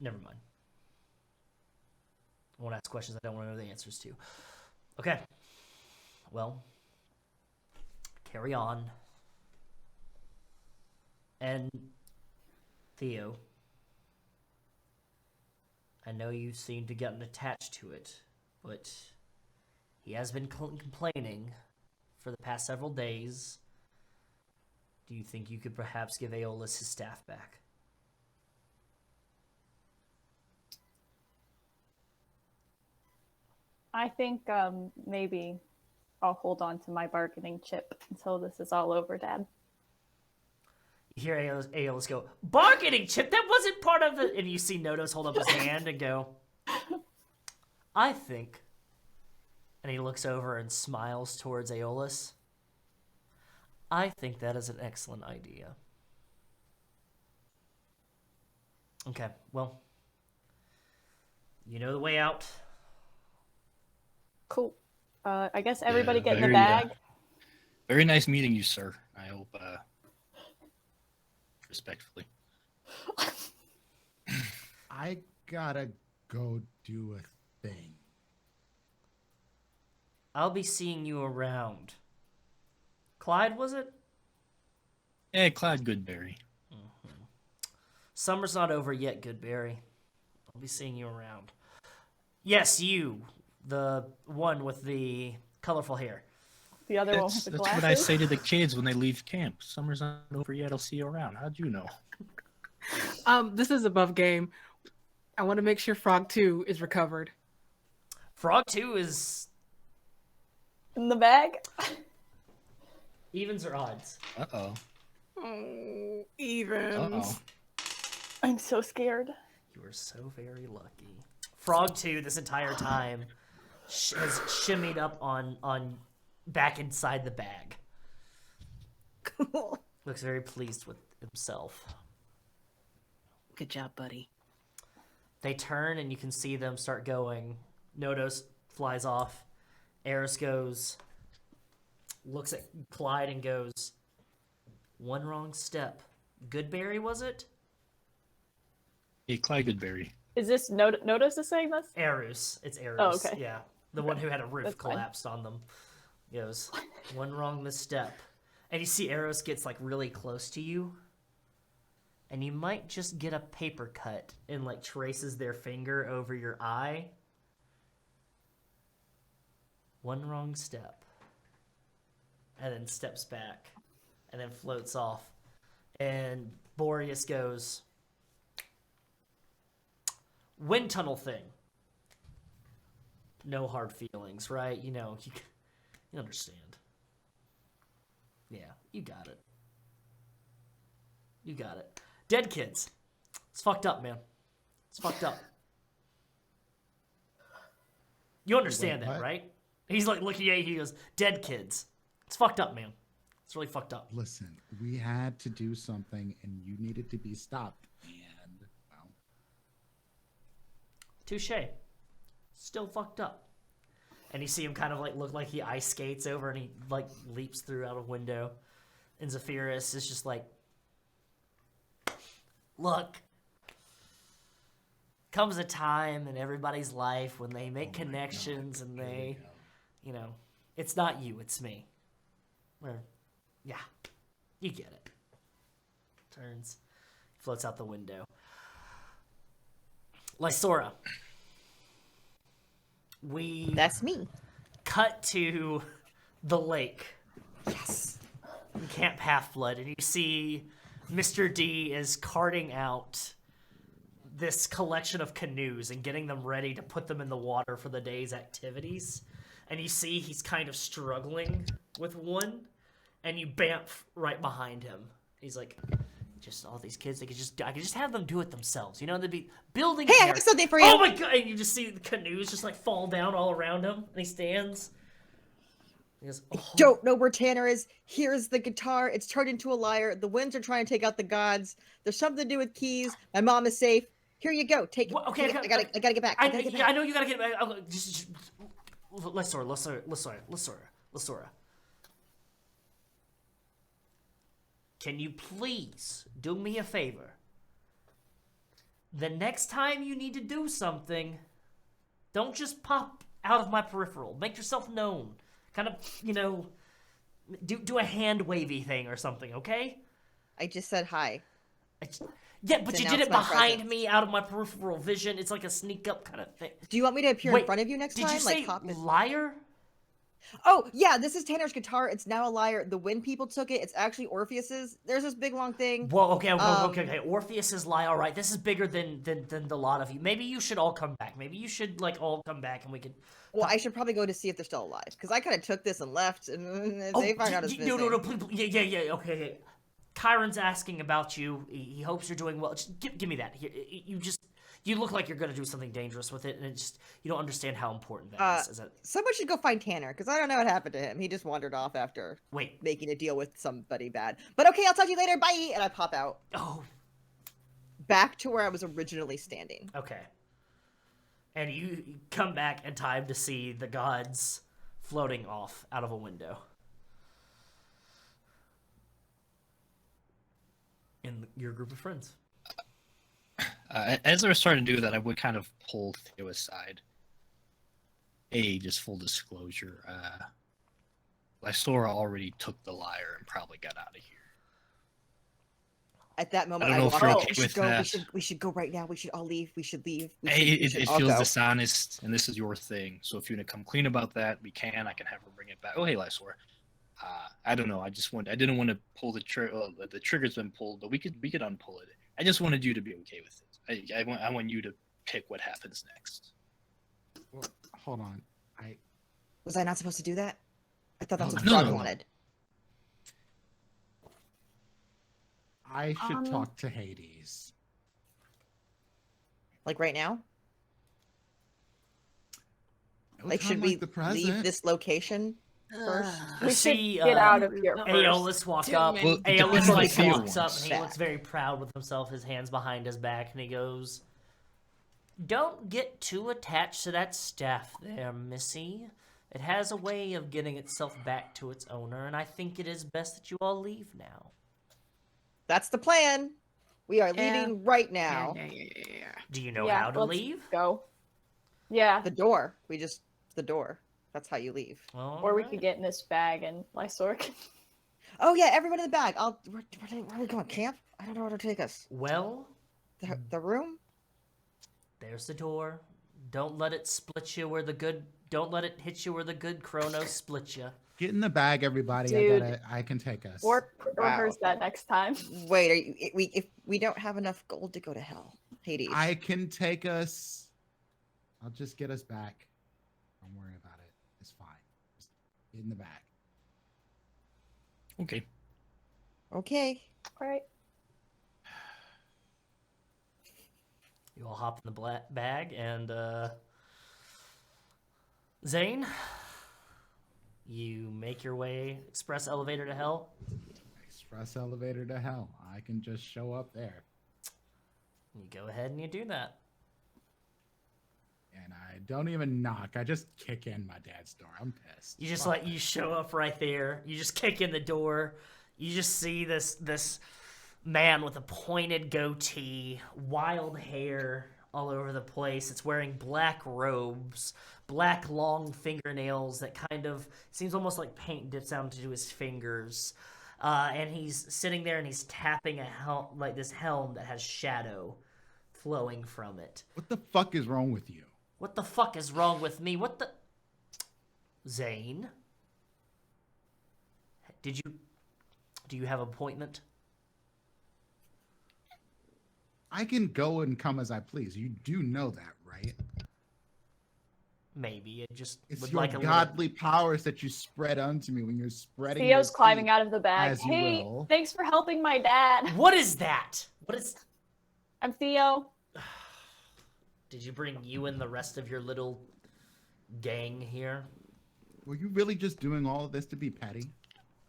Never mind. I won't ask questions I don't want to know the answers to. Okay. Well, carry on. And Theo, I know you seem to get attached to it, but he has been complaining for the past several days. Do you think you could perhaps give Aeolus his staff back? I think maybe I'll hold on to my bargaining chip until this is all over, Dad. You hear Aeolus go, "Bargaining chip? That wasn't part of the..." And you see Nodos hold up his hand and go, "I think..." And he looks over and smiles towards Aeolus. "I think that is an excellent idea." Okay, well, you know the way out. Cool. I guess everybody Yeah, get in the very, bag. Very nice meeting you, sir. I hope, respectfully. I gotta go do a thing. I'll be seeing you around. Clyde, was it? Yeah, Clyde Goodberry. Summer's not over yet, Goodberry. I'll be seeing you around. Yes, you. The one with the colorful hair. The other one with That's the what glasses. I say to the kids when they leave camp. Summer's not over yet. I'll see you around. How'd you know? This is above game. I want to make sure Frog 2 is recovered. Frog 2 is In the bag. evens or odds? Uh-oh. Oh, evens. Uh-oh. I'm so scared. You are so very lucky. Frog 2 this entire time has shimmied up on back inside the bag. Cool. Looks very pleased with himself. Good job, buddy. They turn and you can see them start going. Nodos flies off. Eris goes, looks at Clyde and goes, "One wrong step." Goodberry, was it? Hey, Clyde Goodberry. Is this Notice is saying this? Erus. It's Erus. Oh, okay. Yeah. The one who had a roof That's fine. collapsed on them. Goes, "One wrong misstep." And you see Eros gets like really close to you. And you might just get a paper cut and like traces their finger over your eye. One wrong step. And then steps back. And then floats off. And Boreas goes, "Wind tunnel thing. No hard feelings, right? You know, you understand. Yeah, you got it. You got it. Dead kids. It's fucked up, man. It's fucked up. You understand that, what? right?" He's like looking at you, he goes, "Dead kids. It's fucked up, man. It's really fucked up." Listen, we had to do something and you needed to be stopped. And, well, Touche. Still fucked up. And you see him kind of like look like he ice skates over and he like leaps through out a window. And Zephyrus is just like, "Look, comes a time in everybody's life when they make oh my God, connections and here we they, go. you know, it's not you, it's me. Yeah, you get it. Turns, floats out the window. Lysora. That's me. Cut to the lake. Yes. In Camp Halfblood, and you see Mr. D is carting out this collection of canoes and getting them ready to put them in the water for the day's activities. And you see he's kind of struggling with one, and you bamf right behind him. He's like, just all these kids, I could just have them do it themselves. You know, they'd be building. Hey, I have something for you. Oh my god! And you just see the canoes just like fall down all around him, and he stands. He goes, I don't know where Tanner is. Here's the guitar. It's turned into a lyre. The winds are trying to take out the gods. There's something to do with keys. My mom is safe. Here you go. Take it. Well, okay, I gotta get back. I know you gotta get back. Lysora. Can you please do me a favor? The next time you need to do something, don't just pop out of my peripheral. Make yourself known. Kind of, do a hand wavy thing or something, okay? I just said hi. Yeah, but To you did it announce my behind presence. me, out of my peripheral vision. It's like a sneak up kind of thing. Do you want me to appear in front of you next did time? you say pop in? liar? Oh, yeah, this is Tanner's guitar. It's now a lyre. The wind people took it. It's actually Orpheus's. There's this big long thing. Whoa, okay. Orpheus's lie, all right. This is bigger than the lot of you. Maybe you should all come back. Maybe you should, all come back and we could... Well, I should probably go to see if they're still alive. Because I kind of took this and left, and they find out it's missing. No, please, yeah, okay. Kyron's asking about you. He hopes you're doing well. Just give me that. Here, you look like you're gonna do something dangerous with it, and you don't understand how important that is. Someone should go find Tanner, because I don't know what happened to him. He just wandered off after making a deal with somebody bad. But okay, I'll talk to you later. Bye! And I pop out. Oh. Back to where I was originally standing. Okay. And you come back in time to see the gods floating off out of a window. In your group of friends. As I was starting to do that, I would kind of pull Theo aside. Just full disclosure, Lysora already took the lyre and probably got out of here. At that moment, I don't know if you're okay we should with go. that. We should go right now. We should all leave. We should leave. It feels dishonest, and this is your thing. So if you want to come clean about that, we can. I can have her bring it back. Oh, hey, Lysora. I don't know. I didn't want to pull the trigger. The trigger's been pulled, but we could unpull it. I just wanted you to be okay with it. I want you to pick what happens next. Well, hold on. Was I not supposed to do that? I thought that's what No, Frog no. wanted. I should talk to Hades. Like right now? Like, should we leave this location first? We should See, get out of here first. Aeolus walk up. Well, it Aeolus depends on like the Theo walks up ones. and he looks very proud with himself, his hands behind his back, and he goes, "Don't get too attached to that staff there, Missy. It has a way of getting itself back to its owner, and I think it is best that you all leave now." That's the plan. We are leaving right now. Yeah. Do you know how to let's leave? Go. Yeah. The door. The door. That's how you leave. Or we could get in this bag and Lysora can... Oh yeah, everyone in the bag. Where are we going? Camp? I don't know where to take us. Well, The room? there's the door. Don't let it split you where the good. Don't let it hit you where the good Chronos split you. Get in the bag, everybody. Dude. I can take us. Or Wow. rehearse that next time. Wait, if we don't have enough gold to go to hell, Hades. I can take us. I'll just get us back. Don't worry about it. It's fine. Just get in the bag. Okay. Okay. Right. You all hop in the bag, and Zane, you make your way express elevator to hell. Express elevator to hell. I can just show up there. You go ahead and you do that. And I don't even knock. I just kick in my dad's door. I'm pissed. You just Fuck. you show up right there. You just kick in the door. You just see this man with a pointed goatee, wild hair, all over the place. It's wearing black robes, black long fingernails that kind of seems almost like paint dips down into his fingers. And he's sitting there and he's tapping like this helm that has shadow flowing from it. What the fuck is wrong with you? What the fuck is wrong with me? What the... Zane? Do you have an appointment? I can go and come as I please. You do know that, right? Maybe. It just It's would your like a godly powers that you spread unto me when you're spreading. Theo's your climbing feet out of the bag. as you Hey, will. thanks for helping my dad. What is that? What is... I'm Theo. Did you bring you and the rest of your little gang here? Were you really just doing all of this to be petty?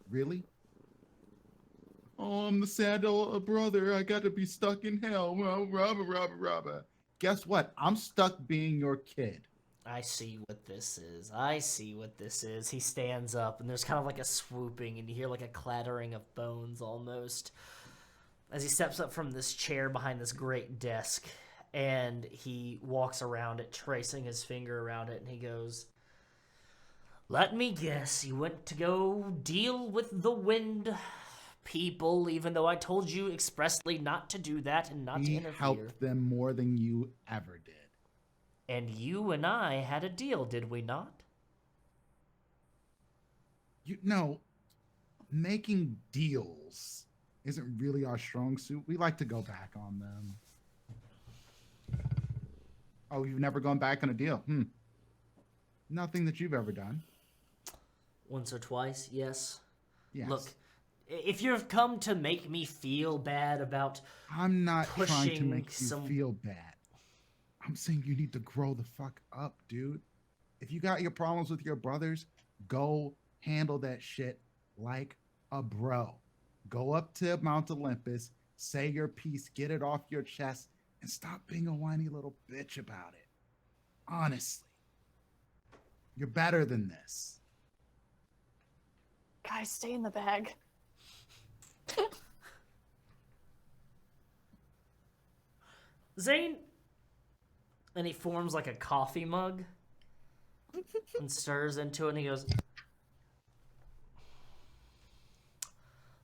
Really? Oh, I'm the sad old brother. I got to be stuck in hell. Well, robber. Guess what? I'm stuck being your kid. I see what this is. I see what this is. He stands up, and there's kind of like a swooping, and you hear like a clattering of bones almost. As he steps up from this chair behind this great desk, and he walks around it, tracing his finger around it, and he goes, "Let me guess, you went to go deal with the wind people, even though I told you expressly not to do that and not to We interfere. helped them more than you ever did. And you and I had a deal, did we not?" You know, making deals isn't really our strong suit. We like to go back on them. Oh, you've never gone back on a deal? Nothing that you've ever done. Once or twice, yes. Yes. Look, if you've come to make me feel bad about I'm not trying to pushing make you some- feel bad. I'm saying you need to grow the fuck up, dude. If you got your problems with your brothers, go handle that shit like a bro. Go up to Mount Olympus, say your piece, get it off your chest, and stop being a whiny little bitch about it. Honestly. You're better than this. Guys, stay in the bag. Zane, and he forms like a coffee mug and stirs into it, and he goes,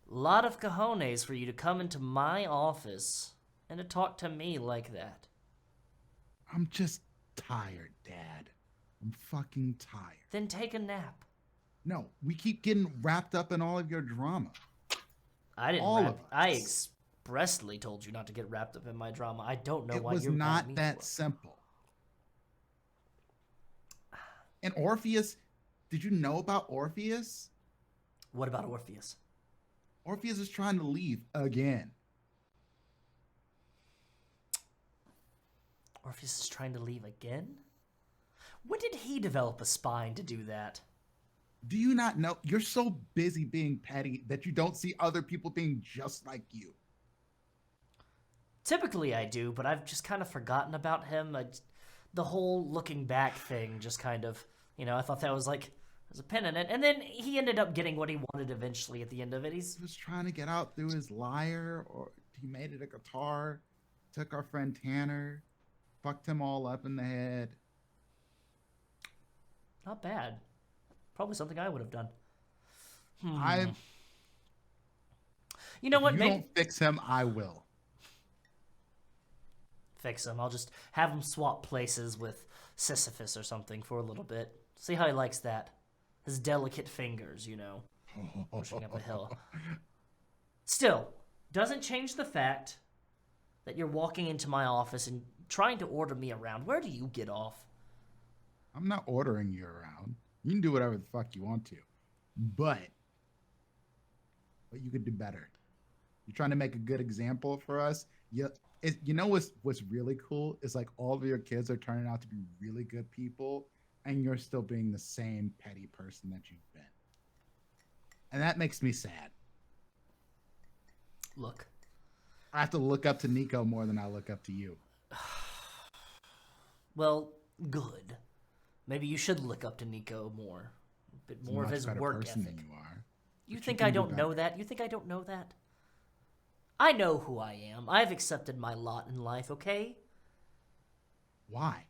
"Lot of cojones for you to come into my office and to talk to me like that." I'm just tired, Dad. I'm fucking tired. Then take a nap. No, we keep getting wrapped up in all of your drama. I didn't. All of I us. expressly told you not to get wrapped up in my drama. I don't know It why was you're mad at not me that for it. simple. And Orpheus, did you know about Orpheus? What about Orpheus? Orpheus is trying to leave again. Orpheus is trying to leave again? When did he develop a spine to do that? Do you not know? You're so busy being petty that you don't see other people being just like you. Typically I do, but I've just kind of forgotten about him. The whole looking back thing just kind of, I thought that was like, there's a pin in it. And then he ended up getting what he wanted eventually at the end of it. He's He was trying to get out through his lyre, or he made it a guitar, took our friend Tanner, fucked him all up in the head. not bad. Probably something I would have done. You know If what? you Maybe don't fix him, I will. fix him. I'll just have him swap places with Sisyphus or something for a little bit. See how he likes that. His delicate fingers, pushing up a hill. Still, doesn't change the fact that you're walking into my office and trying to order me around. Where do you get off? I'm not ordering you around. You can do whatever the fuck you want to. But you could do better. You're trying to make a good example for us. You know what's really cool is like all of your kids are turning out to be really good people, and you're still being the same petty person that you've been. And that makes me sad. Look, I have to look up to Nico more than I look up to you. well, good. Maybe you should look up to Nico more. A bit He's a more of much his better work person ethic. than you are. You But think can I do don't know better. that? You think I don't know that? I know who I am. I've accepted my lot in life, okay? Why?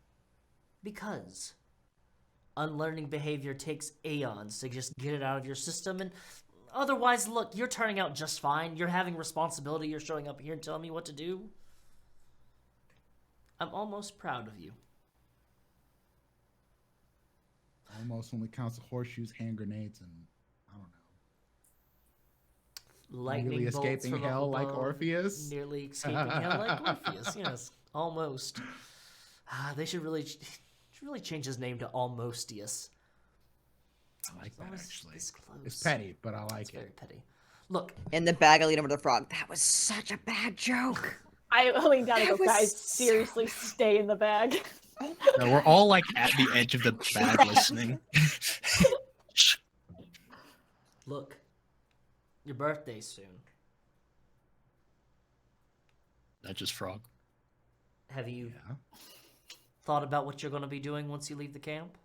Because unlearning behavior takes aeons to just get it out of your system, and otherwise, look, you're turning out just fine. You're having responsibility. You're showing up here and telling me what to do. I'm almost proud of you. Almost only counts horseshoes, hand grenades, and I don't know. Lightning Nearly bolts escaping from up hell like above. Orpheus? Nearly escaping hell like Orpheus. Yes, almost. They should really change his name to Almostius. I like that, Almost actually. this close. It's petty, but I like It's very it. petty. Look, In the bag, I lean over to the frog. That was such a bad joke. I lean down and That go, was guys, so seriously, stay in the bag. No, we're all like at the edge of the bag listening. look. Your birthday's soon. That's just Frog. Have you Yeah. thought about what you're going to be doing once you leave the camp?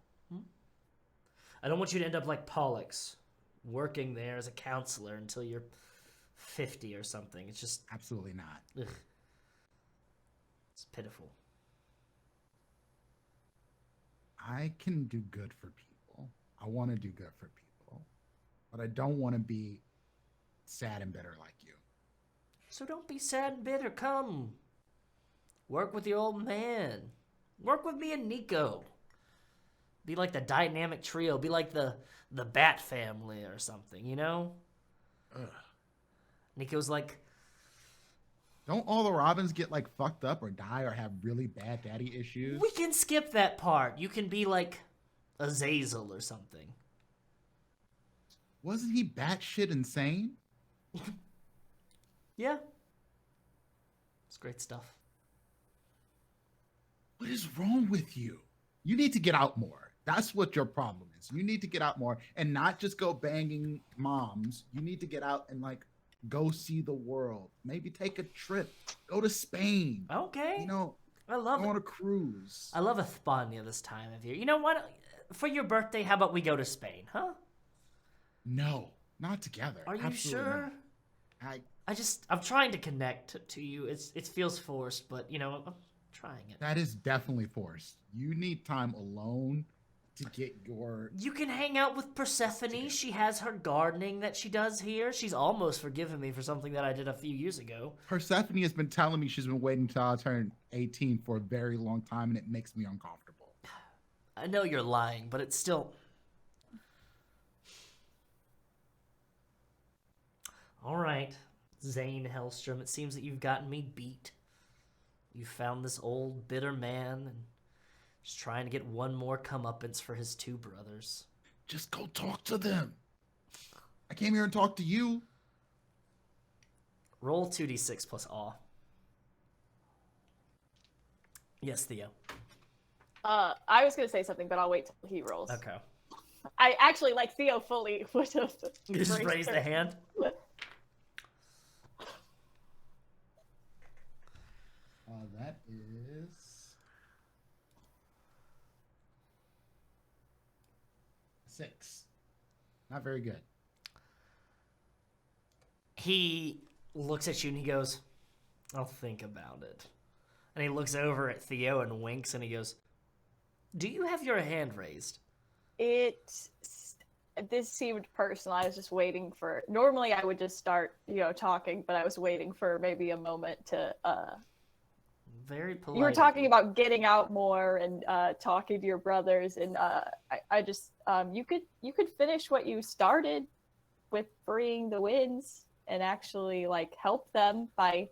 I don't want you to end up like Pollux, working there as a counselor until you're 50 or something. It's just, Absolutely not. ugh. It's pitiful. I can do good for people. I want to do good for people. But I don't want to be sad and bitter like you. So don't be sad and bitter. Come. Work with your old man. Work with me and Nico. Be like the dynamic trio. Be like the Bat family or something, you know? Ugh. Nico's like, Don't all the Robins get like fucked up or die or have really bad daddy issues? we can skip that part. You can be like Azazel or something. Wasn't he batshit insane? Yeah. It's great stuff. What is wrong with you? You need to get out more. That's what your problem is. You need to get out more and not just go banging moms. You need to get out and like go see the world. Maybe take a trip. Go to Spain. Okay. You know, I love go on it. a cruise. I love España this time of year. You know what? For your birthday, how about we go to Spain, huh? No, not together. Are you Absolutely sure? not. I'm trying to connect to you. It feels forced, but you know, I'm trying it. That is definitely forced. You need time alone to get your. You can hang out with Persephone. She has her gardening that she does here. She's almost forgiven me for something that I did a few years ago. Persephone has been telling me she's been waiting till I turn 18 for a very long time, and it makes me uncomfortable. I know you're lying, but it's still. All right, Zane Hellstrom, it seems that you've gotten me beat. You found this old bitter man and just trying to get one more comeuppance for his two brothers. Just go talk to them. I came here and talked to you. Roll 2d6 plus awe. Yes, Theo. I was gonna say something, but I'll wait till he rolls. Okay. I actually, like, Theo fully would have You just raise the hand? That is 6. Not very good. He looks at you and he goes, I'll think about it. And he looks over at Theo and winks and he goes, do you have your hand raised? This seemed personal. I was just waiting for. Normally, I would just start, talking, but I was waiting for maybe a moment to. Very polite. You were talking about getting out more and talking to your brothers, and I just you could finish what you started with freeing the winds and actually like help them by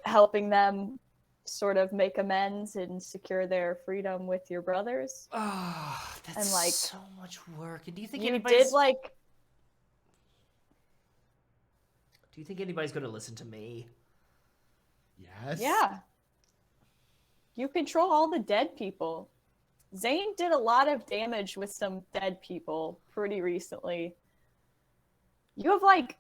helping them sort of make amends and secure their freedom with your brothers. Oh, that's And, like, so much work. And do you think You anybody's did like Do you think anybody's going to listen to me? Yes. yeah. You control all the dead people. Zane did a lot of damage with some dead people pretty recently. You have like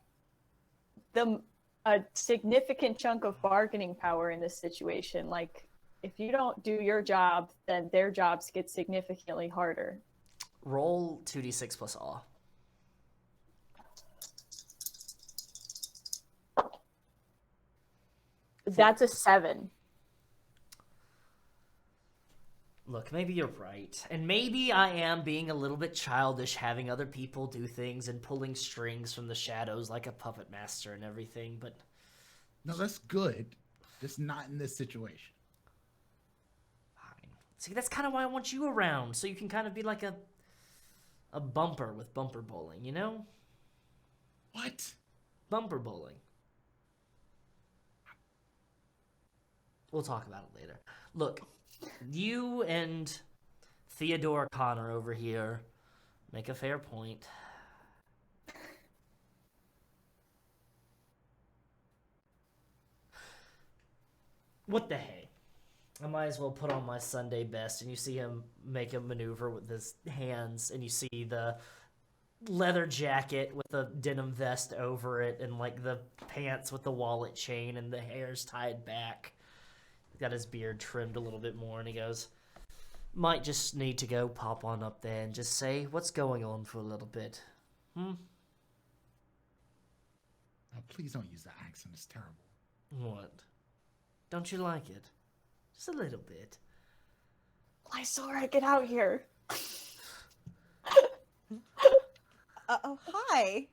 a significant chunk of bargaining power in this situation. Like, if you don't do your job, then their jobs get significantly harder. Roll 2d6 plus awe. That's a 7. Look, maybe you're right. And maybe I am being a little bit childish, having other people do things and pulling strings from the shadows like a puppet master and everything, but... No, that's good. Just not in this situation. Fine. See, that's kind of why I want you around, so you can kind of be like a bumper with bumper bowling, you know? What? Bumper bowling. We'll talk about it later. Look, you and Theodore Connor over here make a fair point. What the hey? I might as well put on my Sunday best, and you see him make a maneuver with his hands, and you see the leather jacket with the denim vest over it, and like the pants with the wallet chain, and the hair's tied back. He's got his beard trimmed a little bit more, and he goes, might just need to go pop on up there and just say what's going on for a little bit. Oh, please don't use that accent. It's terrible. What? Don't you like it? Just a little bit. Lysora, get out here. Oh, hi.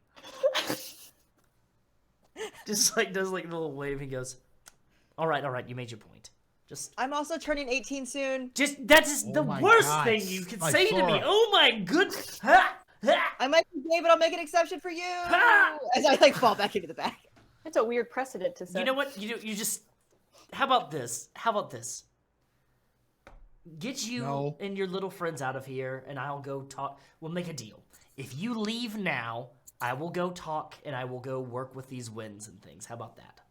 Just like does like a little wave and goes, all right, you made your point. I'm also turning 18 soon. That's Oh the my worst God. thing you could Like say to me. Sora. Oh my goodness. Ha! Ha! I might be gay, but I'll make an exception for you. Ah! As I like fall back into the bag. That's a weird precedent to set. You know what? You just. How about this? Get you No. and your little friends out of here, and I'll go talk. We'll make a deal. If you leave now, I will go talk, and I will go work with these winds and things. How about that?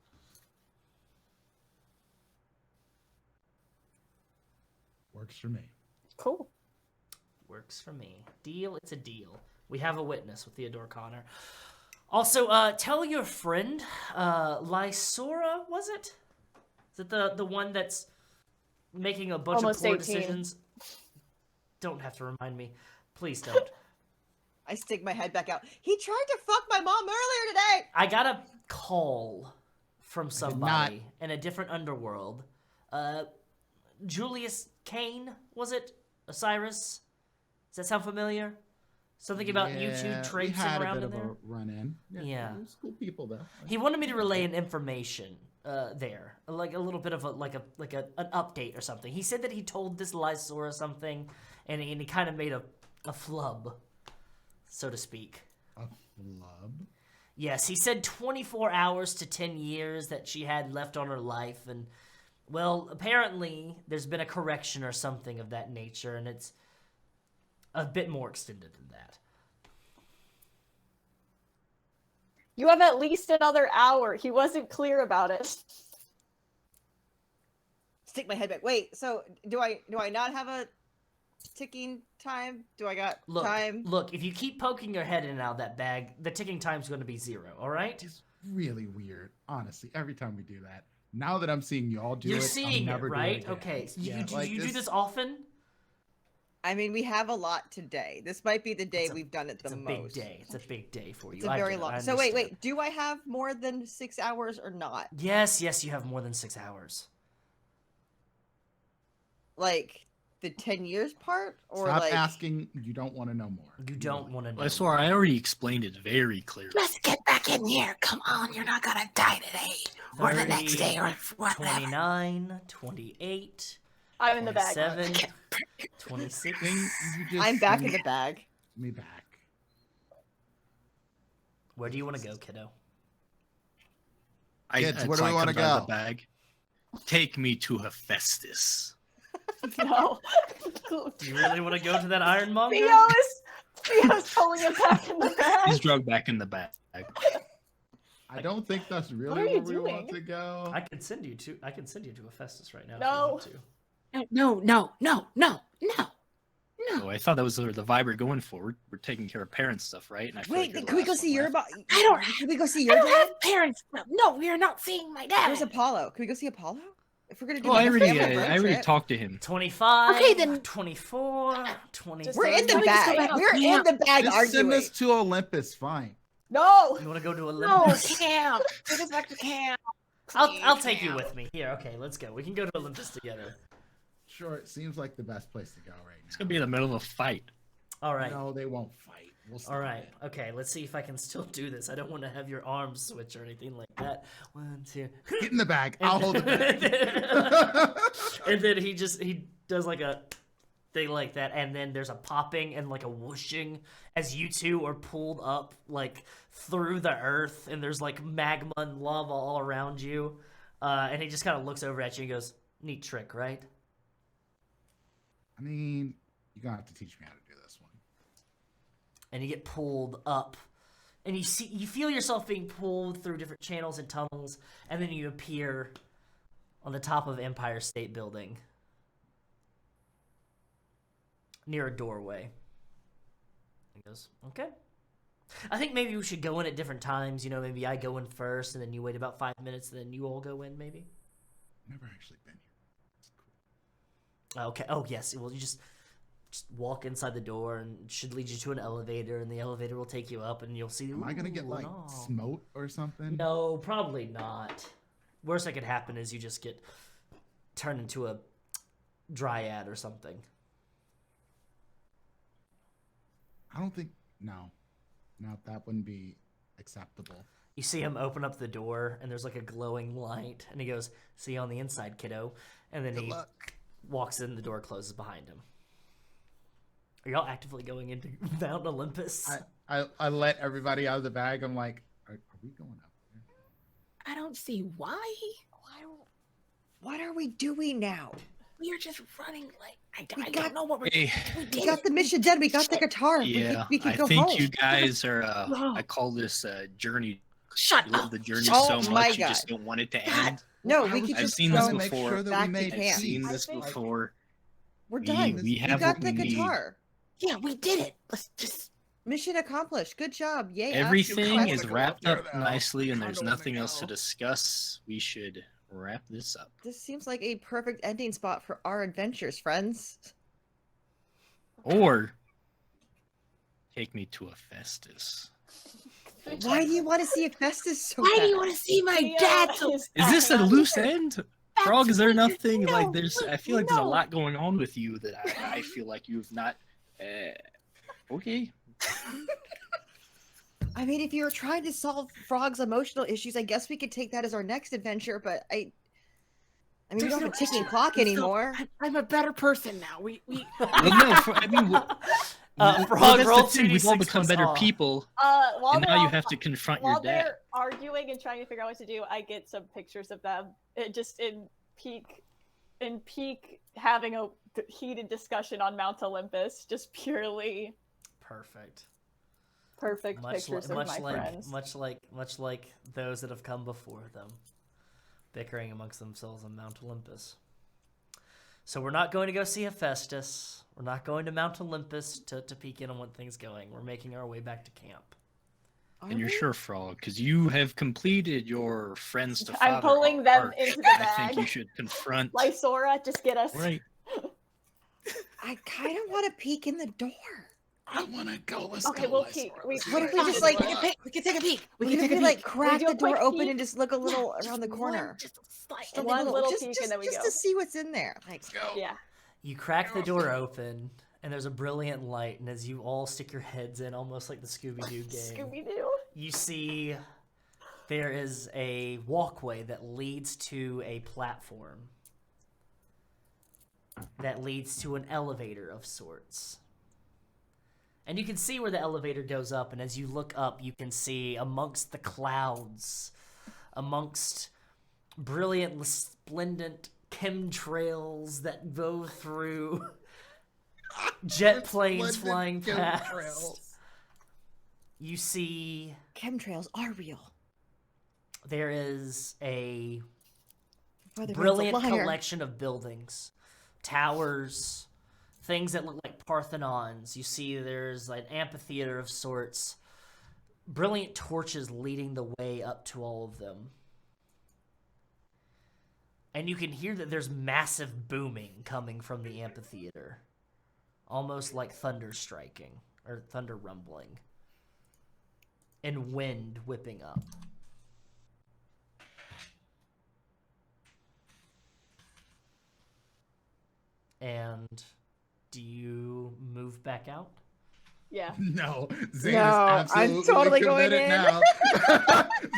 Works for me. Cool. Works for me. Deal, it's a deal. We have a witness with Theodore Connor. Also, tell your friend, Lysora, was it? Is it the one that's making a bunch Almost of poor 18. decisions? Don't have to remind me. Please don't. I stick my head back out. He tried to fuck my mom earlier today. I got a call from did somebody in a different underworld. Julius Kane, was it? Osiris? Does that sound familiar? Something about you two Yeah, we traipsing had around a bit in of there? a run-in. Yeah. It was cool people though. He wanted me to relay an information there, like a little bit of an update or something. He said that he told this Lysora something, and he kind of made a flub, so to speak. A flub. Yes, he said 24 hours to 10 years that she had left on her life, and well, apparently there's been a correction or something of that nature, and it's a bit more extended than that. You have at least another hour. He wasn't clear about it. Stick my head back. Wait, so do I not have a ticking time? Do I got time? Look, if you keep poking your head in and out of that bag, the ticking time's going to be 0, all right? It's really weird, honestly. Every time we do that. Now that I'm seeing y'all do You're it, seeing I'll never it, do right? again. Okay, so Yeah, you do this often? I mean, we have a lot today. This might be the day It's a- we've done it the It's a most. big day. It's a big day for you. It's a I very get it. long. I So understand. wait. Do I have more than 6 hours or not? Yes, you have more than 6 hours. Like the 10 years part, or Stop like asking. You don't want to know more. You don't want to know. Lysora, I already explained it very clearly. Let's get back in here. Come on, you're not gonna die today. Or the next 30, day, or whatever. 29, 28, I'm in the bag. 27, 26. Thing, you just I'm back in sneak the bag. Me back. Where do you want to go, kiddo? Kids, I where do we climb wanna out of the go? bag. Take me to Hephaestus. No. Do you really want to go to that ironmonger? Theo's pulling it back in the bag. He's drugged back in the bag. I don't think that's really are where you we want doing? to go. I can send you to Hephaestus right now. No. If you want to. No. Oh, I thought that was the vibe we're going for. We're taking care of parent stuff, right? And I feel Wait, like you're the can we go last see one your left. I don't- Can we go see I your don't dad? have parents. No, we are not seeing my dad. Where's Apollo? Can we go see Apollo? If we're gonna do Oh, I like a already, family road I already trip. talked to him. 25, Okay, then- 24, 20. We're in the Can we just go bag. back? We're in the bag Just send arguing. us to Olympus. Fine. No. You want to go to No, Olympus? camp. Take us back to camp. I'll Please, take you camp. with me. Here, okay, let's go. We can go to Olympus together. Sure, it seems like the best place to go right now. It's gonna be in the middle of a fight. All right. No, they won't fight. We'll stop All right. it. Okay. Let's see if I can still do this. I don't want to have your arms switch or anything like that. 1, 2. Get in the bag. I'll hold the bag. And then he does like a thing like that, and then there's a popping and like a whooshing as you two are pulled up like through the earth, and there's like magma and lava all around you. And he just kind of looks over at you and goes, "Neat trick, right?" I mean, you're gonna have to teach me how to do this one. And you get pulled up, and you feel yourself being pulled through different channels and tunnels, and then you appear on the top of Empire State Building near a doorway. He goes, "Okay. I think maybe we should go in at different times. You know, maybe I go in first, and then you wait about 5 minutes, and then you all go in, maybe." Never actually been here. It's cool. Okay. Oh, yes. Well, you just walk inside the door, and it should lead you to an elevator, and the elevator will take you up, and you'll see. Am I gonna get ooh, like no. smote or something? No, probably not. Worst that could happen is you just get turned into a dryad or something. I don't think. No, that wouldn't be acceptable. You see him open up the door, and there's like a glowing light, and he goes, "See you on the inside, kiddo." And then Good he luck. walks in, the door closes behind him. Are y'all actively going into Mount Olympus? I let everybody out of the bag. I'm like, are we going up there? I don't see why. What are we doing now? We are just running like I We don't got- know what we're Hey, We got the mission done. We got the guitar. yeah, we can I go think home. you guys are. No. I call this journey. Shut You love up. the journey Oh so my much, you God. just don't want it to God. end. No, Well, I we was could I've just seen go this to make before. sure that back we to made camp. I've seen I this think- before. We're We- done. we have got what the we need. guitar. Yeah, we did it. Let's just. Mission accomplished. Good job. Yay. us. Everything wanna is go wrapped up up there now. nicely, and I there's don't wanna nothing else to go. discuss. We should wrap this up. This seems like a perfect ending spot for our adventures, friends. Or take me to a Festus. Why do you want to see Hephaestus so Why do bad? you want to see my Theo dad? So is Is this a acting loose end? Frog, is there nothing No, like there's? I feel like there's a no. lot going on with you that I feel like you've not. Okay. I mean, if you're trying to solve Frog's emotional issues, I guess we could take that as our next adventure, but I mean, we There's don't no have a ticking issue. clock So, anymore. I'm a better person now. We Well, no, I mean, Frog, that's roll the thing. We've all 2d6 become plus better awe. people, While and they're now you all have to confront your while dad. they're arguing and trying to figure out what to do, I get some pictures of them just in peak having a heated discussion on Mount Olympus, just purely Perfect. perfect pictures of my friends. Much like those that have come before them, bickering amongst themselves on Mount Olympus. So we're not going to go see Hephaestus. We're not going to Mount Olympus to peek in on what things going. We're making our way back to camp. And you're Are we? sure, Frog, because you have completed your friends to I'm father pulling them arc. into the I bag. think you should confront. Lysora, just get us. Right. I kind of want to peek in the door. I want to go. Let's Okay, go. we'll Lysora. peek. Let's What go. if we just like we can take a peek. We what can if take a we peek. like crack do the a quick door open peek? and just look a little around the Just corner? one, just a slight. Just a One little just, peek just, and then we just go. to see what's in there. Like, Let's go. Yeah. You crack the door open, and there's a brilliant light, and as you all stick your heads in, almost like the Scooby-Doo game, Scooby Doo. you see there is a walkway that leads to a platform that leads to an elevator of sorts. And you can see where the elevator goes up, and as you look up, you can see amongst the clouds, amongst brilliant, resplendent chemtrails that go through jet planes flying past. You see chemtrails are real. there is a Brother Man's a brilliant liar. collection of buildings, towers, things that look like Parthenons. You see there's an amphitheater of sorts, brilliant torches leading the way up to all of them. And you can hear that there's massive booming coming from the amphitheater, almost like thunder striking or thunder rumbling, and wind whipping up. and do you move back out? Yeah. No, Zane No, is I'm absolutely totally going committed in. now.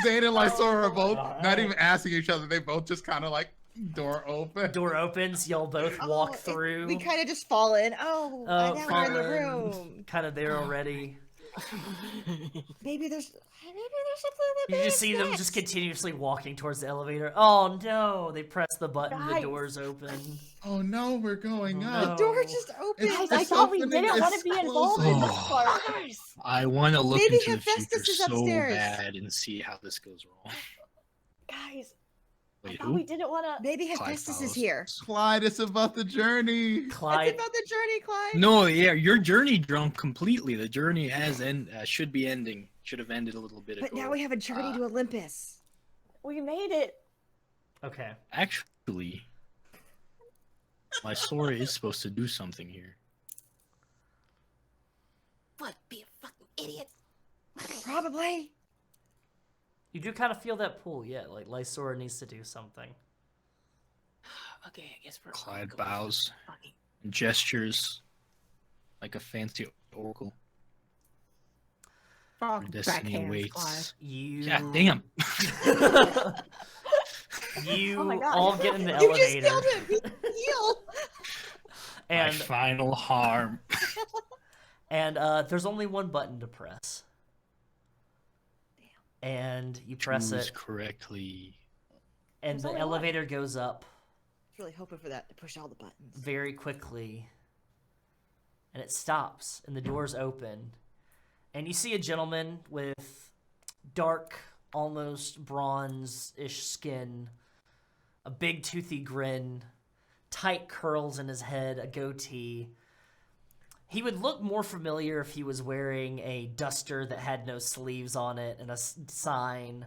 Zane and Lysora are both Alright. not even asking each other. They both just kind of like door open. Door opens. Y'all both walk through. We kind of just fall in. Oh, now we're in the fall room. Kind of there already. Maybe there's something that You just see them just continuously walking towards the elevator. Oh no! They press the button. The Guys. doors open. Oh no, we're going Oh, up. no. door just opened. It's- I it's thought we opening, didn't want to it's be involved in this closing. part. I want to look Maybe into the Hephaestus future is so upstairs. bad and see how this goes wrong. Guys, I Wait, thought who? we didn't want to. Maybe Clyde Hephaestus is follows. here. Clyde, it's about the journey. Clyde. It's about the journey, Clyde. No, yeah, your journey drunk completely. The journey should be ending. Should have ended a little bit But ago. now we have a journey to Olympus. We made it. Okay. Actually, my Sora is supposed to do something here. What? Be a fucking idiot. Probably. You do kind of feel that pull, yeah. Like Lysora needs to do something. Okay, I guess we're. Clyde going bows fucking- and gestures like a fancy oracle. Frog Your destiny backhands, waits. Clyde. You. Yeah, damn. You Oh my God. all get in the You just elevator. killed him. He healed. My And final harm. there's only one button to press. And you press Choose it, correctly. and There's the only one. elevator goes up I was really hoping for that to push all the buttons. very quickly. And it stops, and the doors open. And you see a gentleman with dark, almost bronze-ish skin, a big toothy grin, tight curls in his head, a goatee. He would look more familiar if he was wearing a duster that had no sleeves on it and a sign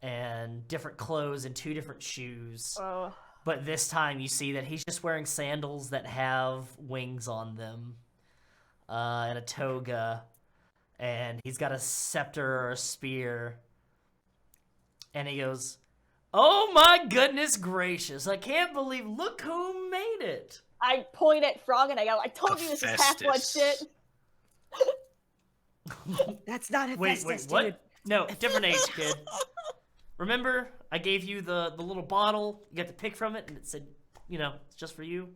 and different clothes and 2 different shoes. Oh, But this time you see that he's just wearing sandals that have wings on them and a toga. And he's got a scepter or a spear. And he goes, "Oh my goodness gracious, I can't believe, look who made it." I point at Frog and I go, I told you this is Half-Blood shit. That's not Wait, Hephaestus, what? dude. No, different age, kid. Remember, I gave you the little bottle. You got to pick from it, and it said, it's just for you.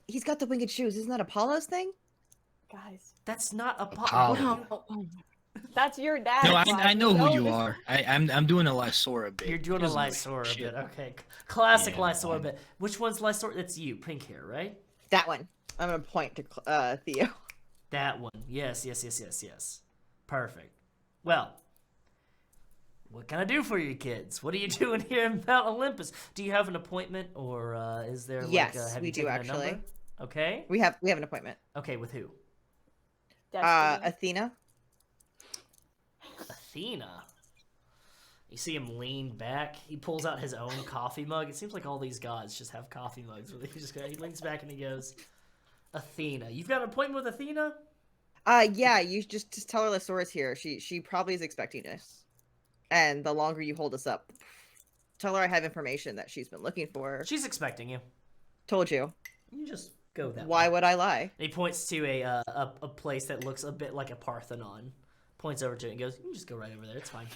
He's got the winged shoes? Isn't that Apollo's thing? Guys, That's not a Apollo. bottle. Oh, oh, that's your dad. No, Clyde. I know who you this- are. I'm doing a Lysora bit. You're doing He a doesn't know Lysora shit. bit. Okay. Classic Yeah, Lysora fine. bit. Which one's Lysora? That's you. Pink hair, right? That one. I'm gonna point to Theo. That one. Yes. Perfect. Well, what can I do for you kids? What are you doing here in Mount Olympus? Do you have an appointment, or is there Yes, have we you do, taken a actually. number? Okay. We have an appointment. Okay, with who? Destiny. Athena. Athena. You see him lean back. He pulls out his own coffee mug. It seems like all these gods just have coffee mugs. Where he leans back and he goes, "Athena, you've got an appointment with Athena?" Yeah, you just tell her Lysora's here. She probably is expecting us. And the longer you hold us up, tell her I have information that she's been looking for. She's expecting you. Told you. You just go that Why way. would I lie? And he points to a place that looks a bit like a Parthenon. Points over to it and goes, "You can just go right over there. It's fine."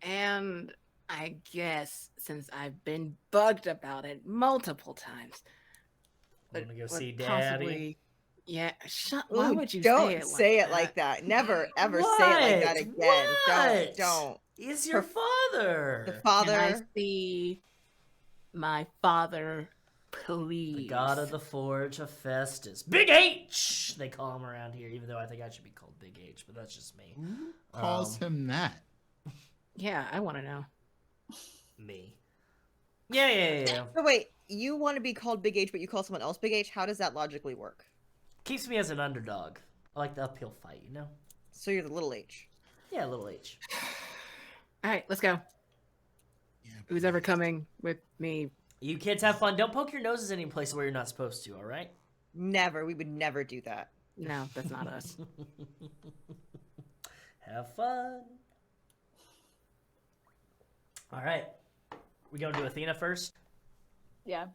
and I guess since I've been bugged about it multiple times, I'm gonna go would see Daddy. possibly- Yeah, why Ooh, would you don't say it like that? that? Never ever say it like that again. What? Don't. Is your Her- father The Can I father. see my father, the please? god of the forge, Hephaestus? Big H! They call him around here, even though I think I should be called Big H, but that's just me. Who calls him that? Yeah, I want to know. Me. Yeah. So wait, you want to be called Big H, but you call someone else Big H? How does that logically work? Keeps me as an underdog. I like the uphill fight, you know? So you're the little H. Yeah, little H. All right, let's go. Yeah, Who's ever coming with me? You kids have fun. Don't poke your noses any place where you're not supposed to, alright? Never. We would never do that. No, that's not us. Have fun. Alright. We going to Athena first? Yeah.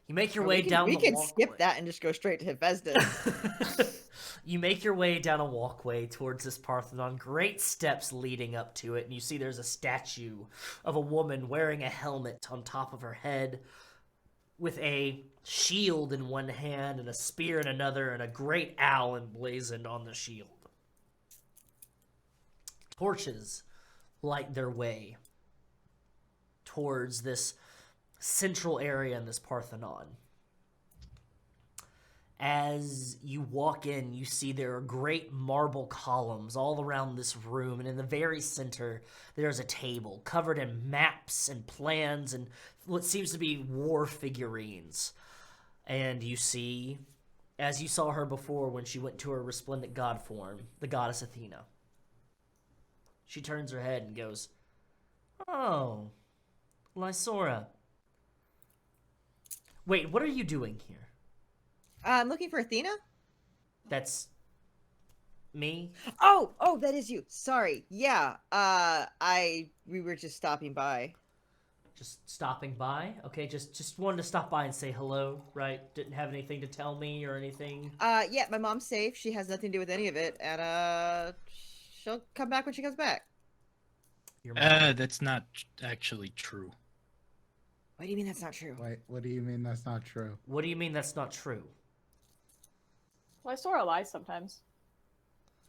You make your Or way down we the can walkway. skip that and just go straight to Hephaestus. You make your way down a walkway towards this Parthenon. Great steps leading up to it, and you see there's a statue of a woman wearing a helmet on top of her head, with a shield in one hand and a spear in another, and a great owl emblazoned on the shield. Torches light their way towards this central area in this Parthenon. As you walk in, you see there are great marble columns all around this room, and in the very center, there's a table covered in maps and plans and what seems to be war figurines. And you see, as you saw her before when she went to her resplendent god form, the goddess Athena. She turns her head and goes, "Oh, Lysora. Wait, what are you doing here?" I'm looking for Athena. That's me. Oh, that is you. Sorry. Yeah. We were just stopping by. Just stopping by. Okay, just wanted to stop by and say hello, right? Didn't have anything to tell me or anything. Yeah, my mom's safe. She has nothing to do with any of it, and she'll come back when she comes back. Your mom. That's not actually true. What do you mean that's not true? Wait, what do you mean that's not true? What do you mean that's not true? Lysora lies sometimes.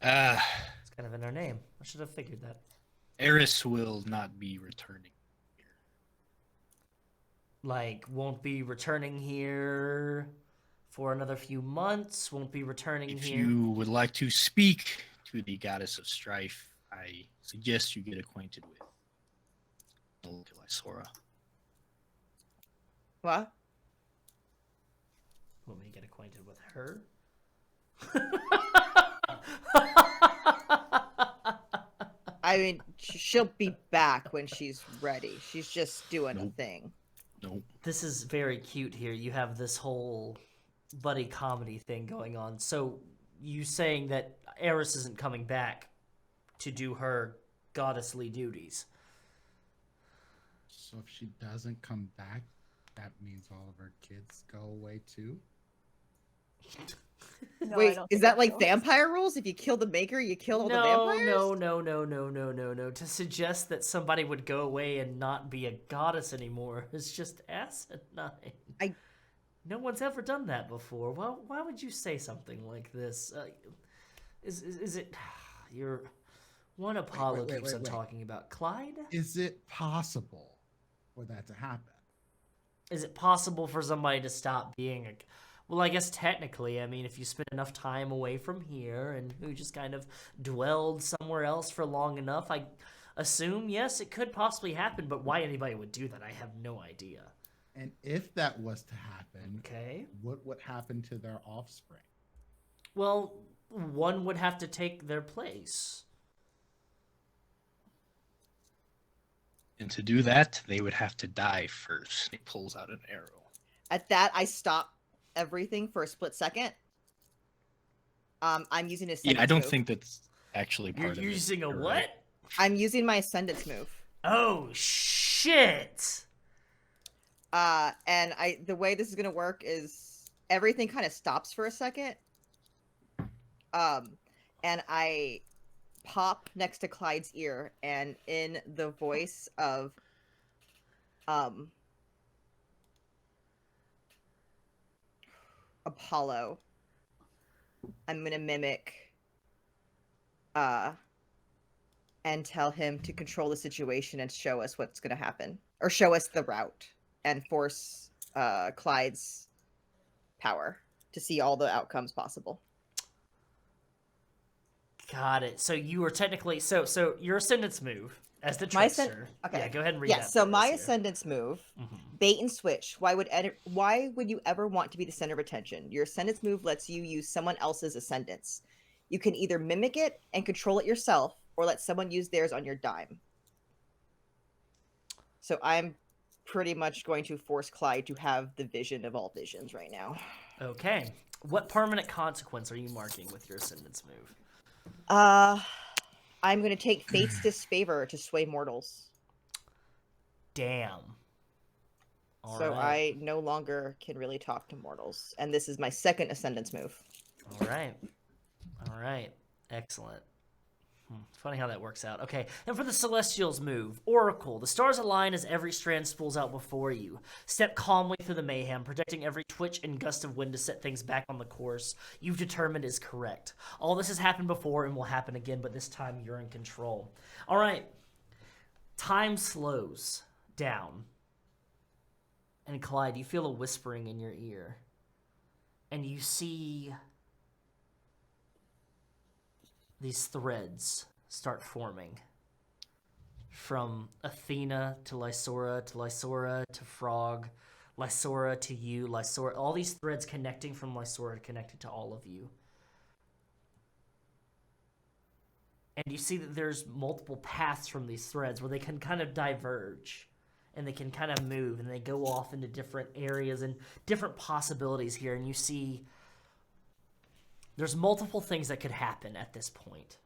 It's kind of in her name. I should have figured that. Eris will not be returning. Like, won't be returning here for another few months. Won't be returning If here. you would like to speak to the goddess of strife, I suggest you get acquainted with Lysora. What? Want me to get acquainted with her? I mean, she'll be back when she's ready. She's just doing a Nope. thing. Nope. This is very cute here. You have this whole buddy comedy thing going on. So you saying that Eris isn't coming back to do her goddessly duties? So if she doesn't come back, that means all of her kids go away too? No, I Wait, don't is think that like so. vampire rules? If you kill the maker, you kill all the vampires? No. To suggest that somebody would go away and not be a goddess anymore is just asinine. No one's ever done that before. Well, why would you say something like this? Is it your one Apollo keeps on wait. talking about? Clyde? Is it possible for that to happen? Is it possible for somebody to stop being a... Well, I guess technically, I mean, if you spend enough time away from here and who just kind of dwelled somewhere else for long enough, I assume, yes, it could possibly happen, but why anybody would do that, I have no idea. And if that was to happen, Okay. what would happen to their offspring? Well, one would have to take their place. And to do that, they would have to die first. He pulls out an arrow. At that, I stop everything for a split second. I'm using a Yeah, I don't move. think that's actually part You're of it. using a You're what? right. I'm using my ascendance move. Oh, shit! And the way this is gonna work is everything kind of stops for a second. And I pop next to Clyde's ear, and in the voice of Apollo, I'm gonna mimic and tell him to control the situation and show us what's gonna happen, or show us the route and force Clyde's power to see all the outcomes possible. Got it. So you were technically... So your ascendance move, as the My trickster... okay. Yeah, go ahead and read Yeah, that so for my us here. ascendance move, Mhm. bait and switch. Why would you ever want to be the center of attention? Your ascendance move lets you use someone else's ascendance. You can either mimic it and control it yourself, or let someone use theirs on your dime. So I'm pretty much going to force Clyde to have the vision of all visions right now. Okay. What permanent consequence are you marking with your ascendance move? I'm going to take Fate's disfavor to sway mortals. Damn. So I no longer can really talk to mortals, and this is my second ascendance move. All right. All right. Excellent. Funny how that works out. Okay, and for the Celestials move, Oracle. The stars align as every strand spools out before you. Step calmly through the mayhem, projecting every twitch and gust of wind to set things back on the course you've determined is correct. All this has happened before and will happen again, but this time you're in control. All right. Time slows down. And Clyde, you feel a whispering in your ear. And you see these threads start forming. From Athena to Lysora to Frog, Lysora to you, Lysora. All these threads connecting from Lysora connected to all of you. And you see that there's multiple paths from these threads where they can kind of diverge. And they can kind of move, and they go off into different areas and different possibilities here. And you see there's multiple things that could happen at this point.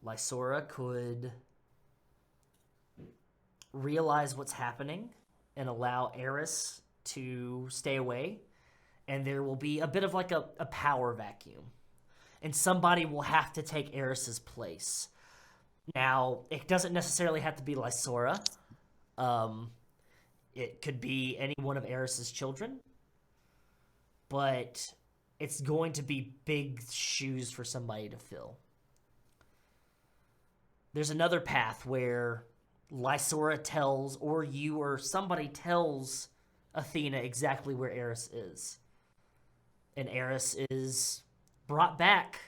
Lysora could realize what's happening and allow Eris to stay away. And there will be a bit of like a power vacuum. And somebody will have to take Eris's place. Now, it doesn't necessarily have to be Lysora. It could be any one of Eris's children. But it's going to be big shoes for somebody to fill. There's another path where Lysora tells, or you or somebody tells Athena exactly where Eris is. And Eris is brought back.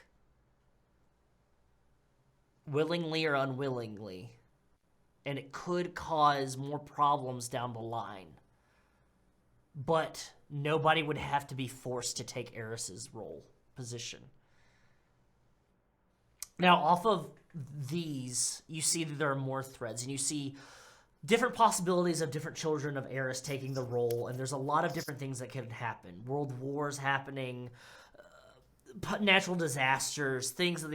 Willingly or unwillingly. And it could cause more problems down the line. But nobody would have to be forced to take Eris's position. Now, off of these, you see that there are more threads. And you see different possibilities of different children of Eris taking the role. And there's a lot of different things that could happen. World wars happening. Natural disasters. Things of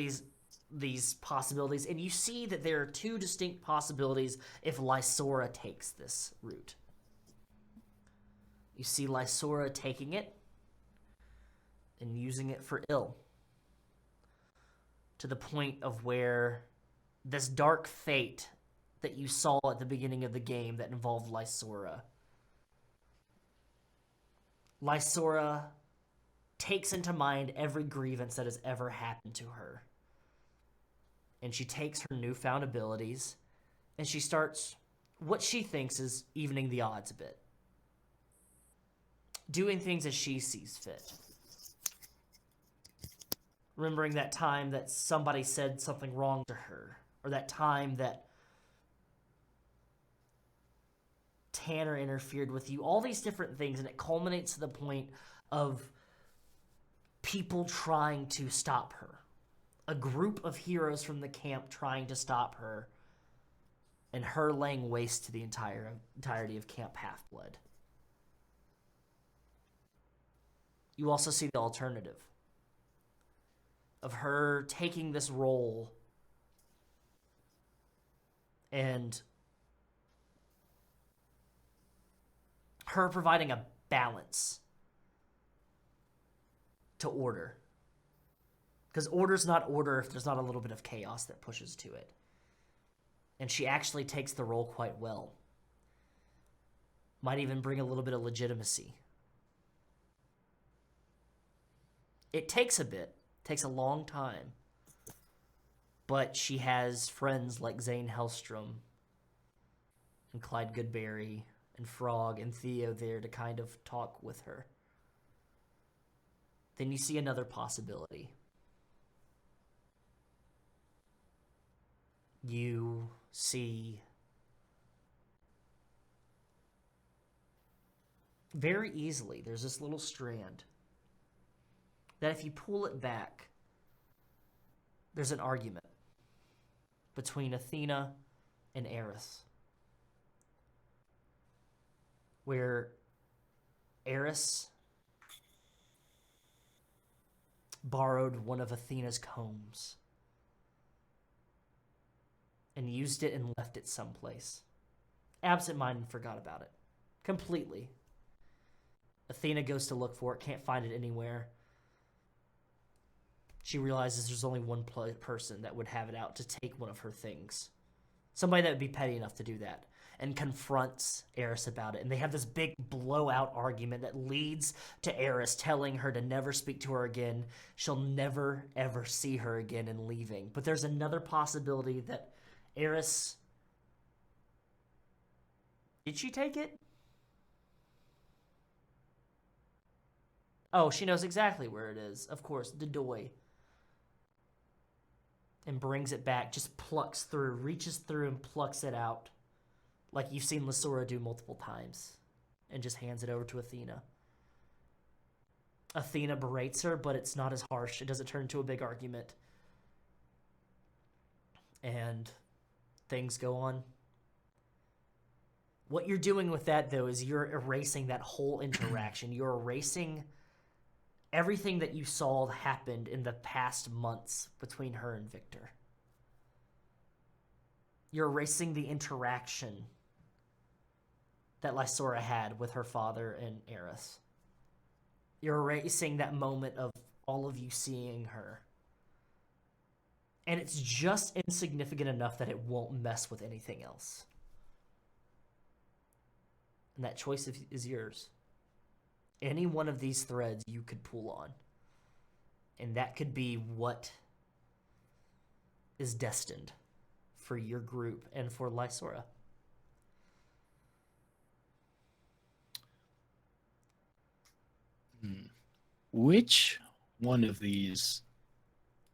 these possibilities, and you see that there are two distinct possibilities if Lysora takes this route. You see Lysora taking it and using it for ill, to the point of where this dark fate that you saw at the beginning of the game that involved Lysora takes into mind every grievance that has ever happened to her. And she takes her newfound abilities, and she starts what she thinks is evening the odds a bit. Doing things as she sees fit. Remembering that time that somebody said something wrong to her, or that time that Tanner interfered with you. All these different things, and it culminates to the point of people trying to stop her. A group of heroes from the camp trying to stop her, and her laying waste to the entirety of Camp Halfblood. You also see the alternative of her taking this role and her providing a balance to order. Because order's not order if there's not a little bit of chaos that pushes to it. And she actually takes the role quite well. Might even bring a little bit of legitimacy. It takes a bit. Takes a long time. But she has friends like Zane Hellstrom and Clyde Goodberry and Frog and Theo there to kind of talk with her. Then you see another possibility. You see very easily there's this little strand that if you pull it back, there's an argument between Athena and Eris, where Eris borrowed one of Athena's combs and used it and left it someplace. absent-minded and forgot about it. Completely. Athena goes to look for it, can't find it anywhere. She realizes there's only one person that would have it out to take one of her things. Somebody that would be petty enough to do that. And confronts Eris about it. And they have this big blowout argument that leads to Eris telling her to never speak to her again. She'll never, ever see her again and leaving. But there's another possibility that Eris... Did she take it? Oh, she knows exactly where it is. Of course, Dodoy. And brings it back, just plucks through, reaches through and plucks it out. Like you've seen Lysora do multiple times. And just hands it over to Athena. Athena berates her, but it's not as harsh. It doesn't turn into a big argument. And things go on. What you're doing with that, though, is you're erasing that whole interaction. You're erasing everything that you saw happened in the past months between her and Victor. You're erasing the interaction that Lysora had with her father and Eris. You're erasing that moment of all of you seeing her. And it's just insignificant enough that it won't mess with anything else. And that choice is yours. Any one of these threads you could pull on. And that could be what is destined for your group and for Lysora. Which one of these,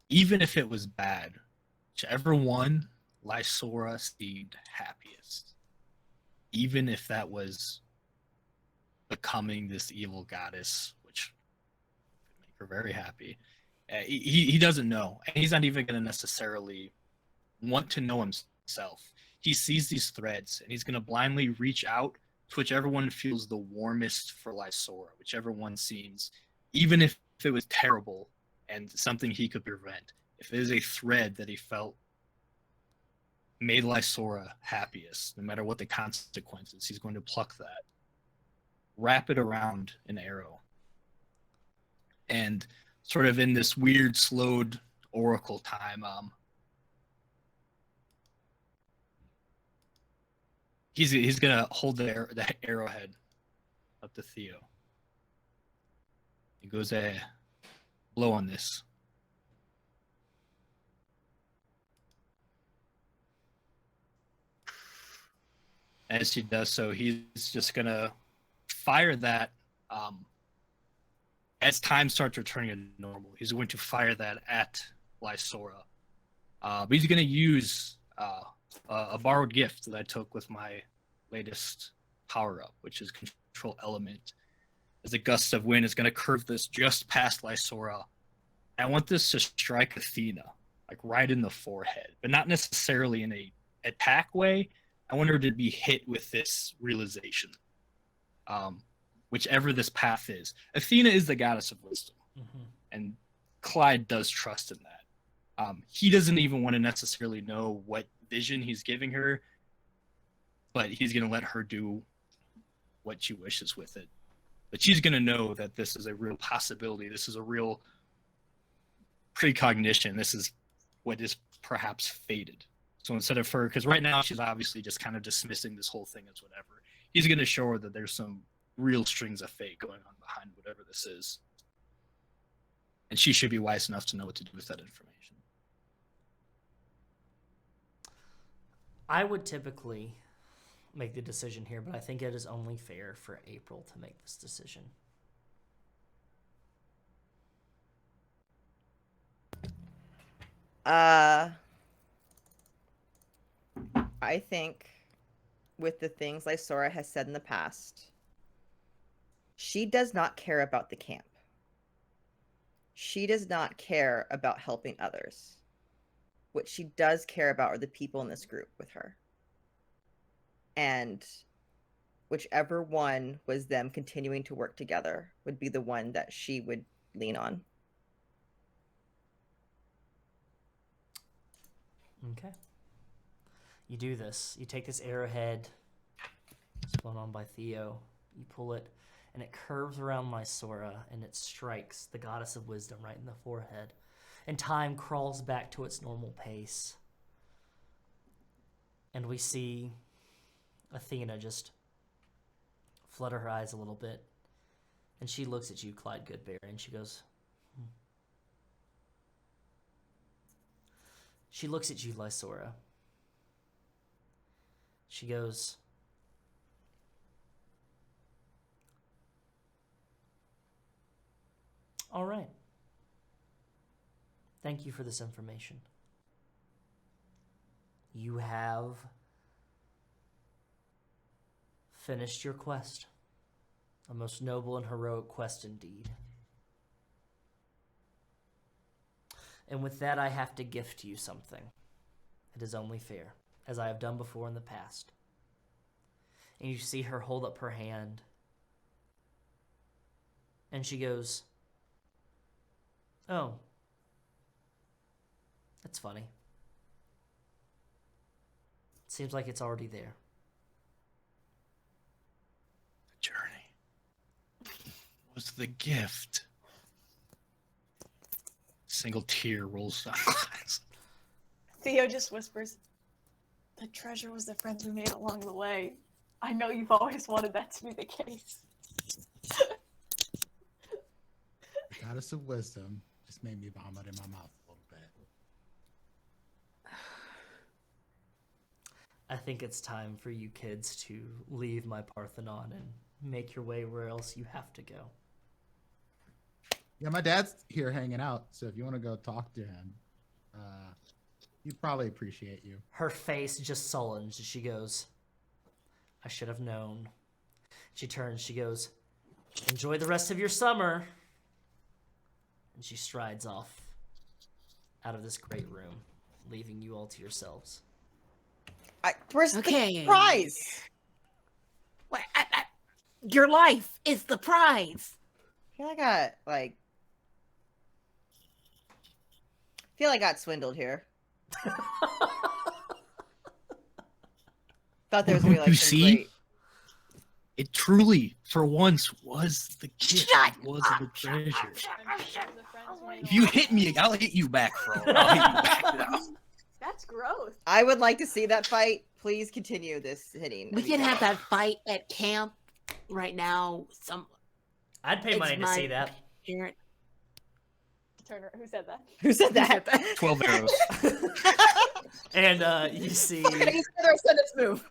even if it was bad, whichever one Lysora seemed happiest, even if that was becoming this evil goddess, which could make her very happy, he doesn't know. And he's not even going to necessarily want to know himself. He sees these threads, and he's going to blindly reach out to whichever one feels the warmest for Lysora, whichever one seems, even if it was terrible and something he could prevent, if it is a thread that he felt made Lysora happiest, no matter what the consequences, he's going to pluck that, wrap it around an arrow, and sort of in this weird slowed oracle time, he's gonna hold the arrowhead up to Theo. He goes, blow on this. As he does so, he's just gonna fire that. As time starts returning to normal, he's going to fire that at Lysora. But he's going to use a borrowed gift that I took with my latest power-up, which is Control Element. As a gust of wind is going to curve this just past Lysora. I want this to strike Athena, like right in the forehead, but not necessarily in a attack way. I want her to be hit with this realization. Whichever this path is. Athena is the goddess of wisdom. Mm-hmm. And Clyde does trust in that. He doesn't even want to necessarily know what vision he's giving her, but he's going to let her do what she wishes with it. But she's going to know that this is a real possibility. This is a real precognition. This is what is perhaps fated. So instead of her, because right now she's obviously just kind of dismissing this whole thing as whatever, he's going to show her that there's some real strings of fate going on behind whatever this is. And she should be wise enough to know what to do with that information. I would typically make the decision here, but I think it is only fair for April to make this decision. I think with the things Lysora has said in the past, she does not care about the camp. She does not care about helping others. What she does care about are the people in this group with her. And whichever one was them continuing to work together would be the one that she would lean on. Okay. You do this. You take this arrowhead, flown on by Theo. You pull it, and it curves around Lysora, and it strikes the goddess of wisdom right in the forehead. And time crawls back to its normal pace. And we see Athena just flutter her eyes a little bit. And she looks at you, Clyde Goodberry, and she goes, She looks at you, Lysora. She goes, all right. Thank you for this information. You have finished your quest. A most noble and heroic quest indeed. And with that, I have to gift you something. It is only fair, as I have done before in the past. And you see her hold up her hand. And she goes, oh, that's funny. Seems like it's already there. The journey was the gift. Single tear rolls down my eyes. Theo just whispers, the treasure was the friends we made along the way. I know you've always wanted that to be the case. The goddess of wisdom just made me vomit in my mouth a little bit. I think it's time for you kids to leave my Parthenon and make your way where else you have to go. Yeah, my dad's here hanging out, so if you want to go talk to him, he'd probably appreciate you. Her face just sullens. She goes, I should have known. She turns, she goes, enjoy the rest of your summer. And she strides off out of this great room, leaving you all to yourselves. Where's the prize? What, your life is the prize. I feel I got swindled here. Thought there was gonna be like You some see? great... It truly, for once, was the gift. Shut It was the treasure. If If you hit me, I'll hit you back, bro. I'll hit you back now. That's gross. I would like to see that fight. Please continue this hitting. We can have that fight at camp right now. I'd pay It's money to my see that. parent. Turner, who said that? Who said that? 12 arrows. And you see Our sentence move.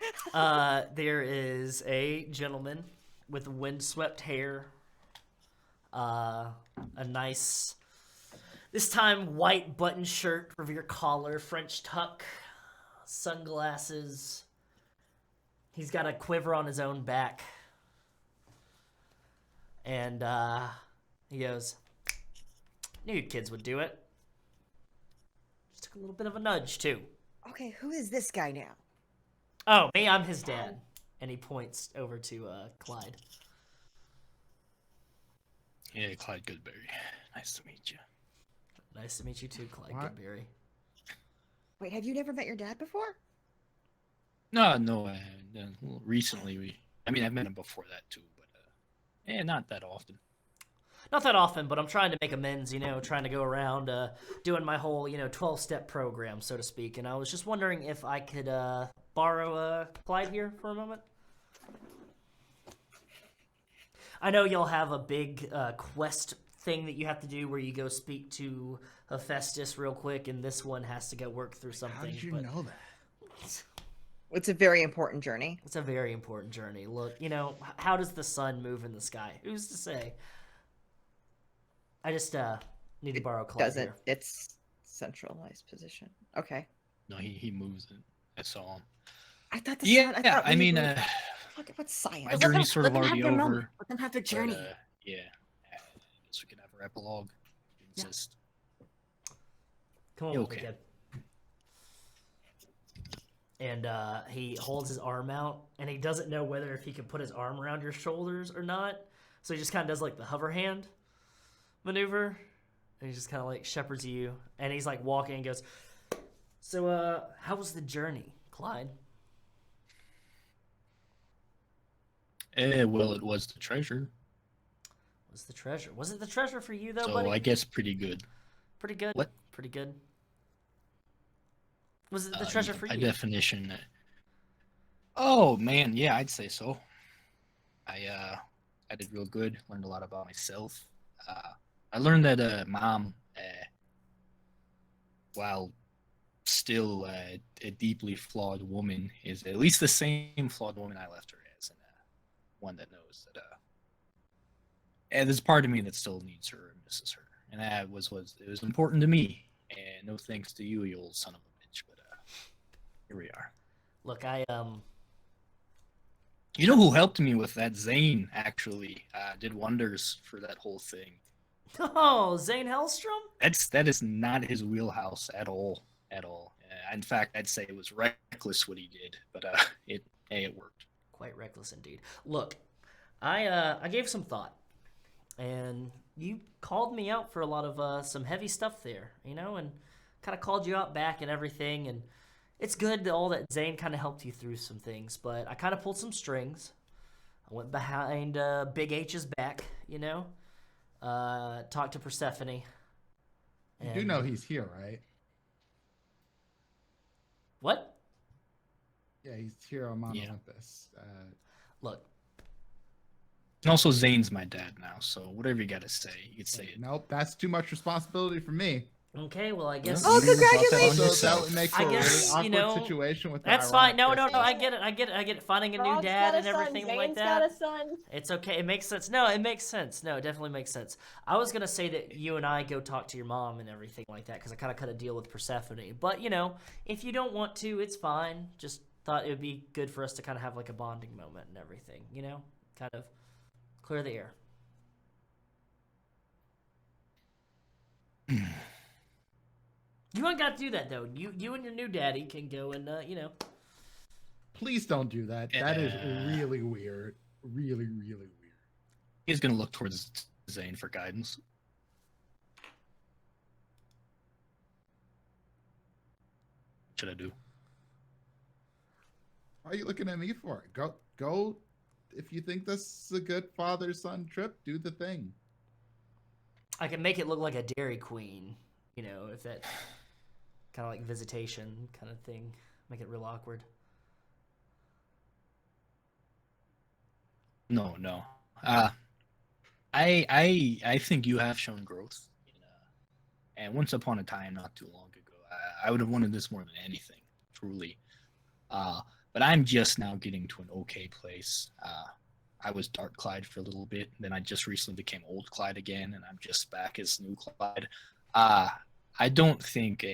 there is a gentleman with windswept hair, a nice, this time white button shirt, Revere collar, French tuck, sunglasses. He's got a quiver on his own back. And he goes, knew you kids would do it. Just took a little bit of a nudge, too. Okay, who is this guy now? Oh, me, I'm his dad. And he points over to Clyde. Yeah, Clyde Goodberry. Nice to meet you. Nice to meet you too, Clyde What? Goodberry. Wait, have you never met your dad before? No, I haven't. Well, recently, I've met him before that too, but not that often. Not that often, but I'm trying to make amends, trying to go around doing my whole, 12-step program, so to speak. And I was just wondering if I could borrow Clyde here for a moment. I know y'all have a big quest thing that you have to do where you go speak to Hephaestus real quick, and this one has to go work through something. How did you but know that? It's a very important journey. It's a very important journey. Look, how does the sun move in the sky? Who's to say? I just need to borrow Clyde Doesn't here. it's centralized position? Okay. No, he moves it. I saw him. I thought the Yeah, sun, I thought I we mean, were- Fuck, what's science? my journey's sort of Let them already have their over. moment. Let them have their but, journey. yeah, I guess we can have our epilogue. Insist. Come on, You with me, okay? kid. And he holds his arm out, and he doesn't know whether if he can put his arm around your shoulders or not. So he just kind of does like the hover hand maneuver, and he just kind of like shepherds you. And he's like walking and goes, "So, how was the journey, Clyde?" Well, it was the treasure, Was the treasure? Was it the treasure for you though, so buddy? I guess pretty good. Pretty good. What? Pretty good. Was it the treasure Yeah, for by you? definition. Oh man, yeah, I'd say so. I did real good. Learned a lot about myself. I learned that mom, while still a deeply flawed woman, is at least the same flawed woman I left her as, and one that knows that. And there's part of me that still needs her and misses her, and that was it was important to me. And no thanks to you, you old son of a bitch. But here we are. Look, You know who helped me with that? Zane actually did wonders for that whole thing. Oh, Zane Hellstrom? That is not his wheelhouse at all. In fact, I'd say it was reckless what he did, but it worked. Quite reckless indeed. Look, I gave some thought, and you called me out for a lot of some heavy stuff there, and kind of called you out back and everything, and it's good that Zane kind of helped you through some things, but I kind of pulled some strings. I went behind Big H's back, talked to Persephone. You do know he's here, right? What? Yeah, he's here on Mount Yeah. Olympus. Look, And also, Zane's my dad now, so whatever you got to say, you can say it. Nope, that's too much responsibility for me. okay, well, I guess... Oh, You brought that on congratulations! So yourself. that would make for I a really guess, awkward situation with the That's fine. ironic No, twist. I get it. Finding a new Frog's dad got a and son, everything like Zane's that. got a son. It's okay. It makes sense. No, it makes sense. No, it definitely makes sense. I was gonna say that you and I go talk to your mom and everything like that because I kind of cut a deal with Persephone. But if you don't want to, it's fine. Just thought it would be good for us to kind of have like a bonding moment and everything. Kind of clear the air. You ain't got to do that though. You and your new daddy can go and Please don't do that. That is really weird. Really, really weird. He's gonna look towards Zane for guidance. What should I do? Why are you looking at me for it? Go. If you think this is a good father-son trip, do the thing. I can make it look like a Dairy Queen, if that kind of like visitation kind of thing. Make it real awkward. No. I think you have shown growth. And once upon a time, not too long ago, I would have wanted this more than anything, truly. But I'm just now getting to an okay place. I was Dark Clyde for a little bit, then I just recently became Old Clyde again, and I'm just back as New Clyde. I don't think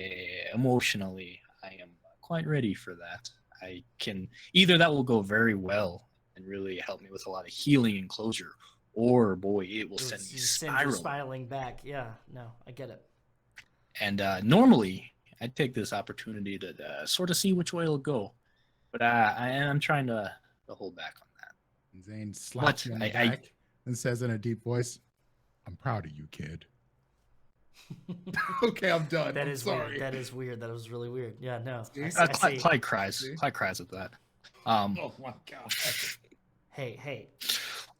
emotionally I am quite ready for that. I can either that will go very well and really help me with a lot of healing and closure, or boy, it will send me Send you spiraling. spiraling back. Yeah, no, I get it. And normally, I'd take this opportunity to sort of see which way it'll go, but I am trying to hold back on that. And Zane slaps you on the back and says in a deep voice, "I'm proud of you, kid." Okay, I'm done. That I'm is sorry. weird. That is weird. That was really weird. Yeah, no. See? I see. Clyde cries. See? Clyde cries at that. Oh my god. Hey.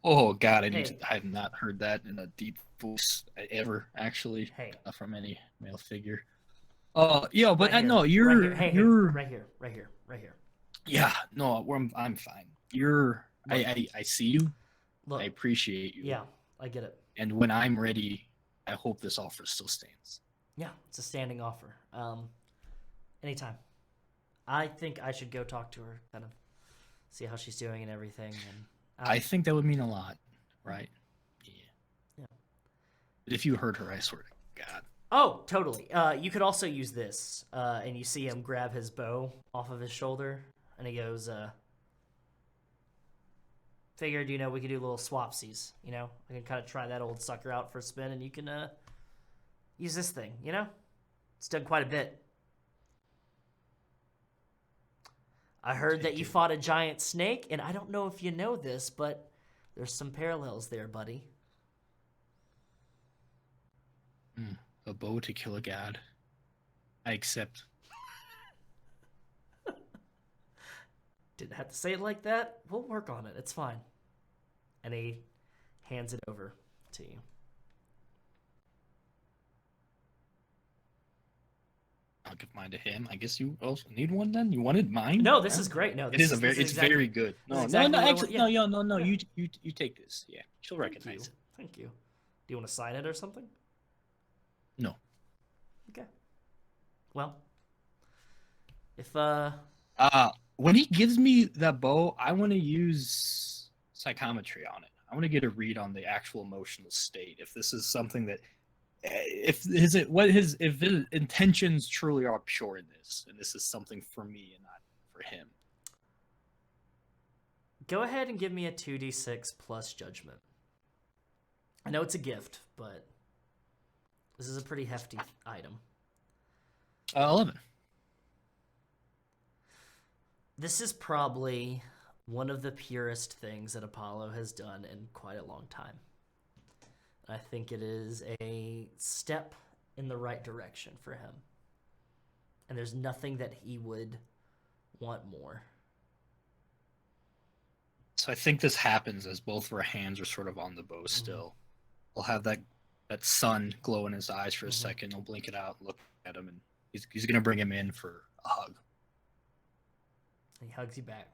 Oh god, Hey. I have not heard that in a deep voice ever, actually, Hey. from any male figure. Yeah, but Right I here, know right you're here. Hey, you're right here. yeah, no, I'm fine. I see you. Look, I appreciate you. yeah, I get it. And when I'm ready, I hope this offer still stands. Yeah, it's a standing offer. Anytime. I think I should go talk to her, kind of see how she's doing and everything. And I think that would mean a lot, right? Yeah. But if you heard her, I swear to God. Oh, totally. You could also use this, and you see him grab his bow off of his shoulder, and he goes, figured, we could do little swapsies, I can kind of try that old sucker out for a spin, and you can, use this thing, It's done quite a bit. I heard that you fought a giant snake, and I don't know if you know this, but there's some parallels there, buddy. A bow to kill a god. I accept. Didn't have to say it like that. We'll work on it. It's fine. And he hands it over to you. I'll give mine to him. I guess you also need one then? You wanted mine? No, this Yeah. is great. No, It is it's very good. No, exactly what I actually, want. Yeah. no. Yeah. You take this. Yeah, she'll recognize it. Thank you. Do you want to sign it or something? No. Okay. Well, if when he gives me that bow, I want to use psychometry on it. I want to get a read on the actual emotional state. If this is something that, if his intentions truly are pure in this, and this is something for me and not for him. go ahead and give me a 2d6 plus judgment. I know it's a gift, but this is a pretty hefty item. 11. This is probably one of the purest things that Apollo has done in quite a long time. I think it is a step in the right direction for him. And there's nothing that he would want more. So I think this happens as both of our hands are sort of on the bow still. We'll have that sun glow in his eyes for a second. He'll blink it out, look at him, and he's going to bring him in for a hug. He hugs you back.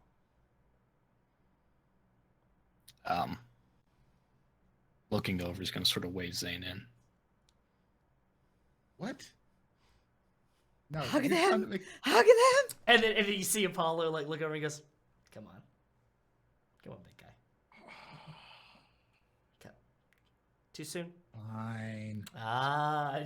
Looking over, he's going to sort of wave Zane in. What? No. Hug you're trying to them. make- Hug them. And then you see Apollo like look over and he goes, come on, big guy. Okay. Too soon? Fine.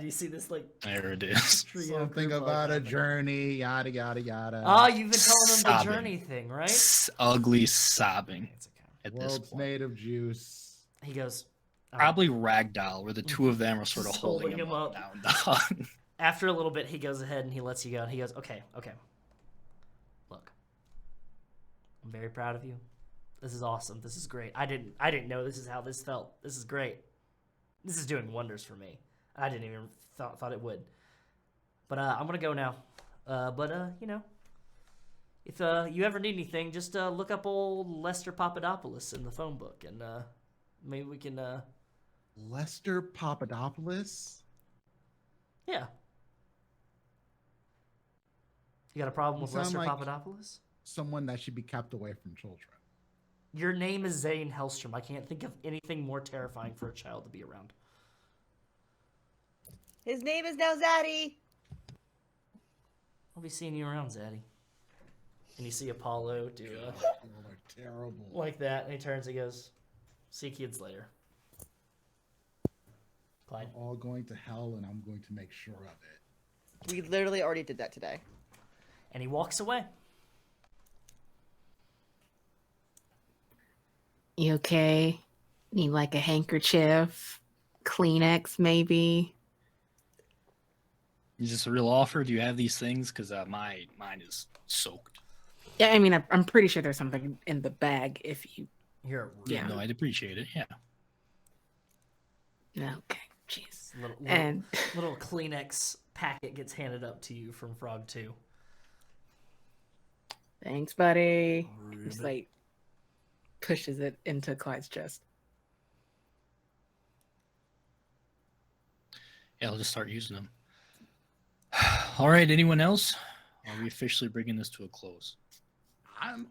You see this like There it is. trio Something group, about a like, journey, yada yada yada. you've been telling him the Sobbing. journey thing, right? Ugly sobbing It's okay. at this World's point. made of juice. He goes, Probably Ragdoll, where the two of them are sort of Just holding holding him him up up. now and down. after a little bit, he goes ahead and he lets you go. And he goes, okay. Look, I'm very proud of you. This is awesome. This is great. I didn't know this is how this felt. This is great. This is doing wonders for me. I didn't even thought it would. But I'm gonna go now. If you ever need anything, just look up old Lester Papadopoulos in the phone book, and maybe we can. Lester Papadopoulos? Yeah. You got a problem You with sound Lester like- Papadopoulos? Someone that should be kept away from children. Your name is Zane Hellstrom. I can't think of anything more terrifying for a child to be around. His name is now Zaddy. I'll be seeing you around, Zaddy. And you see Apollo do People are terrible. like that, and he turns and goes, see kids later. Clyde. We're all going to hell, and I'm going to make sure of it. We literally already did that today. And he walks away. You okay? Need like a handkerchief, Kleenex maybe? Is this a real offer? Do you have these things? Because mine is soaked. Yeah, I mean, I'm pretty sure there's something in the bag if you... You're Yeah. No, I'd appreciate it. Yeah. Okay, jeez. little, little Kleenex packet gets handed up to you from Frog 2. Thanks, buddy. Just like pushes it into Clyde's chest. Yeah, I'll just start using them. All right, anyone else? Are we officially bringing this to a close? I'm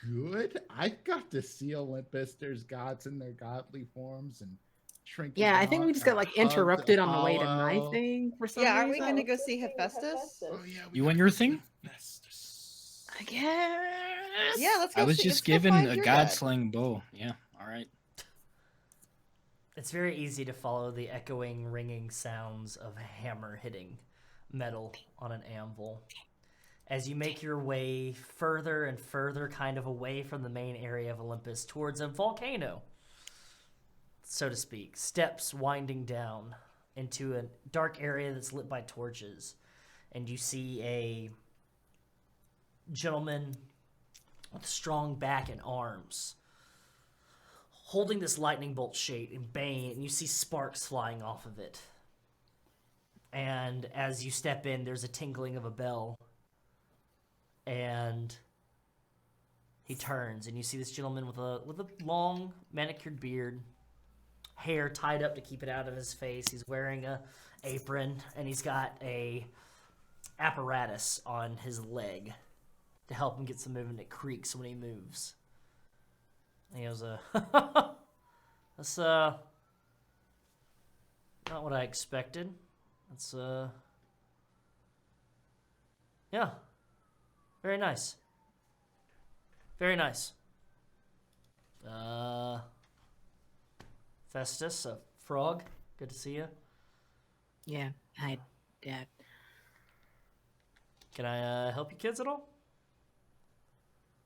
good. I got to see Olympus. There's gods in their godly forms and shrinking. Yeah, I think we just got like interrupted on the way to my Apollo. thing for some Yeah, aren't we reason. gonna go see Hephaestus? Oh yeah, You want your thing? Hephaestus. I guess. Yeah, let's go. I was see, just let's go given find a your god dad. slaying bow. Yeah, all right. It's very easy to follow the echoing, ringing sounds of a hammer hitting metal on an anvil. As you make your way further and further kind of away from the main area of Olympus towards a volcano, so to speak, steps winding down into a dark area that's lit by torches. And you see a gentleman with a strong back and arms holding this lightning bolt shade and baying, and you see sparks flying off of it. And as you step in, there's a tingling of a bell. And He turns, and you see this gentleman with a long manicured beard, hair tied up to keep it out of his face. He's wearing a apron, and he's got a apparatus on his leg to help him get some movement. It creaks when he moves. And he goes, that's not what I expected. That's yeah, very nice. Very nice. Festus, a frog. Good to see you. Yeah, hi, Dad. Can I help you kids at all?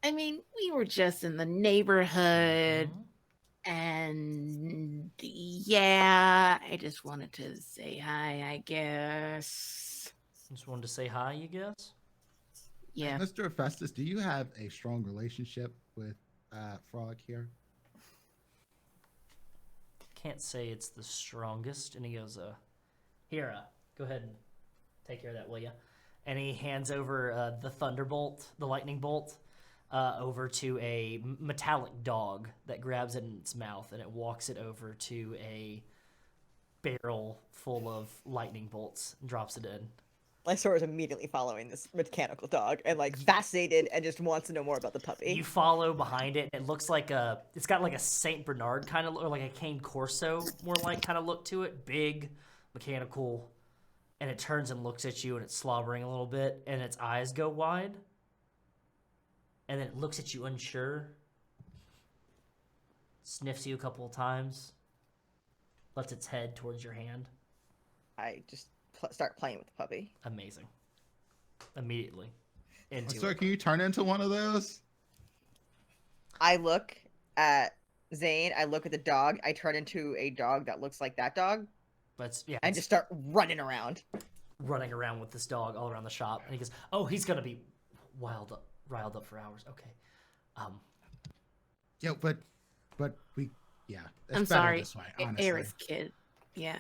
I mean, we were just in the neighborhood, Mhm. and yeah, I just wanted to say hi, I guess. Just wanted to say hi, you guess? Yeah. Mr. Festus, do you have a strong relationship with Frog here? Can't say it's the strongest. And he goes, here, go ahead and take care of that, will you? And he hands over the thunderbolt, the lightning bolt, over to a metallic dog that grabs it in its mouth, and it walks it over to a barrel full of lightning bolts and drops it in. Lysora is immediately following this mechanical dog and like fascinated and just wants to know more about the puppy. You follow behind it. It looks like it's got like a Saint Bernard kind of, or like a Cane Corso more like kind of look to it. Big, mechanical, and it turns and looks at you, and it's slobbering a little bit, and its eyes go wide, and then it looks at you unsure, sniffs you a couple of times, lets its head towards your hand. I just start playing with the puppy. Amazing. Immediately. Into Sir, it. can you turn into one of those? I look at Zane. I look at the dog. I turn into a dog that looks like that dog, But yeah, and it's just start running around. running around with this dog all around the shop, and he goes, "Oh, he's gonna be riled up for hours." Okay. Yeah, but we, yeah. It's I'm better sorry, this way, honestly. Eris kid. Yeah,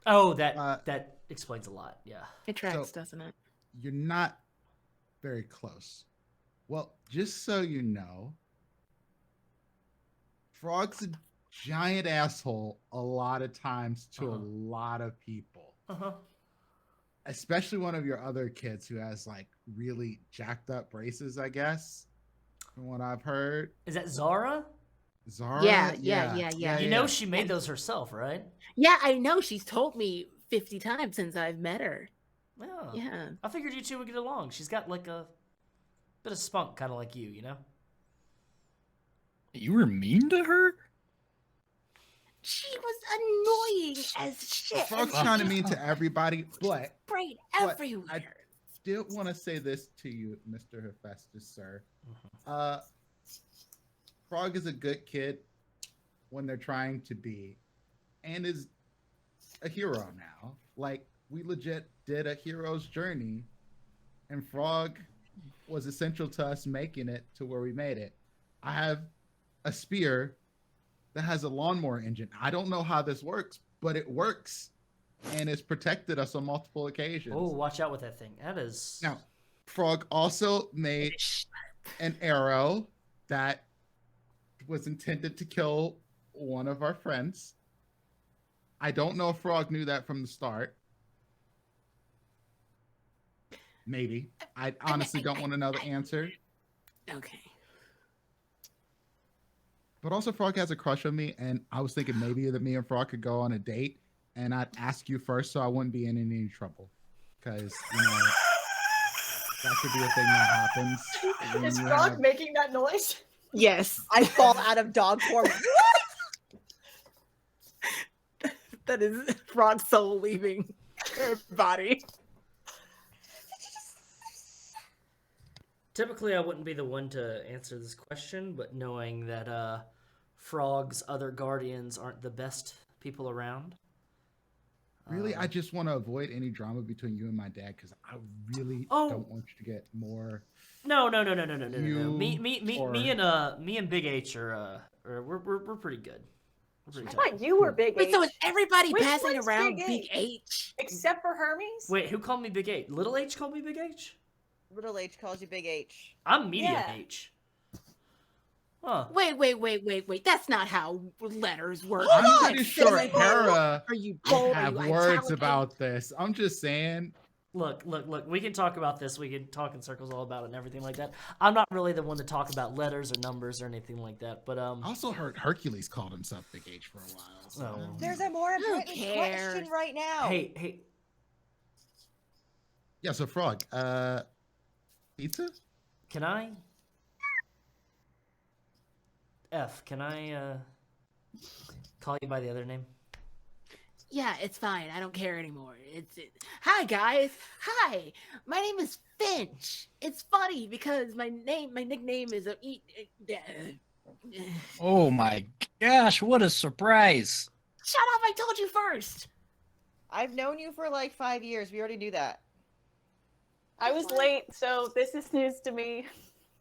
Oh, that explains a lot. Yeah. it tracks, So- doesn't it? You're not very close. Well, just so you know, Frog's a giant asshole a lot of times to a Uh-huh. lot of people. Uh-huh. Especially one of your other kids who has like really jacked up braces, I guess, from what I've heard. Is that Zara? Zara? Yeah. You know she made those herself, right? Yeah, I know. She's told me 50 times since I've met her. Yeah. Yeah. I figured you two would get along. She's got like a bit of spunk, kind of like you know? You were mean to her? She was annoying as shit. Frog's and trying to she mean to everybody, but sprayed but everywhere. I did want to say this to you, Mr. Hephaestus, sir. Mhm. Frog is a good kid when they're trying to be, and is a hero now. Like, we legit did a hero's journey, and Frog was essential to us making it to where we made it. I have a spear that has a lawnmower engine. I don't know how this works, but it works, and it's protected us on multiple occasions. Oh, watch out with that thing. That is. Now, Frog also made an arrow that was intended to kill one of our friends. I don't know if Frog knew that from the start. Maybe. I honestly don't want to know the answer. Okay. But also, Frog has a crush on me, and I was thinking maybe that me and Frog could go on a date, and I'd ask you first so I wouldn't be in any trouble. Because, you know, that could be a thing that happens. when Is you Frog have- making that noise? Yes. I fall out of dog form. That is Frog's soul leaving her body. Typically, I wouldn't be the one to answer this question, but knowing that Frog's other guardians aren't the best people around. Really, I just want to avoid any drama between you and my dad because I really Oh. don't want you to get more. No. You Me and Big H are we're pretty good. We're pretty I tight. thought you were Big Wait, H. so is everybody Which passing one's around Big Big H? Except for Hermes? Wait, who called me Big H? Little H called me Big H? Little H calls you Big H. I'm Medium Yeah. H. Huh. Wait. That's not how letters work. Hold Are you on, I'm pretty sure cynical? Hera Are you would bold? Are have you words italic? about this. I'm just saying. Look. We can talk about this. We can talk in circles all about it and everything like that. I'm not really the one to talk about letters or numbers or anything like that. But I also heard Hercules called himself Big H for a while. So. Oh. There's a more important cares? question right now. hey, Yeah, so Frog, pizza? can I? Can I call you by the other name? Yeah, it's fine. I don't care anymore. Hi guys. Hi. My name is Finch. It's funny because my nickname is Oh my gosh, what a surprise. Shut up, I told you first. I've known you for like 5 years. We already knew that. I was late, so this is news to me.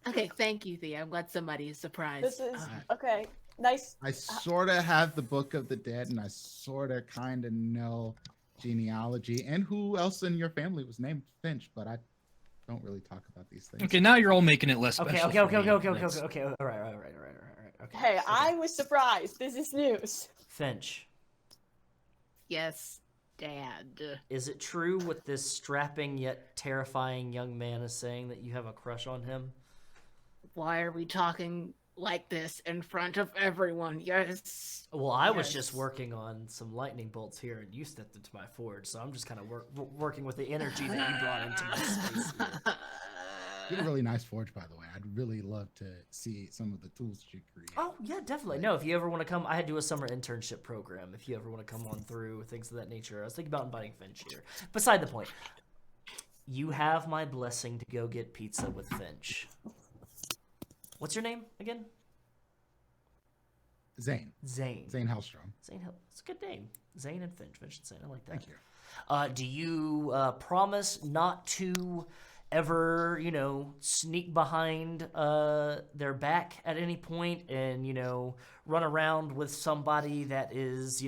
Okay, thank you, Theo. I'm glad somebody is surprised. This is okay. Nice. I sort of have the Book of the Dead, and I sort of kind of know genealogy and who else in your family was named Finch, but I don't really talk about these things. Okay, now you're all making it less Okay. special. Okay. for me. That's- All right. Okay. Hey, okay. I was surprised. This is news. Finch. Yes, Dad. Is it true what this strapping yet terrifying young man is saying that you have a crush on him? Why are we talking like this in front of everyone? Yes. Well, I was Yes. just working on some lightning bolts here, and you stepped into my forge, so I'm just kind of working with the energy that you brought into my space here. You did a really nice forge, by the way. I'd really love to see some of the tools you create. Oh, yeah, definitely. No, if you ever want to come, I do a summer internship program. If you ever want to come on through, things of that nature. I was thinking about inviting Finch here. Beside the point, you have my blessing to go get pizza with Finch. What's your name again? Zane. Zane. Zane Hellstrom. Zane Hill. It's a good name. Zane and Finch. Finch and Zane. I like that. Thank you. Do you promise not to ever, sneak behind their back at any point and, run around with somebody that is,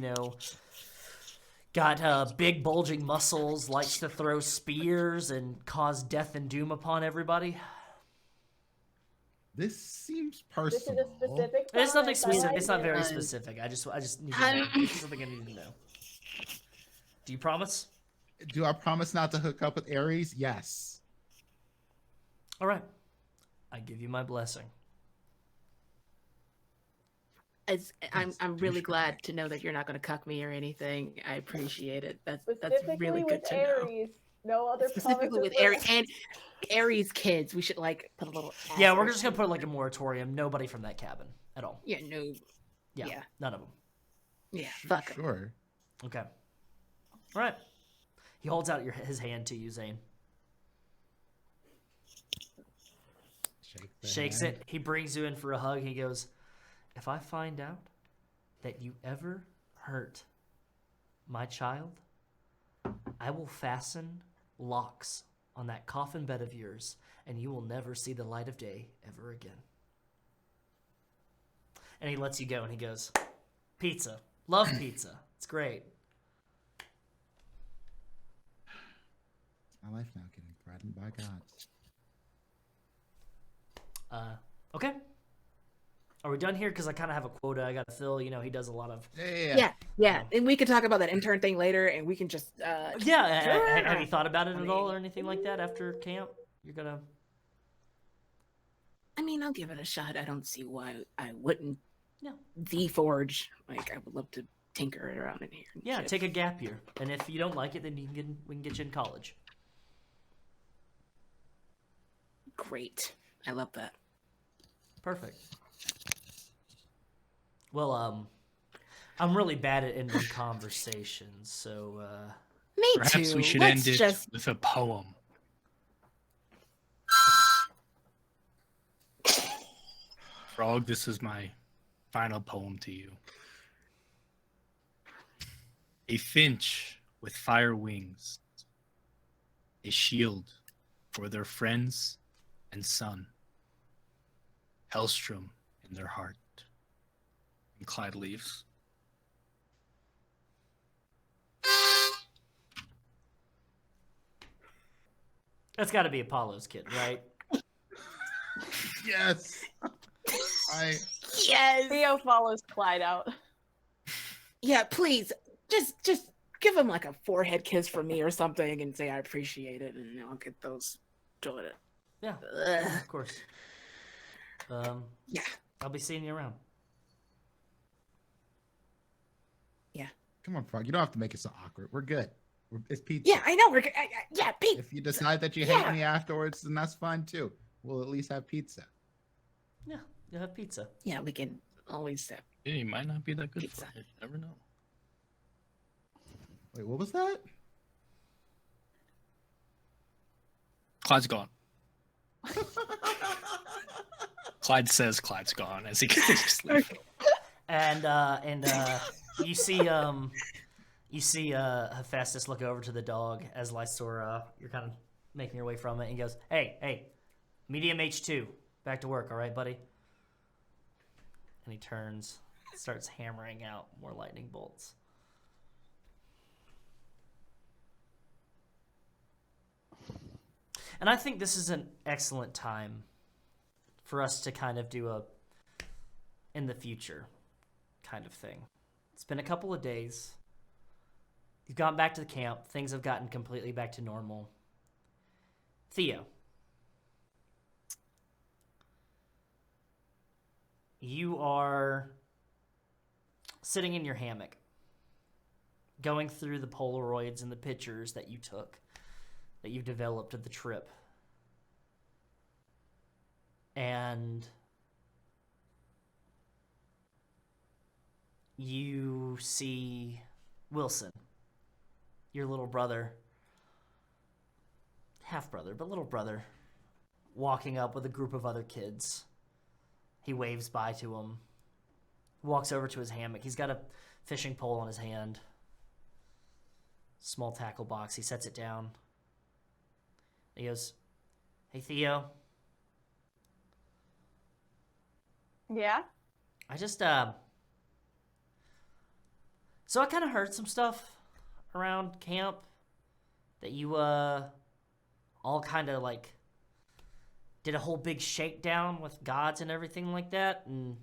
got big bulging muscles, likes to throw spears and cause death and doom upon everybody? This seems This is personal. a specific. It's nothing promise. I specific. like It's not it. very specific. I just need to know. This is something I need to know. Do you promise? Do I promise not to hook up with Ares? Yes. All right. I give you my blessing. I'm really glad to know that you're not going to cuck me or anything. I appreciate it. That's Specifically really good with to know. Aries. No other Specifically with promises Aries and Aries kids, we should put a little. Yeah, we're asterisk. just gonna put like a moratorium. Nobody from that cabin at all. Yeah, no. Yeah, Yeah. none of them. Yeah, fuck 'em. Sure. Okay. All right. He holds out his hand to you, Zane. Shakes it. He brings you in for a hug. He goes, "If I find out that you ever hurt my child, I will fasten locks on that coffin bed of yours, and you will never see the light of day ever again." And he lets you go, and he goes, "Pizza. Love pizza. It's great." It's my life now, getting threatened by God. Okay. Are we done here? Because I kind of have a quota I got to fill. He does a lot of... Yeah. And we can talk about that intern thing later, and we can just. Have you thought about it at all or anything like that after camp? You're going to... I mean, I'll give it a shot. I don't see why I wouldn't. Yeah. The forge, I would love to tinker it around in here. and Yeah, shit. take a gap year. And if you don't like it, then we can get you in college. Great. I love that. Perfect. Well, I'm really bad at ending conversations, so Me Perhaps too. we should Let's end it just. with a poem. Frog, this is my final poem to you. A finch with fire wings, a shield for their friends and son, Hellstrom in their heart. And Clyde leaves. that's got to be Apollo's kid, right? Yes. Yes. Theo follows Clyde out. Yeah, please. Just give him like a forehead kiss for me or something and say I appreciate it, and I'll get those sorted. Yeah, Ugh. of course. Yeah. I'll be seeing you around. Come on, Frog. You don't have to make it so awkward. We're good. It's pizza. Yeah, I know. Yeah, Pete. If you decide that you hate me afterwards, then that's fine too. We'll at least have pizza. Yeah, you'll have pizza. Yeah, we can always have. Yeah, he might not be that good Pizza. for it. You never know. Wait, what was that? Clyde's gone. Clyde says Clyde's gone as he goes to sleep. And you see Hephaestus look over to the dog as Lysora, you're kind of making your way from it, and he goes, hey, medium H2, back to work, all right, buddy? And he turns, starts hammering out more lightning bolts. And I think this is an excellent time for us to kind of do a in the future kind of thing. It's been a couple of days. You've gone back to the camp. Things have gotten completely back to normal. Theo. You are sitting in your hammock, going through the Polaroids and the pictures that you took, that you've developed of the trip. And you see Wilson, your little brother, half brother, but little brother, walking up with a group of other kids. He waves bye to him, walks over to his hammock. He's got a fishing pole in his hand, small tackle box. He sets it down. He goes, "Hey, Theo. Yeah? I just, so I kind of heard some stuff around camp that you, all kind of, like, did a whole big shakedown with gods and everything like that, and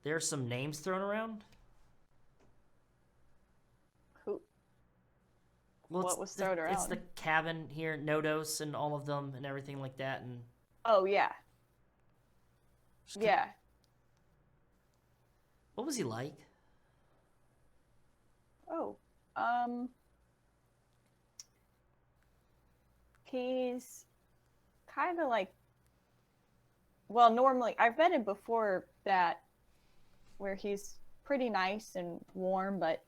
there's some names thrown around." Who? Well, What was thrown It's the around? cabin here, Nodos and all of them and everything like that, and Oh, yeah. Yeah. what was he like? Oh. He's kind of like, well, normally I've met him before that, where he's pretty nice and warm, but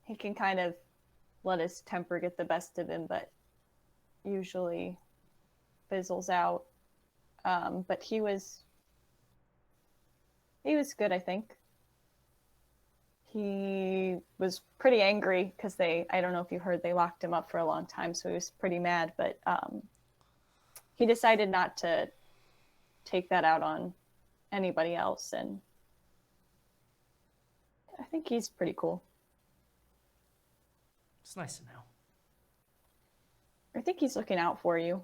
he can kind of let his temper get the best of him, but usually fizzles out. But he was good, I think. He was pretty angry because I don't know if you heard, they locked him up for a long time, so he was pretty mad, but he decided not to take that out on anybody else, and I think he's pretty cool. It's nice to know. I think he's looking out for you.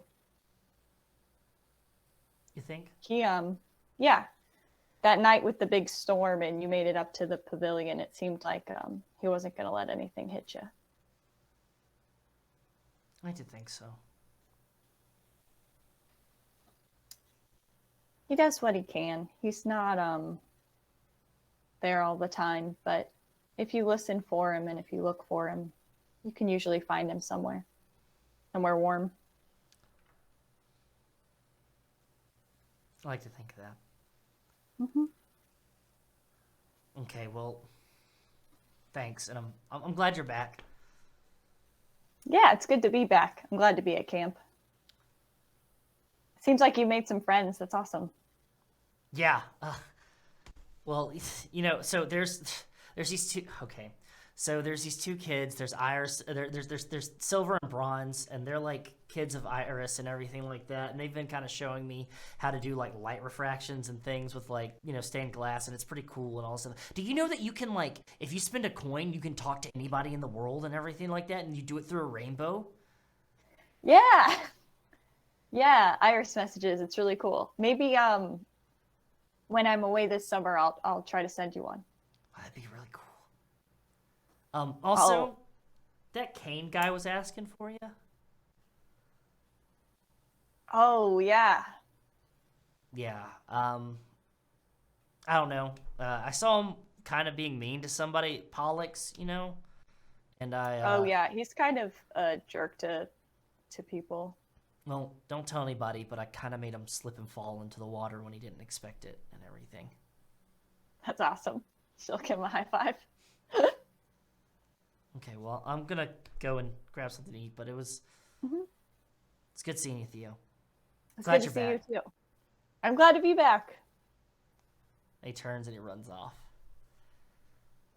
You think? He, yeah. That night with the big storm and you made it up to the pavilion, it seemed like he wasn't going to let anything hit you. I did think so. He does what he can. He's not there all the time, but if you listen for him and if you look for him, you can usually find him somewhere warm. I like to think of that. Mm-hmm. Okay, well, thanks, and I'm glad you're back. Yeah, it's good to be back. I'm glad to be at camp. Seems like you made some friends. That's awesome. Yeah. Well, you know, so there's these two. Okay, so there's these two kids. There's Iris. There's Silver and Bronze, and they're like kids of Iris and everything like that. And they've been kind of showing me how to do like light refractions and things with like, you know, stained glass, and it's pretty cool and all this stuff. Do you know that you can, like, if you spend a coin, you can talk to anybody in the world and everything like that, and you do it through a rainbow? Yeah. Yeah, Iris messages. It's really cool. Maybe when I'm away this summer, I'll try to send you one. That'd be really cool. Also, Oh. that Kane guy was asking for you. Oh yeah. Yeah. I don't know. I saw him kind of being mean to somebody, Pollux, you know, and I. Oh yeah. He's kind of a jerk to people. Well, don't tell anybody, but I kind of made him slip and fall into the water when he didn't expect it and everything. That's awesome. She'll give him a high five. Okay, well, I'm gonna go and grab something to eat, but it's good seeing you, Theo. It's Glad good to you're see back. you too. I'm glad to be back. He turns and he runs off.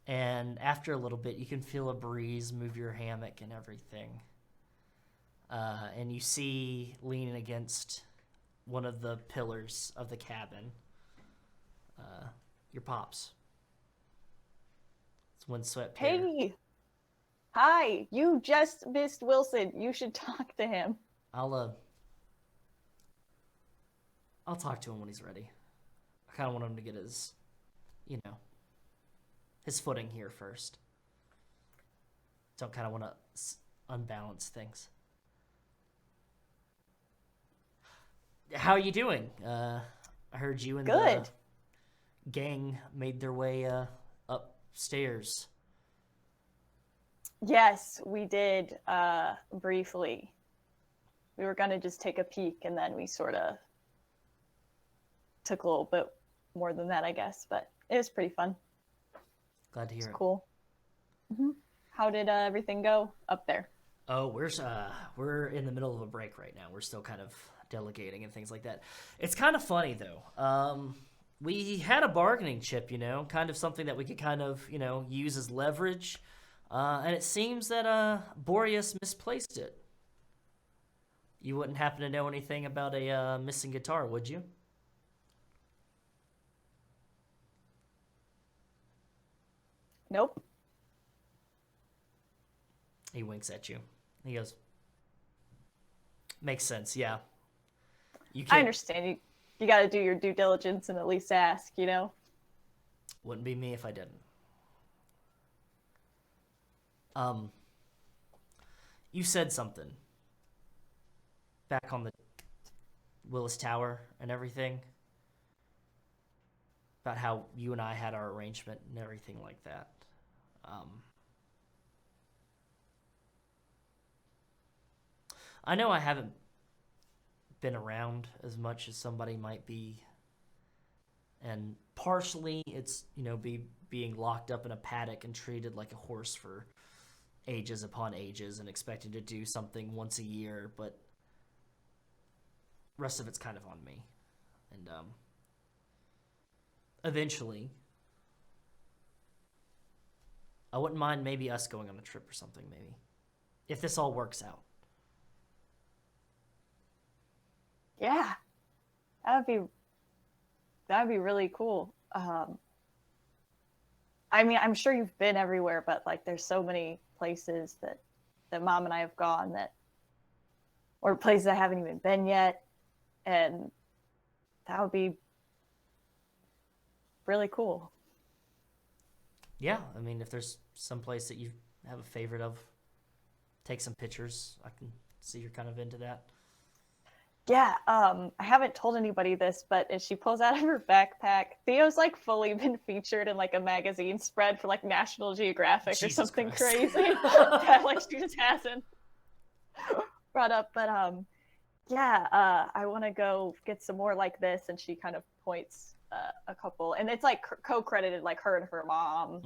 And after a little bit, you can feel a breeze move your hammock and everything. And you see, leaning against one of the pillars of the cabin, your pops. It's Windswept Hair. Hey. Hi. You just missed Wilson. You should talk to him. I'll talk to him when he's ready. I kind of want him to get his, his footing here first. Don't kind of want to unbalance things. How are you doing? I heard you and Good. the gang made their way upstairs. Yes, we did briefly. We were going to just take a peek, and then we sort of took a little bit more than that, I guess. But it was pretty fun. Glad to hear It's it. cool. How did everything go up there? Oh, we're in the middle of a break right now. We're still kind of delegating and things like that. It's kind of funny though. We had a bargaining chip, kind of something that we could kind of, use as leverage. And it seems that Boreas misplaced it. You wouldn't happen to know anything about a missing guitar, would you? Nope. He winks at you. He goes, makes sense, yeah. You I can't, understand. You got to do your due diligence and at least ask, wouldn't be me if I didn't. You said something back on the Willis Tower and everything about how you and I had our arrangement and everything like that. I know I haven't been around as much as somebody might be, and partially it's being locked up in a paddock and treated like a horse for ages upon ages and expected to do something once a year, but rest of it's kind of on me. And eventually I wouldn't mind maybe us going on a trip or something, maybe, if this all works out. Yeah, that'd be really cool. I mean, I'm sure you've been everywhere, but like, there's so many places that Mom and I have gone or places I haven't even been yet, and that would be really cool. Yeah, I mean, if there's some place that you have a favorite of, take some pictures. I can see you're kind of into that. Yeah, I haven't told anybody this, but as she pulls out of her backpack, Theo's like fully been featured in like a magazine spread for like National Geographic or Jesus something Christ. crazy. Yeah, like she just hasn't brought up. But I want to go get some more like this, and she kind of points a couple, and it's like co-credited, like her and her mom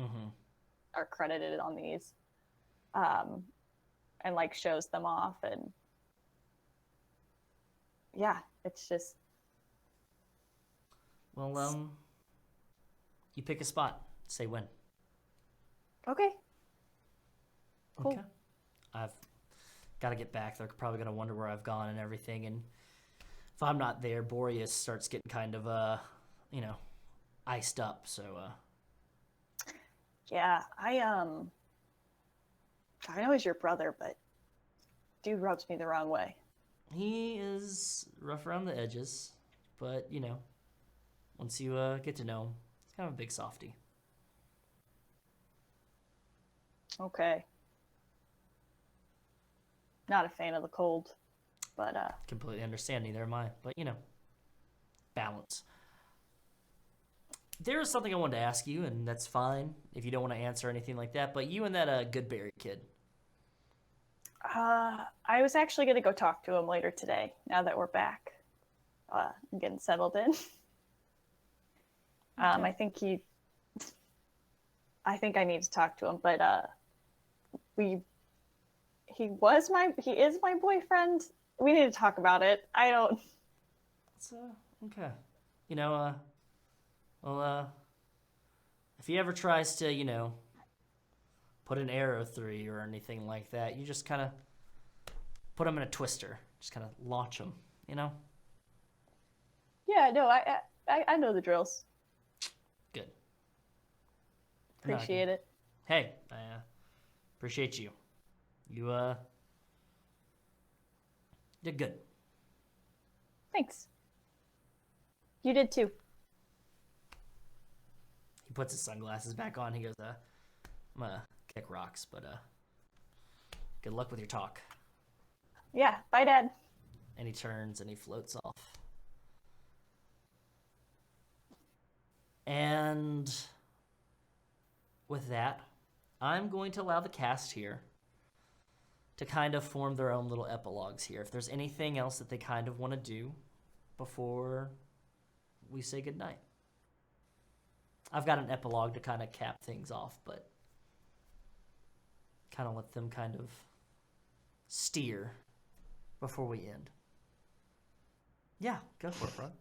are credited on these, and like shows them off, and yeah, it's just. Well, you pick a spot. Say when. Okay. Cool. Okay. I've got to get back. They're probably going to wonder where I've gone and everything. And if I'm not there, Boreas starts getting kind of, iced up. So, Yeah, I know he's your brother, but dude rubs me the wrong way. He is rough around the edges, but, you know, once you get to know him, he's kind of a big softie. Okay. Not a fan of the cold, but Completely understand, neither am I. But, you know, balance. There is something I wanted to ask you, and that's fine if you don't want to answer anything like that, but you and that Goodberry kid. I was actually going to go talk to him later today, now that we're back and getting settled in. I think I need to talk to him, but he is my boyfriend. We need to talk about it. I don't. It's, okay. You know, if he ever tries to, you know, put an arrow through you or anything like that, you just kind of put him in a twister. Just kind of launch him, you know? Yeah, no, I know the drills. Good. Appreciate it. Hey, I appreciate you. You, did good. Thanks. You did too. He puts his sunglasses back on. He goes, I'm gonna kick rocks, but, good luck with your talk. Yeah, bye, Dad. And he turns and he floats off. And with that, I'm going to allow the cast here to kind of form their own little epilogues here. If there's anything else that they kind of want to do before we say goodnight. I've got an epilogue to kind of cap things off, but kind of let them kind of steer before we end. Yeah, go for it, Frog.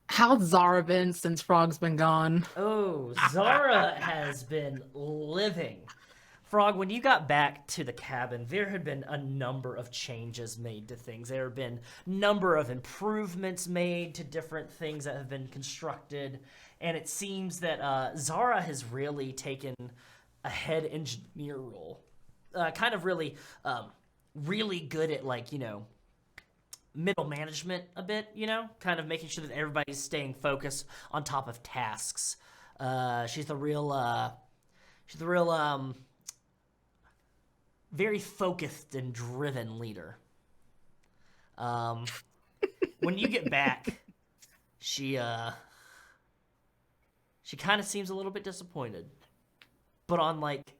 How's Zara been since Frog's been gone? Oh, Zara has been living. Frog, when you got back to the cabin, there had been a number of changes made to things. There have been a number of improvements made to different things that have been constructed. And it seems that Zara has really taken a head engineer role. Kind of really, really good at, like, you know, middle management a bit, you know, kind of making sure that everybody's staying focused on top of tasks. She's the real, very focused and driven leader. When you get back, she kind of seems a little bit disappointed, but on like,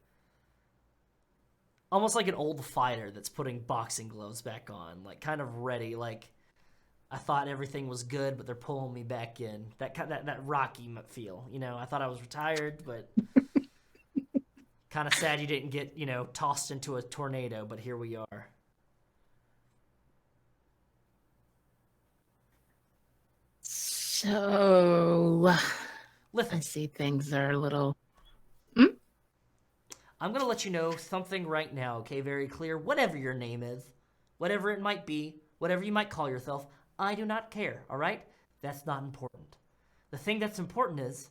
almost like an old fighter that's putting boxing gloves back on, like kind of ready. Like, I thought everything was good, but they're pulling me back in. That Rocky feel, you know. I thought I was retired, but kind of sad you didn't get, you know, tossed into a tornado. But here we are. So, Listen, I see things are a little. I'm going to let you know something right now, okay? Very clear. Whatever your name is, whatever it might be, whatever you might call yourself, I do not care, all right? That's not important. The thing that's important is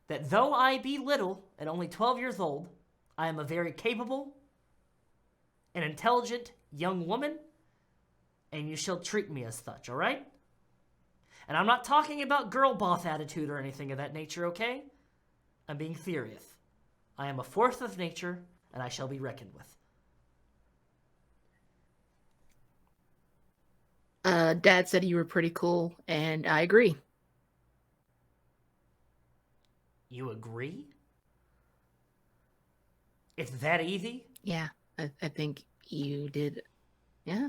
that though I be little and only 12 years old, I am a very capable and intelligent young woman, and you shall treat me as such, all right? And I'm not talking about girl boss attitude or anything of that nature, okay? I'm being serious. I am a force of nature, and I shall be reckoned with. Dad said you were pretty cool, and I agree. You agree? It's that easy? Yeah, I think you did. Yeah.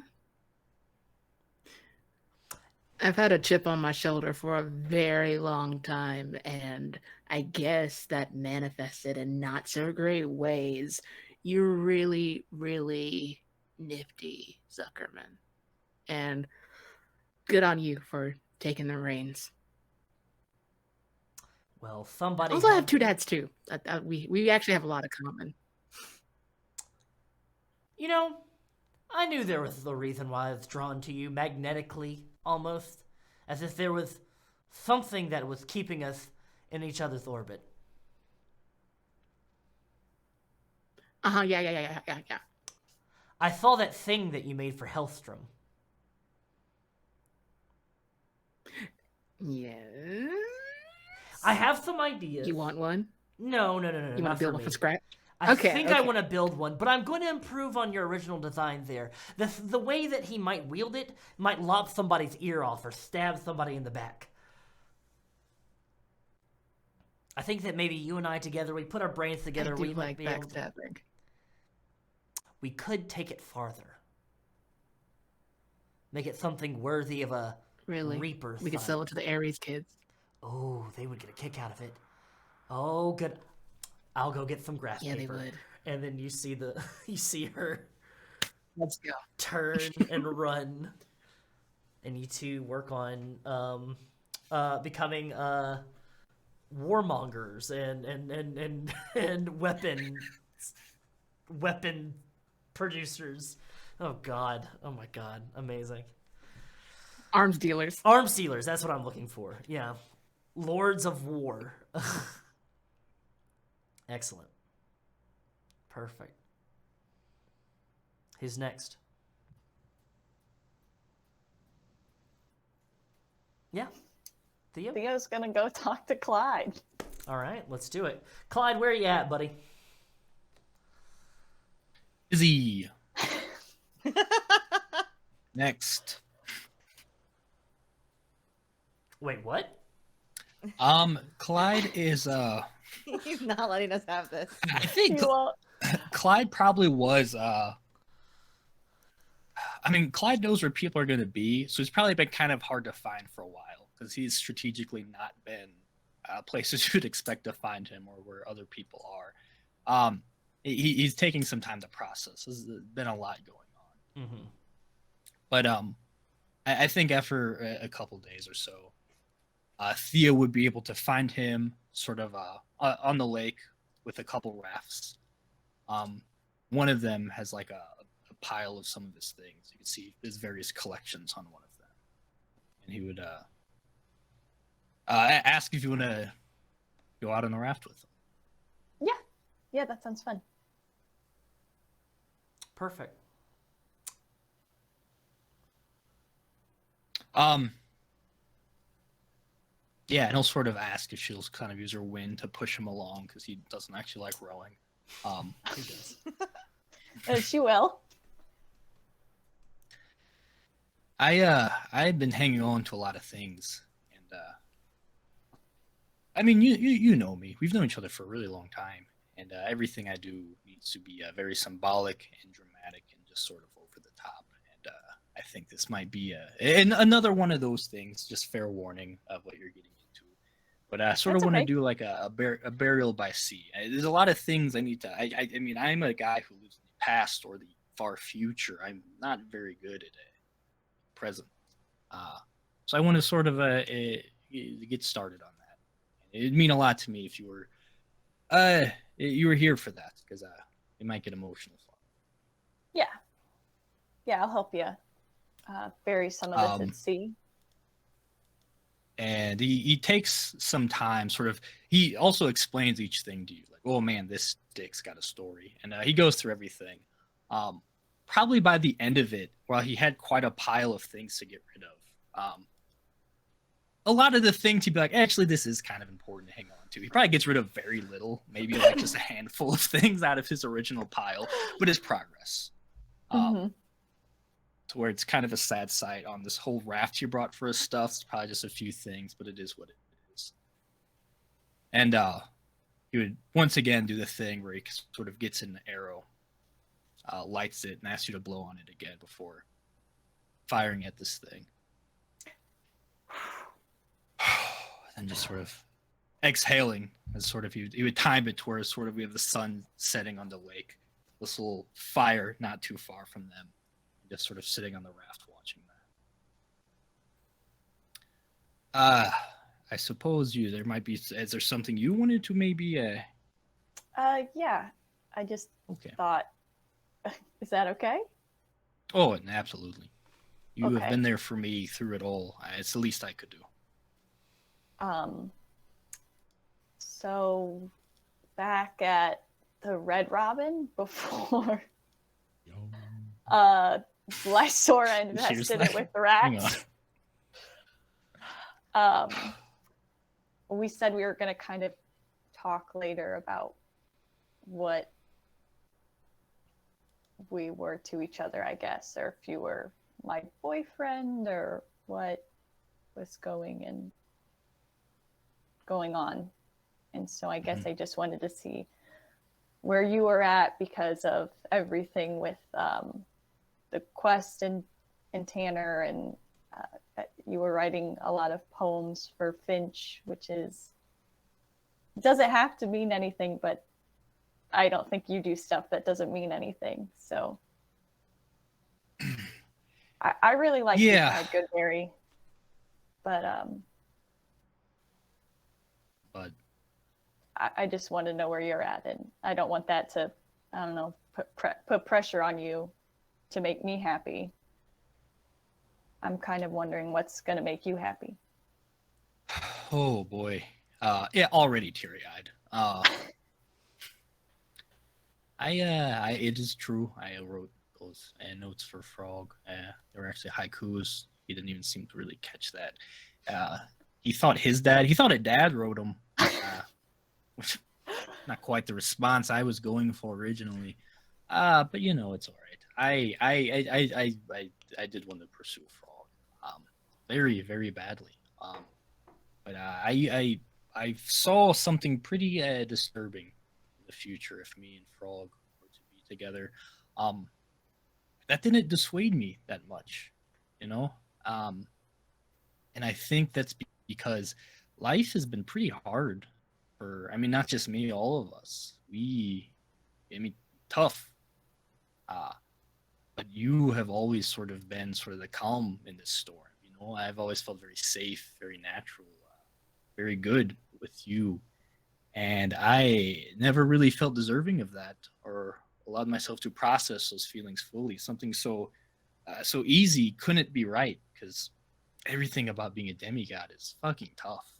I've had a chip on my shoulder for a very long time, and I guess that manifested in not so great ways. You're really, really nifty, Zuckerman. And good on you for taking the reins. Well, somebody... Also, I have two dads, too. We actually have a lot in common. You know, I knew there was a reason why I was drawn to you magnetically, almost. As if there was something that was keeping us in each other's orbit. Yeah. I saw that thing that you made for Hellstrom. Yes. I have some ideas. You want one? No, You not want to for build one me. from scratch? I Okay, think I okay. want to build one, but I'm going to improve on your original design there. The way that he might wield it might lop somebody's ear off or stab somebody in the back. I think that maybe you and I together, we put our brains together, I do we might like be able to... backstabbing. We could take it farther. Make it something worthy of a Really? Reaper We could fight. sell it to the Ares kids. Oh, they would get a kick out of it. Oh, good. I'll go get some grass Yeah, they paper. would. And then you see her Let's go. turn and run, and you two work on becoming warmongers and weapon producers. Oh God! Oh my God! Amazing. Arms dealers. Arms dealers. That's what I'm looking for. Yeah, lords of war. Excellent. Perfect. Who's next? Yeah. Theo? Theo's gonna go talk to Clyde. All right, let's do it. Clyde, where are you at, buddy? Busy. Next. Wait, what? Clyde is He's not letting us have this. I think You won't. Clyde probably was I mean, Clyde knows where people are going to be, so it's probably been kind of hard to find for a while because he's strategically not been places you'd expect to find him or where other people are. He's taking some time to process. There's been a lot going on. Mm-hmm. But I think after a couple days or so, Theo would be able to find him sort of on the lake with a couple rafts. One of them has like a pile of some of his things. You can see his various collections on one of them. And he would ask if you want to go out on the raft with him. Yeah, that sounds fun. Perfect. Yeah, and he'll sort of ask if she'll kind of use her wind to push him along because he doesn't actually like rowing. He does. She will. I've been hanging on to a lot of things, and I mean, you know me. We've known each other for a really long time, and everything I do needs to be very symbolic and dramatic and just sort of over the top. And I think this might be another one of those things. Just fair warning of what you're getting into. But I sort of That's want to okay. do like a burial by sea. There's a lot of things I need to. I mean, I'm a guy who lives in the past or the far future. I'm not very good at it. Present. So I want to sort of get started on that. It'd mean a lot to me if you were here for that because it might get emotional. Yeah, I'll help you bury some of this at sea. And he takes some time, sort of. He also explains each thing to you, like, "Oh man, this stick's got a story," and he goes through everything. Probably by the end of it, while he had quite a pile of things to get rid of, a lot of the things he'd be like, actually, this is kind of important to hang on to. He probably gets rid of very little, maybe like just a handful of things out of his original pile, but it's progress. To where it's kind of a sad sight on this whole raft you brought for his stuff. It's probably just a few things, but it is what it is. And he would once again do the thing where he sort of gets an arrow, lights it, and asks you to blow on it again before firing at this thing. And just sort of exhaling as sort of he would time it to where sort of we have the sun setting on the lake. This little fire not too far from them. Just sort of sitting on the raft watching that. I suppose there might be. Is there something you wanted to maybe? Yeah. I just Okay. thought, is that okay? Oh, absolutely. You Okay. have been there for me through it all. It's the least I could do. So back at the Red Robin before Lysora invested it with the rats. We said we were going to kind of talk later about what we were to each other, I guess, or if you were my boyfriend or what was going on. And so I guess I just wanted to see where you were at because of everything with the quest and Tanner, and you were writing a lot of poems for Finch, which doesn't have to mean anything, but I don't think you do stuff that doesn't mean anything. So I really like you, Goodberry, but I just want to know where you're at, and I don't want that to, I don't know, put pressure on you to make me happy. I'm kind of wondering what's going to make you happy. Oh boy. Yeah, already teary-eyed. It is true. I wrote those notes for Frog. They were actually haikus. He didn't even seem to really catch that. He thought his dad wrote them. Which not quite the response I was going for originally. But it's all right. I did want to pursue Frog. Very, very badly. But I saw something pretty disturbing in the future if me and Frog were to be together. That didn't dissuade me that much, and I think that's because life has been pretty hard for, not just me, all of us. Tough. But you have always sort of been sort of the calm in this storm. I've always felt very safe, very natural, very good with you. And I never really felt deserving of that or allowed myself to process those feelings fully. Something so easy couldn't be right, because everything about being a demigod is fucking tough.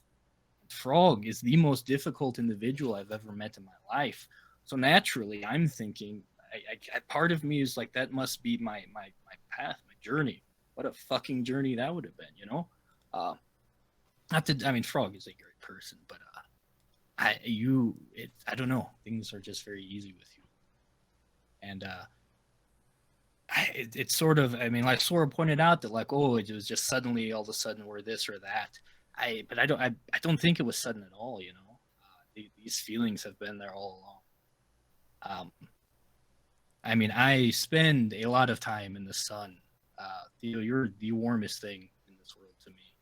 Frog is the most difficult individual I've ever met in my life. So naturally, I'm thinking, I part of me is like, that must be my path, my journey. What a fucking journey that would have been, Frog is a great person, but I don't know. Things are just very easy with you. And it's sort of, like Sora pointed out that, like, oh, it was just suddenly all of a sudden we're this or that. But I don't think it was sudden at all, These feelings have been there all along. I spend a lot of time in the sun. Theo, you're the warmest thing in this world to me.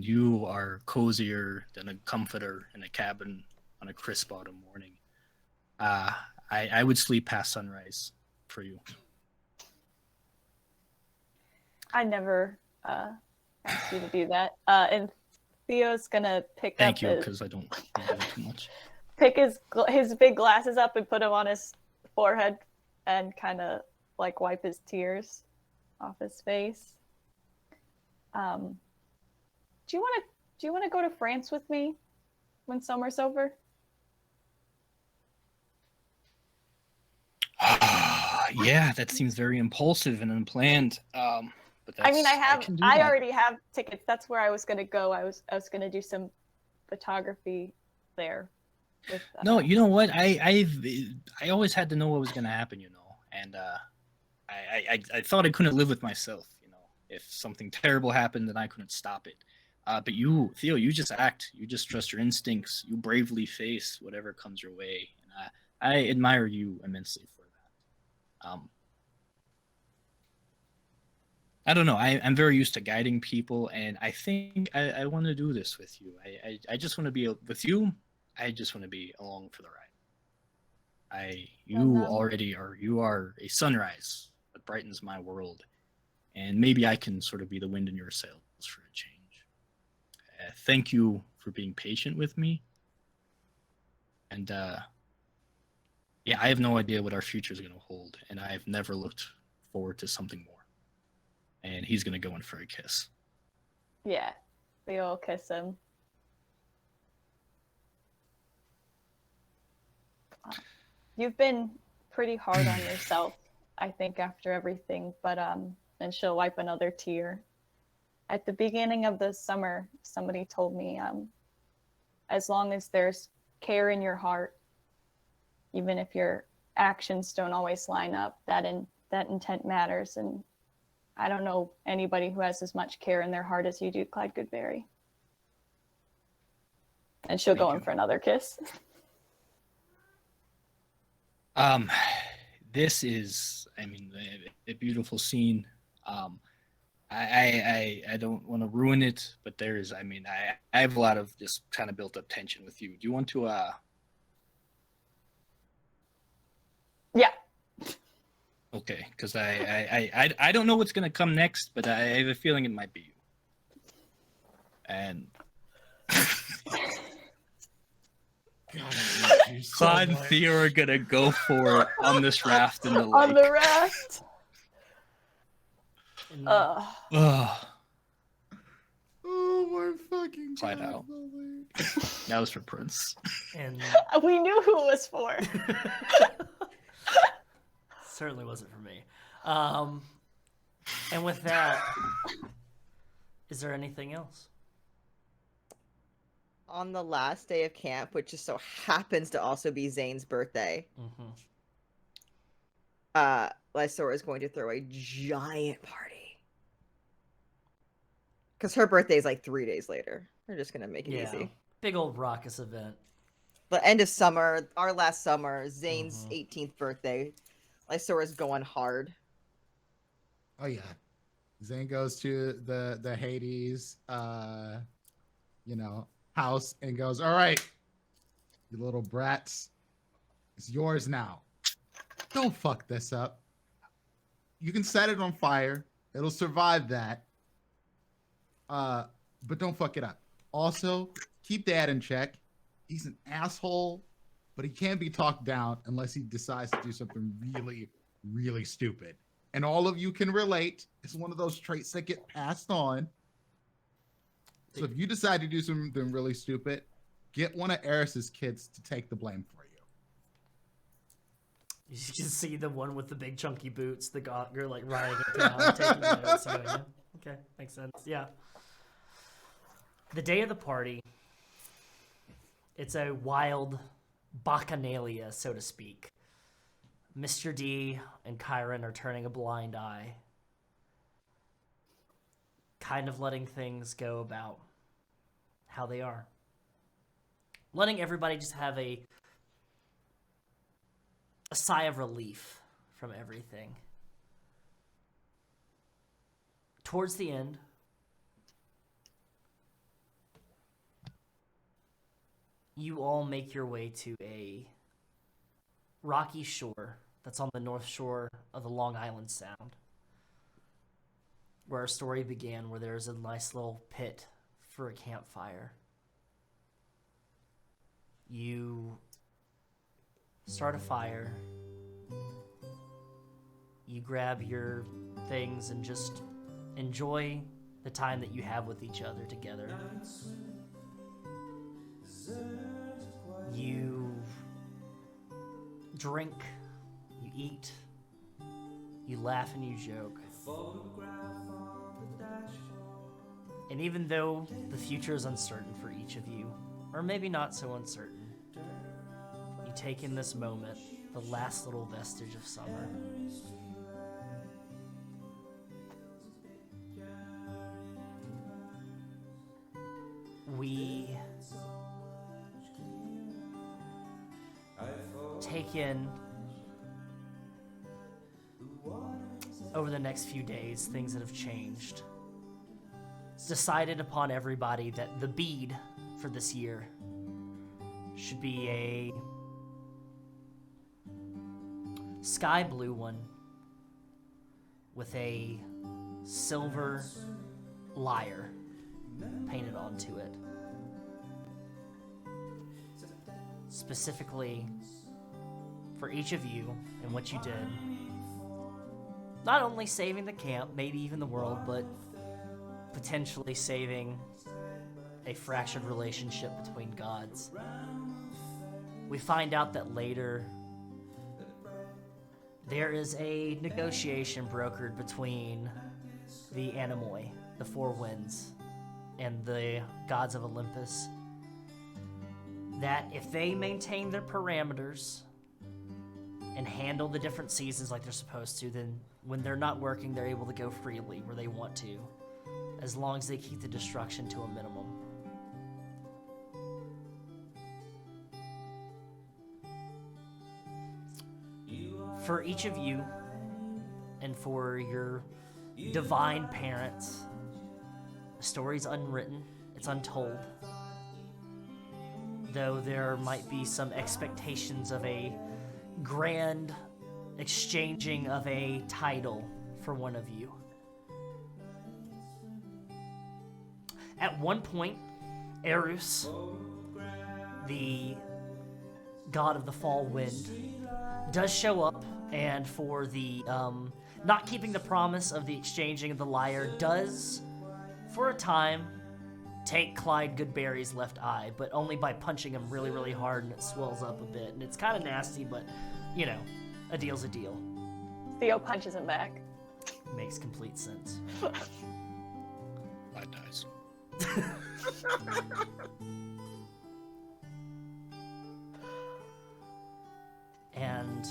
You are cozier than a comforter in a cabin on a crisp autumn morning. I would sleep past sunrise for you. I never asked you to do that. And Theo's gonna pick Thank up. Thank you, because I don't do too much. Pick his big glasses up and put them on his forehead, and kind of like wipe his tears off his face. Do you want to go to France with me when summer's over? Yeah, that seems very impulsive and unplanned. But I already have tickets. That's where I was gonna go. I was gonna do some photography there. With, no, you know what? I always had to know what was gonna happen, and I thought I couldn't live with myself, If something terrible happened, then I couldn't stop it. But you, Theo, you just act. You just trust your instincts. You bravely face whatever comes your way, and I admire you immensely for that. I don't know. I'm very used to guiding people, and I think I want to do this with you. I just want to be with you. I just want to be along for the ride. You are a sunrise that brightens my world, and maybe I can sort of be the wind in your sails for a change. Thank you for being patient with me, and I have no idea what our future is going to hold, and I've never looked forward to something more. And he's going to go in for a kiss. Yeah, we all kiss him. You've been pretty hard on yourself, I think, after everything. But and she'll wipe another tear. At the beginning of the summer, somebody told me, as long as there's care in your heart, even if your actions don't always line up, that intent matters. And I don't know anybody who has as much care in their heart as you do, Clyde Goodberry. And she'll go in for another kiss. This is, I mean, a beautiful scene. I don't want to ruin it, but there's, I mean, I have a lot of just kind of built up tension with you. Do you want to, Yeah. Okay, because I don't know what's going to come next, but I have a feeling it might be you. And God, I hate you so Claude and much. Theo are going to go for it on this raft in the lake. On the raft. And Ugh. Oh my fucking Slide God, out. Lily. That was for Prince. and We knew who it was for. certainly wasn't for me. And with that, is there anything else? On the last day of camp, which just so happens to also be Zane's birthday, Lysora is going to throw a giant party. Because her birthday is like 3 days later. We're just going to make it easy. Big old raucous event. The end of summer, our last summer, Zane's 18th birthday. Lysora's going hard. Oh yeah, Zane goes to the Hades, house and goes, "All right, you little brats, it's yours now. Don't fuck this up. You can set it on fire. It'll survive that. But don't fuck it up. Also, keep Dad in check. He's an asshole, but he can't be talked down unless he decides to do something really, really stupid. And all of you can relate. It's one of those traits that get passed on. So if you decide to do something really stupid, get one of Eris's kids to take the blame for you." You can see the one with the big chunky boots, the you're like riding it down, taking notes. So, yeah. Okay, makes sense. Yeah. The day of the party, it's a wild bacchanalia, so to speak. Mr. D and Carrion are turning a blind eye, kind of letting things go about how they are. Letting everybody just have a sigh of relief from everything. Towards the end, you all make your way to a rocky shore that's on the north shore of the Long Island Sound, where our story began, where there's a nice little pit for a campfire. You start a fire. You grab your things and just enjoy the time that you have with each other together. You drink, you eat, you laugh and you joke. And even though the future is uncertain for each of you, or maybe not so uncertain, you take in this moment, the last little vestige of summer. We take in, over the next few days, things that have changed. It's decided upon everybody that the bead for this year should be a sky blue one with a silver lyre painted onto it. Specifically for each of you and what you did. Not only saving the camp, maybe even the world, but potentially saving a fractured relationship between gods. We find out that later there is a negotiation brokered between the Anemoi, the Four Winds, and the gods of Olympus, that if they maintain their parameters and handle the different seasons like they're supposed to, then when they're not working, they're able to go freely where they want to, as long as they keep the destruction to a minimum. For each of you, and for your divine parents, the story's unwritten, it's untold. Though there might be some expectations of a grand exchanging of a title for one of you. At one point, Eros, the god of the fall wind, does show up, and for the not keeping the promise of the exchanging of the lyre, does, for a time, take Clyde Goodberry's left eye, but only by punching him really, really hard, and it swells up a bit. And it's kind of nasty, but, you know, a deal's a deal. Theo punches him back. Makes complete sense. That dies. And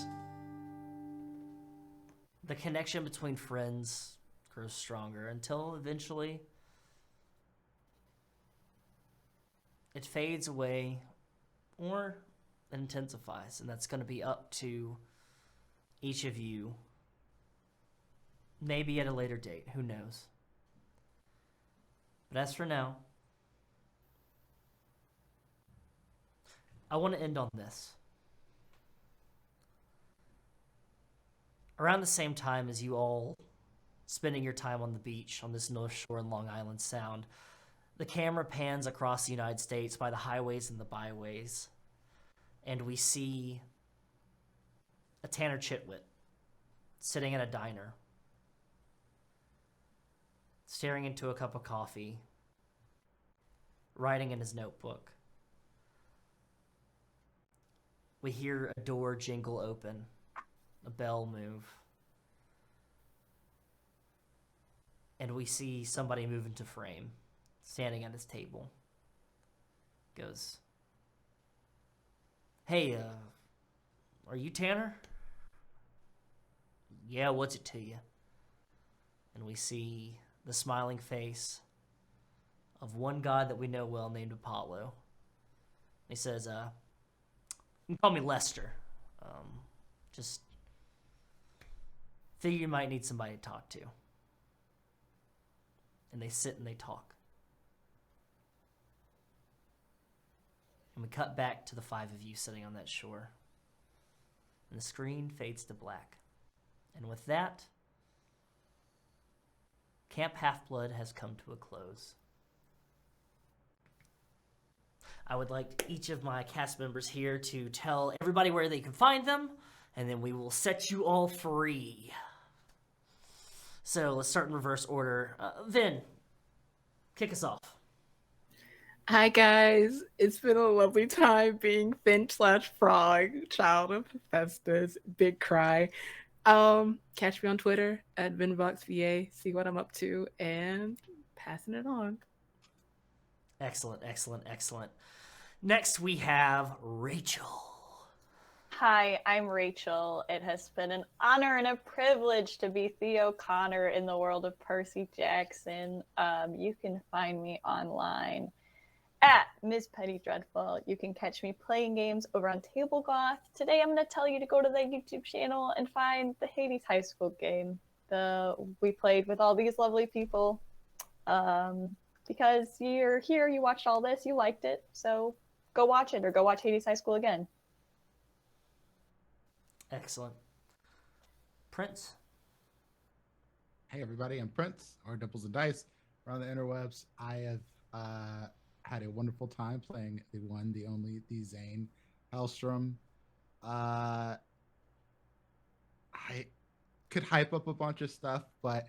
the connection between friends grows stronger until eventually it fades away or intensifies, and that's going to be up to each of you, maybe at a later date, who knows. But as for now, I want to end on this. Around the same time as you all spending your time on the beach on this North Shore in Long Island Sound, the camera pans across the United States by the highways and the byways, and we see a Tanner Chitwit sitting at a diner, staring into a cup of coffee, writing in his notebook. We hear a door jingle open, a bell move, and we see somebody move into frame, standing at his table. Goes, "Hey, are you Tanner?" "Yeah, what's it to you?" And we see the smiling face of one god that we know well named Apollo. He says, "You can call me Lester. Just figure you might need somebody to talk to." And they sit and they talk. And we cut back to the five of you sitting on that shore. And the screen fades to black. And with that, Camp Halfblood has come to a close. I would like each of my cast members here to tell everybody where they can find them, and then we will set you all free. So let's start in reverse order. Vin, kick us off. Hi guys, it's been a lovely time being Finch/Frog, child of Hephaestus, big cry. Catch me on Twitter at VinVoxVA, see what I'm up to, and passing it on. Excellent, excellent, excellent. Next we have Rachel. Hi, I'm Rachel. It has been an honor and a privilege to be Theo Connor in the world of Percy Jackson. You can find me online at Ms. Petty Dreadful. You can catch me playing games over on Table Goth. Today I'm going to tell you to go to the YouTube channel and find the Hades High School game. We played with all these lovely people. Because you're here, you watched all this, you liked it, so go watch it or go watch Hades High School again. Excellent. Prince? Hey everybody, I'm Prince, or Dimples and Dice, around the interwebs. I have had a wonderful time playing the one, the only, the Zane Hellstrom. I could hype up a bunch of stuff, but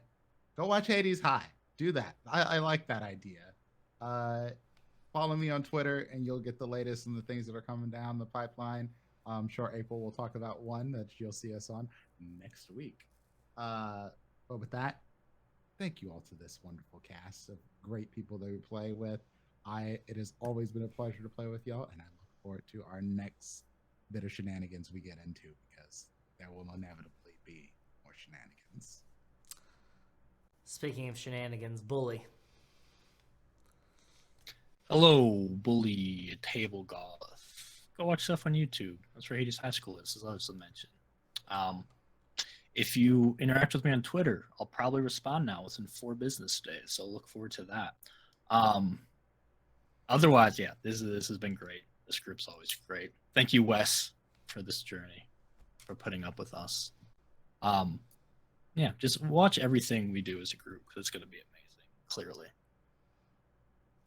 go watch Hades High. Do that. I like that idea. Follow me on Twitter, and you'll get the latest on the things that are coming down the pipeline. I'm sure April will talk about one that you'll see us on. next week. But with that, thank you all to this wonderful cast of great people that we play with. It has always been a pleasure to play with y'all, and I look forward to our next bit of shenanigans we get into, because there will inevitably be more shenanigans. Speaking of shenanigans, Bully. Hello, Bully Table Goth. Go watch stuff on YouTube. That's where Hades High School is, as I also mentioned. If you interact with me on Twitter, I'll probably respond now within 4 business days, so look forward to that. Otherwise, yeah, this has been great. This group's always great. Thank you, Wes, for this journey, for putting up with us. Yeah, just watch everything we do as a group, because it's going to be amazing, clearly.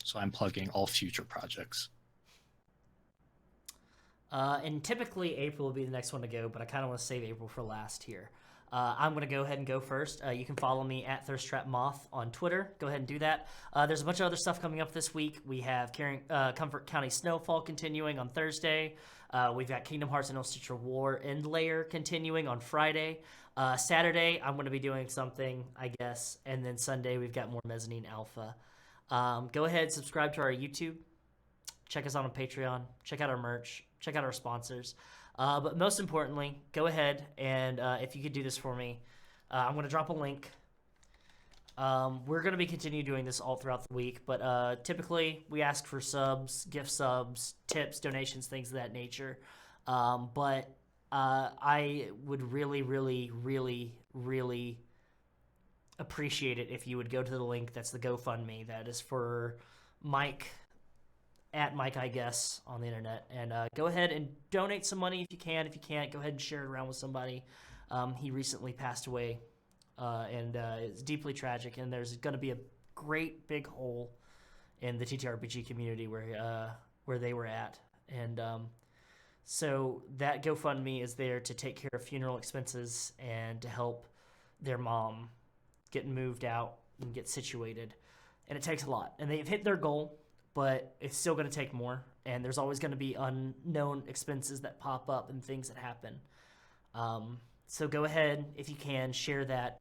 So I'm plugging all future projects. And typically April will be the next one to go, but I kind of want to save April for last here. I'm going to go ahead and go first. You can follow me at ThirstTrapMoth on Twitter. Go ahead and do that. There's a bunch of other stuff coming up this week. We have Comfort County Snowfall continuing on Thursday. We've got Kingdom Hearts and No Stitcher War End Layer continuing on Friday. Saturday, I'm going to be doing something, I guess. And then Sunday, we've got more Mezzanine Alpha. Go ahead, subscribe to our YouTube. Check us out on Patreon. Check out our merch. Check out our sponsors. But most importantly, go ahead and if you could do this for me, I'm going to drop a link. We're going to be continuing doing this all throughout the week, but typically we ask for subs, gift subs, tips, donations, things of that nature. But I would really, really, really, really appreciate it if you would go to the link. That's the GoFundMe. That is for Mike, at Mike, I guess, on the internet. And go ahead and donate some money if you can. If you can't, go ahead and share it around with somebody. He recently passed away, and it's deeply tragic. And there's going to be a great big hole in the TTRPG community where they were at. And so that GoFundMe is there to take care of funeral expenses and to help their mom get moved out and get situated. And it takes a lot. And they've hit their goal, but it's still going to take more. And there's always going to be unknown expenses that pop up and things that happen. So go ahead, if you can, share that.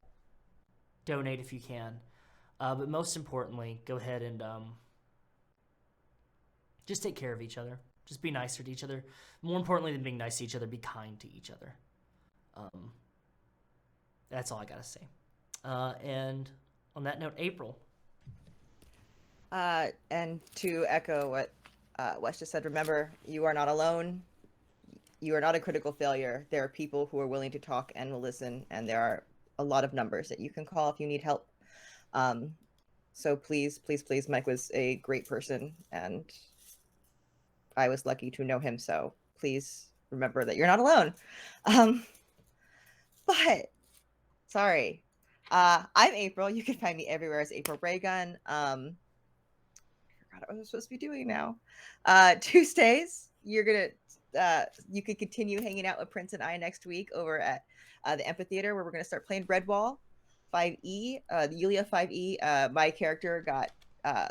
Donate if you can. But most importantly, go ahead and just take care of each other. Just be nicer to each other. More importantly than being nice to each other, be kind to each other. That's all I got to say. And on that note, April. And to echo what Wes just said, remember, you are not alone. You are not a critical failure. There are people who are willing to talk and will listen, and there are a lot of numbers that you can call if you need help. So please, please, please, Mike was a great person, and I was lucky to know him, so please remember that you're not alone. But, sorry. I'm April. You can find me everywhere as April Raygun. I forgot what I was supposed to be doing now. Tuesdays, you can continue hanging out with Prince and I next week over at the Amphitheater, where we're going to start playing Redwall 5e, the Yulia 5e. My character got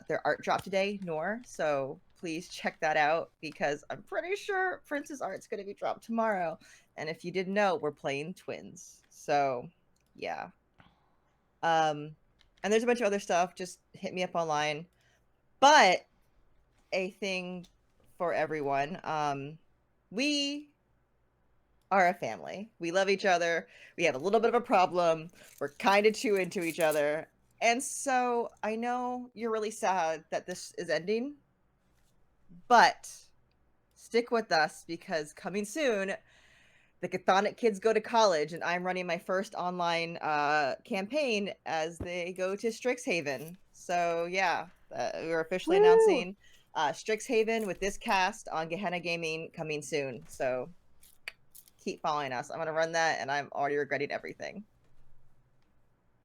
their art drop today, Nor, so please check that out, because I'm pretty sure Prince's art's going to be dropped tomorrow. And if you didn't know, we're playing twins. So, yeah. And there's a bunch of other stuff. Just hit me up online. But a thing for everyone. We are a family. We love each other. We have a little bit of a problem. We're kind of too into each other. And so I know you're really sad that this is ending, but stick with us, because coming soon, the Chthonic kids go to college, and I'm running my first online campaign as they go to Strixhaven. So yeah, we're officially announcing Strixhaven with this cast on Gehenna Gaming coming soon. So keep following us. I'm going to run that, and I'm already regretting everything.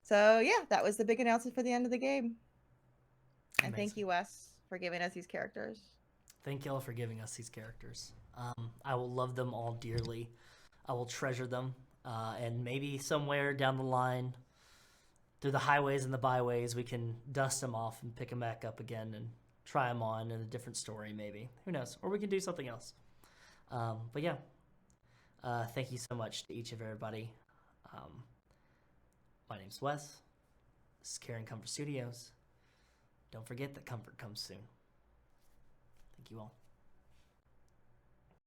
So yeah, that was the big announcement for the end of the game. And Amazing. thank you, Wes, for giving us these characters. Thank y'all for giving us these characters. I will love them all dearly. I will treasure them. And maybe somewhere down the line, through the highways and the byways, we can dust them off and pick them back up again and try them on in a different story, maybe. Who knows? Or we can do something else. But yeah, thank you so much to each of everybody. My name's Wes. This is Carrion Comfort Studios. Don't forget that comfort comes soon. Thank you all.